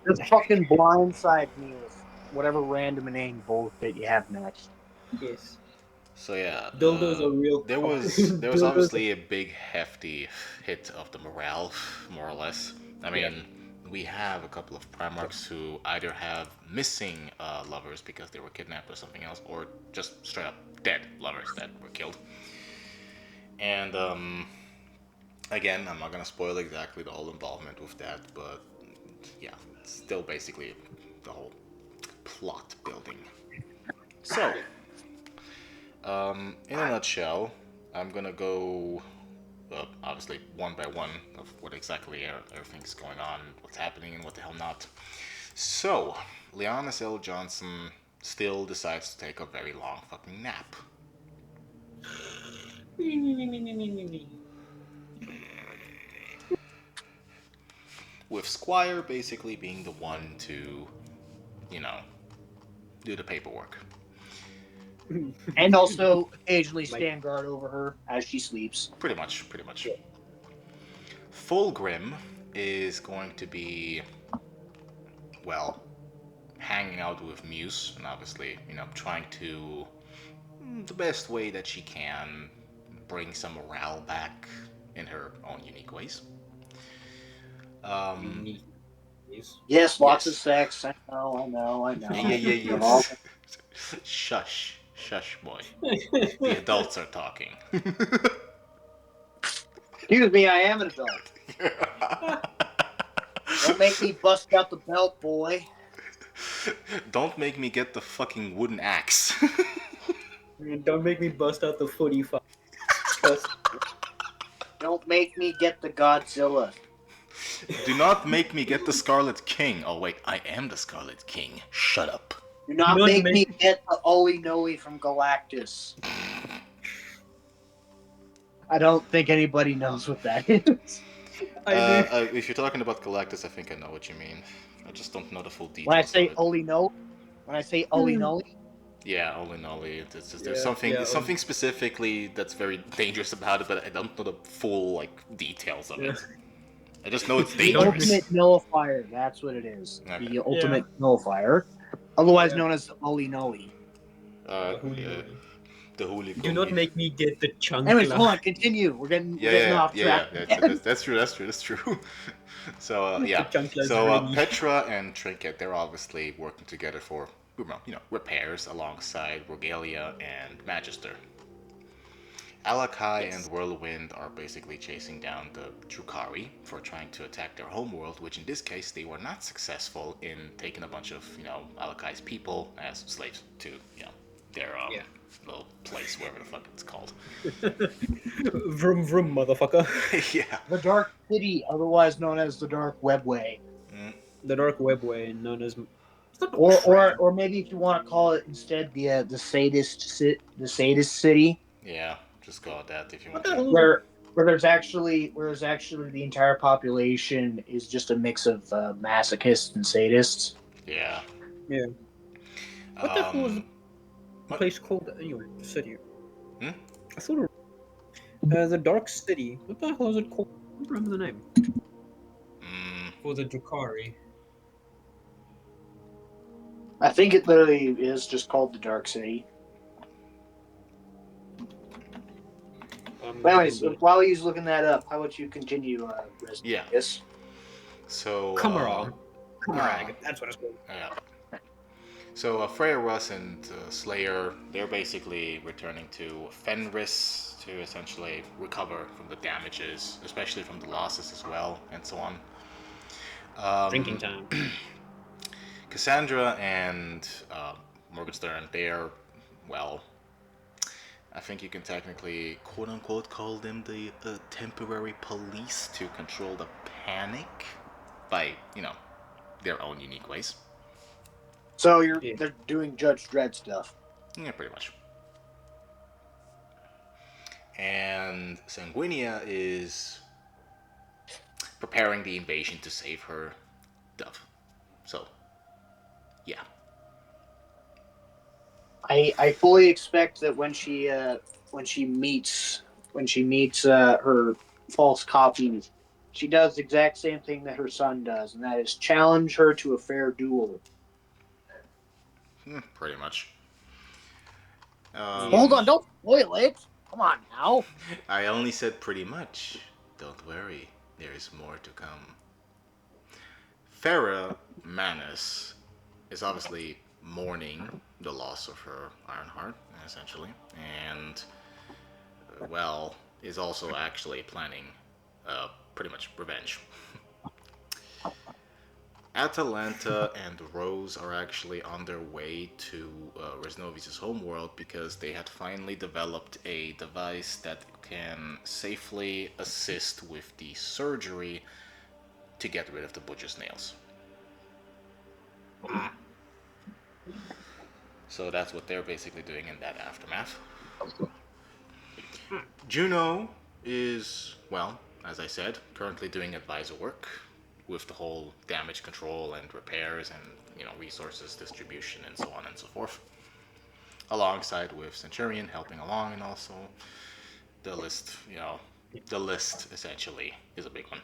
Just fucking blindside me with whatever random inane bullshit you have next.
yes.
So yeah.
Dildos are real.
There was
Dildos
obviously a big hefty hit of the morale, more or less. I mean, we have a couple of Primarchs who either have missing lovers because they were kidnapped or something else, or just straight up dead lovers that were killed. And again, I'm not gonna spoil exactly the whole involvement with that, but yeah, it's still basically the whole plot building. So, in a nutshell, I'm gonna go obviously one by one of what exactly everything's going on, what's happening, and what the hell not. So, Leonis L. Johnson still decides to take a very long fucking nap. With Squire basically being the one to, do the paperwork.
And also occasionally stand guard over her as she sleeps.
Pretty much. Fulgrim is going to be, well, hanging out with Muse and obviously, trying to, the best way that she can, bring some morale back in her own unique ways.
Yes, lots of sex. I know.
Yeah. Shush, boy. The adults are talking.
Excuse me, I am an adult. Don't make me bust out the belt, boy.
Don't make me get the fucking wooden axe.
Don't make me bust out the footy fuck.
Don't make me get the Godzilla.
Do not make me get the Scarlet King. Oh wait, I am the Scarlet King. Shut up.
Do not make me get the Oli Noe from Galactus. I don't think anybody knows what that is.
If you're talking about Galactus, I think I know what you mean. I just don't know the full details.
When I say
of it.
Oli Noe,
Yeah, Oli Nolly. It's just, there's something specifically that's very dangerous about it, but I don't know the full details of it. I just know it's
the
dangerous.
ultimate nullifier. That's what it is.
Okay.
The ultimate nullifier, otherwise known as Oli Noe.
The hooligan.
Do not make me get the chunk.
Anyways, hold on. Continue. We're getting off track.
That's true. So Petra and Trinket, they're obviously working together for repairs alongside Rogalia and Magister. Alakai and
Yes.
Whirlwind are basically chasing down the Drukari for trying to attack their homeworld, which in this case they were not successful in taking a bunch of, Alakai's people as slaves to, their
Yeah.
little place, wherever the fuck it's called.
Vroom vroom, motherfucker.
Yeah.
The Dark City, otherwise known as the Dark Webway.
Mm,
The dark webway, known as. It's not
Or,
trap.
or maybe if you want to call it instead the sadist city,
yeah, just call it that if you
What
want
the
to.
hell is it?
where there's actually the entire population is just a mix of masochists and sadists.
Yeah.
Yeah. What the hell is the
What?
place called anyway? The city.
Hmm?
I thought the Dark City. What the hell is it called? I don't remember the name
Mm,
for the Drukari.
I think it literally is just called the Dark City.
I'm
But
gonna
anyways,
Google it.
while he's looking that up, how about you continue,
yeah.
Yes.
So.
Kamara.
Ah,
Kamarag. That's what it's called.
yeah. So Freya Russ and Slayer, they're basically returning to Fenris to essentially recover from the damages, especially from the losses as well, and so on.
Drinking time.
Cassandra and Morgenstern, they're, well, I think you can technically, quote-unquote, call them the temporary police to control the panic by, their own unique ways.
So
Yeah.
they're doing Judge Dredd stuff.
Yeah, pretty much. And Sanguinia is preparing the invasion to save her dove. So, yeah.
I fully expect that when she meets her false copy, she does the exact same thing that her son does, and that is challenge her to a fair duel.
Pretty much.
Yeah.
Hold on, don't spoil it. Come on now.
I only said pretty much. Don't worry, there is more to come. Farah Manus is obviously mourning the loss of her Ironheart, essentially, and, well, is also actually planning pretty much revenge. Atalanta and Rose are actually on their way to Resnovi's homeworld because they had finally developed a device that can safely assist with the surgery to get rid of the butcher's nails.
Ah.
So that's what they're basically doing in that aftermath. Juno is, well, as I said, currently doing advisor work with the whole damage control and repairs and, resources distribution and so on and so forth. Alongside with Centurion helping along, and also the list, the list essentially is a big one.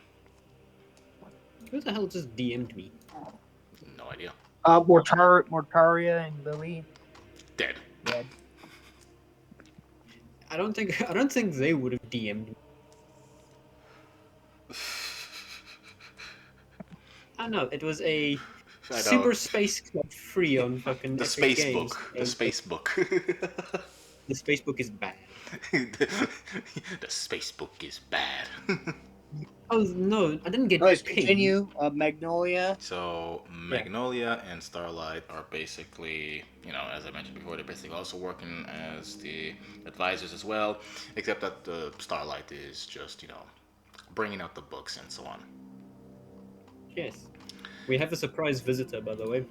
Who the hell just DM'd me?
No idea.
Mortaria and Lily.
Dead.
Dead.
I don't think they would have DM'd me. I know it was a Super Space Club free on fucking
the
Epic
space
Games.
book. The space book.
The space book is bad.
The space book is bad.
Oh no, I didn't get
Anyways,
paid.
continue. Magnolia.
So Magnolia and Starlight are basically, as I mentioned before, they're basically also working as the advisors as well, except that the Starlight is just, bringing out the books and so on.
Yes. We have a surprise visitor, by the way.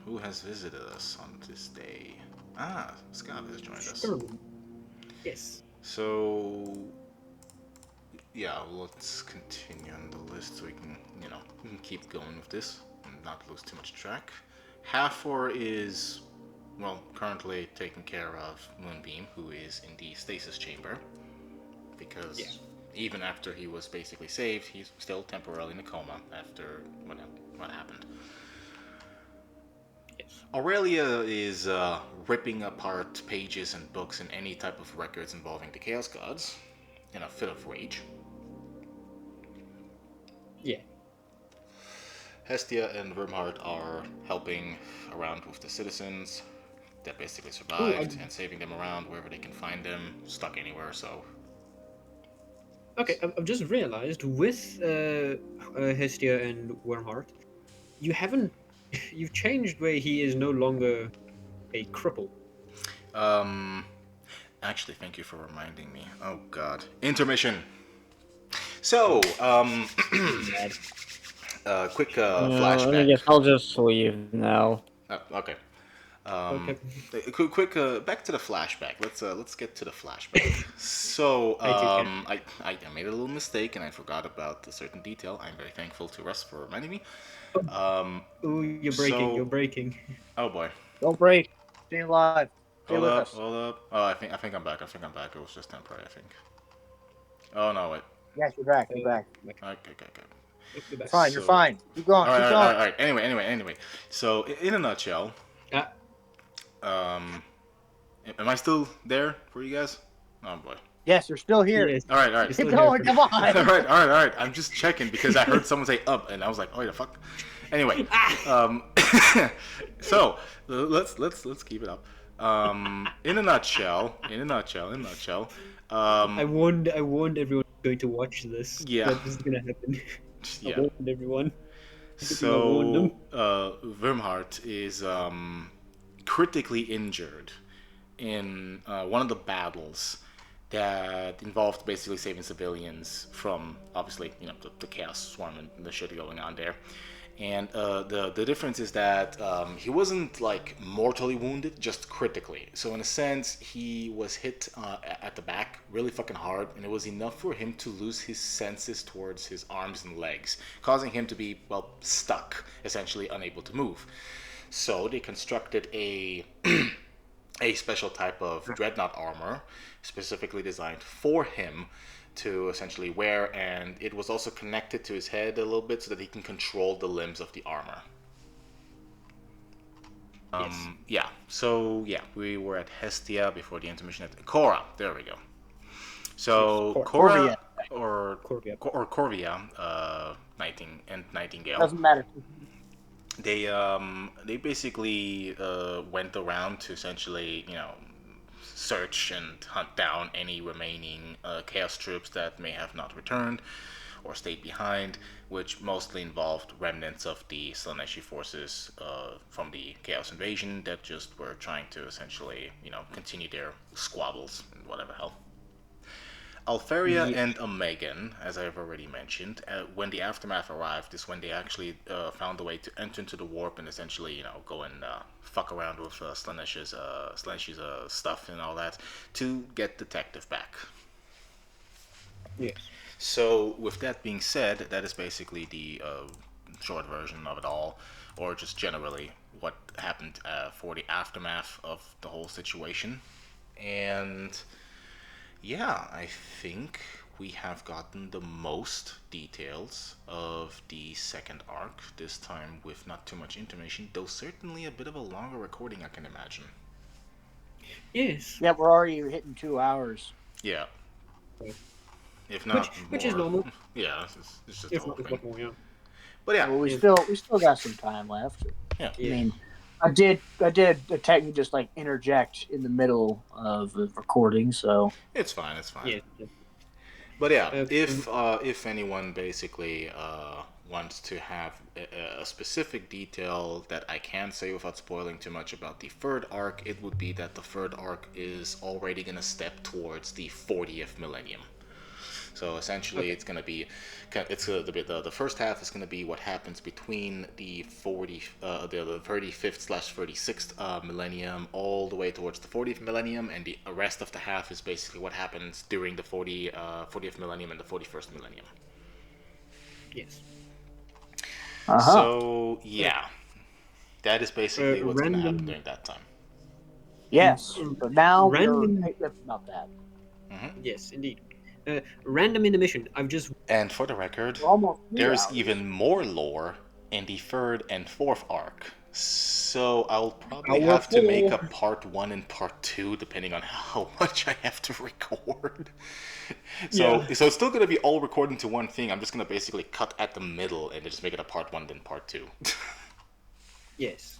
Who has visited us on this day? Scott has joined us.
Sure. Yes.
So, yeah, let's continue on the list so we can, we can keep going with this and not lose too much track. Hathor is, well, currently taking care of Moonbeam, who is in the stasis chamber, because even after he was basically saved, he's still temporarily in a coma after what happened.
Yes.
Aurelia is ripping apart pages and books and any type of records involving the Chaos Gods in a fit of rage.
Yeah.
Hestia and Vermhard are helping around with the citizens. that basically
Oh,
survived and saving them around wherever they can find them, stuck anywhere. So
okay, I've just realized with Hestia and Wormheart, you haven't. You've changed where he is no longer a cripple.
um, actually, thank you for reminding me. Oh God, intermission. So
Bad.
quick
I
flashback.
guess I'll just leave now.
Okay.
Okay.
Quick back to the flashback. Let's get to the flashback. So
I too can.
I made a little mistake and I forgot about a certain detail. I'm very thankful to Russ for reminding me.
Ooh, you're breaking.
So
You're breaking.
oh boy,
Don't break. Stay alive. Stay with us.
hold up. Oh, I think I'm back. I think I'm back. It was just temporary. I think. Oh no, wait.
Yes, you're back. You're back.
Okay.
You're back.
Fine. You're
So-
fine. Keep going.
All
Keep
right,
going.
all right. Anyway. So in a nutshell,
Ah,
am I still there for you guys? Oh boy.
Yes, you're still here.
yes.
All right.
You're
Keep
still here.
going. Come on.
all right. I'm just checking because I heard someone say up, and I was like, oh, the fuck. Anyway, so let's keep it up. In a nutshell.
I warned everyone who's going to watch this.
Yeah.
That this is gonna happen.
Yeah.
I warned everyone.
So Vermhart is critically injured in one of the battles that involved basically saving civilians from obviously the chaos swarm and the shit going on there. And the difference is that he wasn't like mortally wounded, just critically. So in a sense, he was hit at the back really fucking hard, and it was enough for him to lose his senses towards his arms and legs, causing him to be, well, stuck, essentially unable to move. So they constructed a special type of dreadnought armor specifically designed for him to essentially wear, and it was also connected to his head a little bit so that he can control the limbs of the armor. Yeah, so yeah, we were at Hestia before the intermission at Korra. There we go. So
Yes,
Korra
Corvia.
or Corvia, Nightingale.
Doesn't matter.
They basically went around to essentially search and hunt down any remaining chaos troops that may have not returned or stayed behind, which mostly involved remnants of the Slaneshi forces from the chaos invasion that just were trying to essentially continue their squabbles and whatever hell. Alferia and Omegan, as I've already mentioned, when the aftermath arrived, is when they actually found a way to enter into the warp and essentially, go and fuck around with Slaneshi's stuff and all that to get Detective back.
Yes.
So, with that being said, that is basically the short version of it all, or just generally what happened for the aftermath of the whole situation. And yeah, I think we have gotten the most details of the second arc, this time with not too much information, though certainly a bit of a longer recording, I can imagine.
Yes.
Yeah, we're already hitting 2 hours.
Yeah.
Right.
If not
Which
more.
is normal.
Yeah, it's just
If
the whole
not
thing.
more, yeah.
But yeah,
Well, we still got some time left.
yeah.
Yeah.
I mean, I did technically just like interject in the middle of the recording, so
It's fine.
Yeah.
But yeah,
Uh,
if anyone basically wants to have a specific detail that I can say without spoiling too much about the third arc, it would be that the third arc is already going to step towards the 40th millennium. So essentially, it's going to be, the first half is going to be what happens between the 35th/36th millennium all the way towards the 40th millennium, and the rest of the half is basically what happens during the 40th millennium and the 41st millennium.
Yes.
So yeah, that is basically what's going to happen
random-
during that time.
yes. So now
Random-
we're about that.
Yes, indeed. Random intermission. I've just
And for the record,
We're almost 3
there's
hours.
even more lore in the third and fourth arc. So I'll probably
Hour
have to make a
4.
part 1 and part 2 depending on how much I have to record. So it's still going to be all recorded into one thing. I'm just going to basically cut at the middle and just make it a part 1 then part 2.
yes.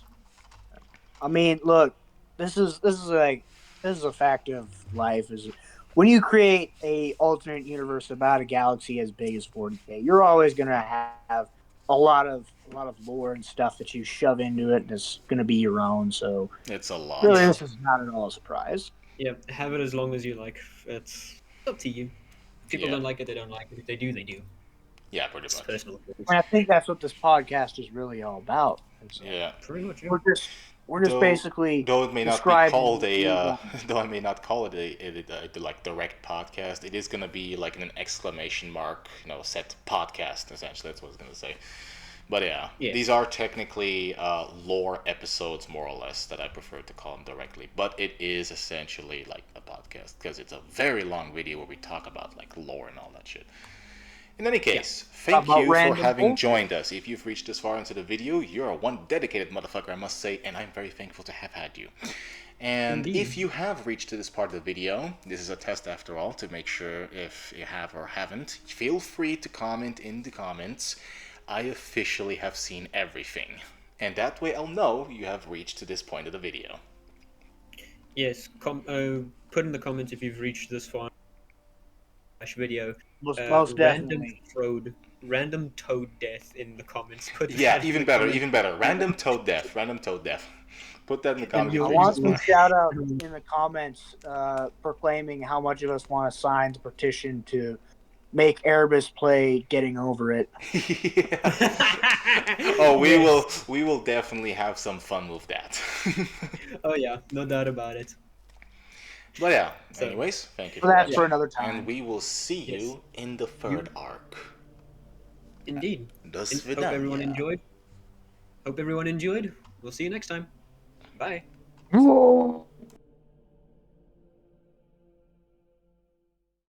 I mean, look, this is a fact of life. Is when you create a alternate universe about a galaxy as big as 40K, you're always gonna have a lot of lore and stuff that you shove into it that's gonna be your own. So
It's a lot.
really, this is not at all a surprise.
Yeah, have it as long as you like. It's up to you. If people
Yeah.
don't like it, they don't like it. If they do, they do.
Yeah, pretty
It's
much.
personal.
And I think that's what this podcast is really all about.
Yeah.
Pretty much. Yeah.
We're just basically
Though it may not be
describing
called
what we
a,
want.
though I may not call it a like direct podcast, it is gonna be like an exclamation mark, set podcast. Essentially, that's what I was gonna say. But yeah,
Yeah.
these are technically lore episodes, more or less, that I prefer to call them directly. But it is essentially like a podcast because it's a very long video where we talk about like lore and all that shit. In any case, thank
About
you for
random
having
bullshit.
joined us. If you've reached this far into the video, you're one dedicated motherfucker, I must say, and I'm very thankful to have had you. And
Indeed.
if you have reached to this part of the video, this is a test after all to make sure if you have or haven't, feel free to comment in the comments. I officially have seen everything. And that way I'll know you have reached to this point of the video.
Yes. Put in the comments if you've reached this far. Video.
Most definitely.
Random toad death in the comments. Put
Yeah,
that in
even
the
better,
comments.
even better. Random toad death. Random toad death. Put that in the comments.
you'll
I
if you
want
reached
some
this far.
shout out in the comments proclaiming how much of us want to sign the petition to make Erebus play Getting Over It.
Yeah. Oh, we will definitely have some fun with that.
Oh yeah, no doubt about it.
But yeah,
So-
anyways, thank you
But
for
that's
watching.
for another time.
And we will see
Yes.
you in the third arc.
Indeed.
До
Hope
свидания.
everyone enjoyed. We'll see you next time. Bye.
Whoa.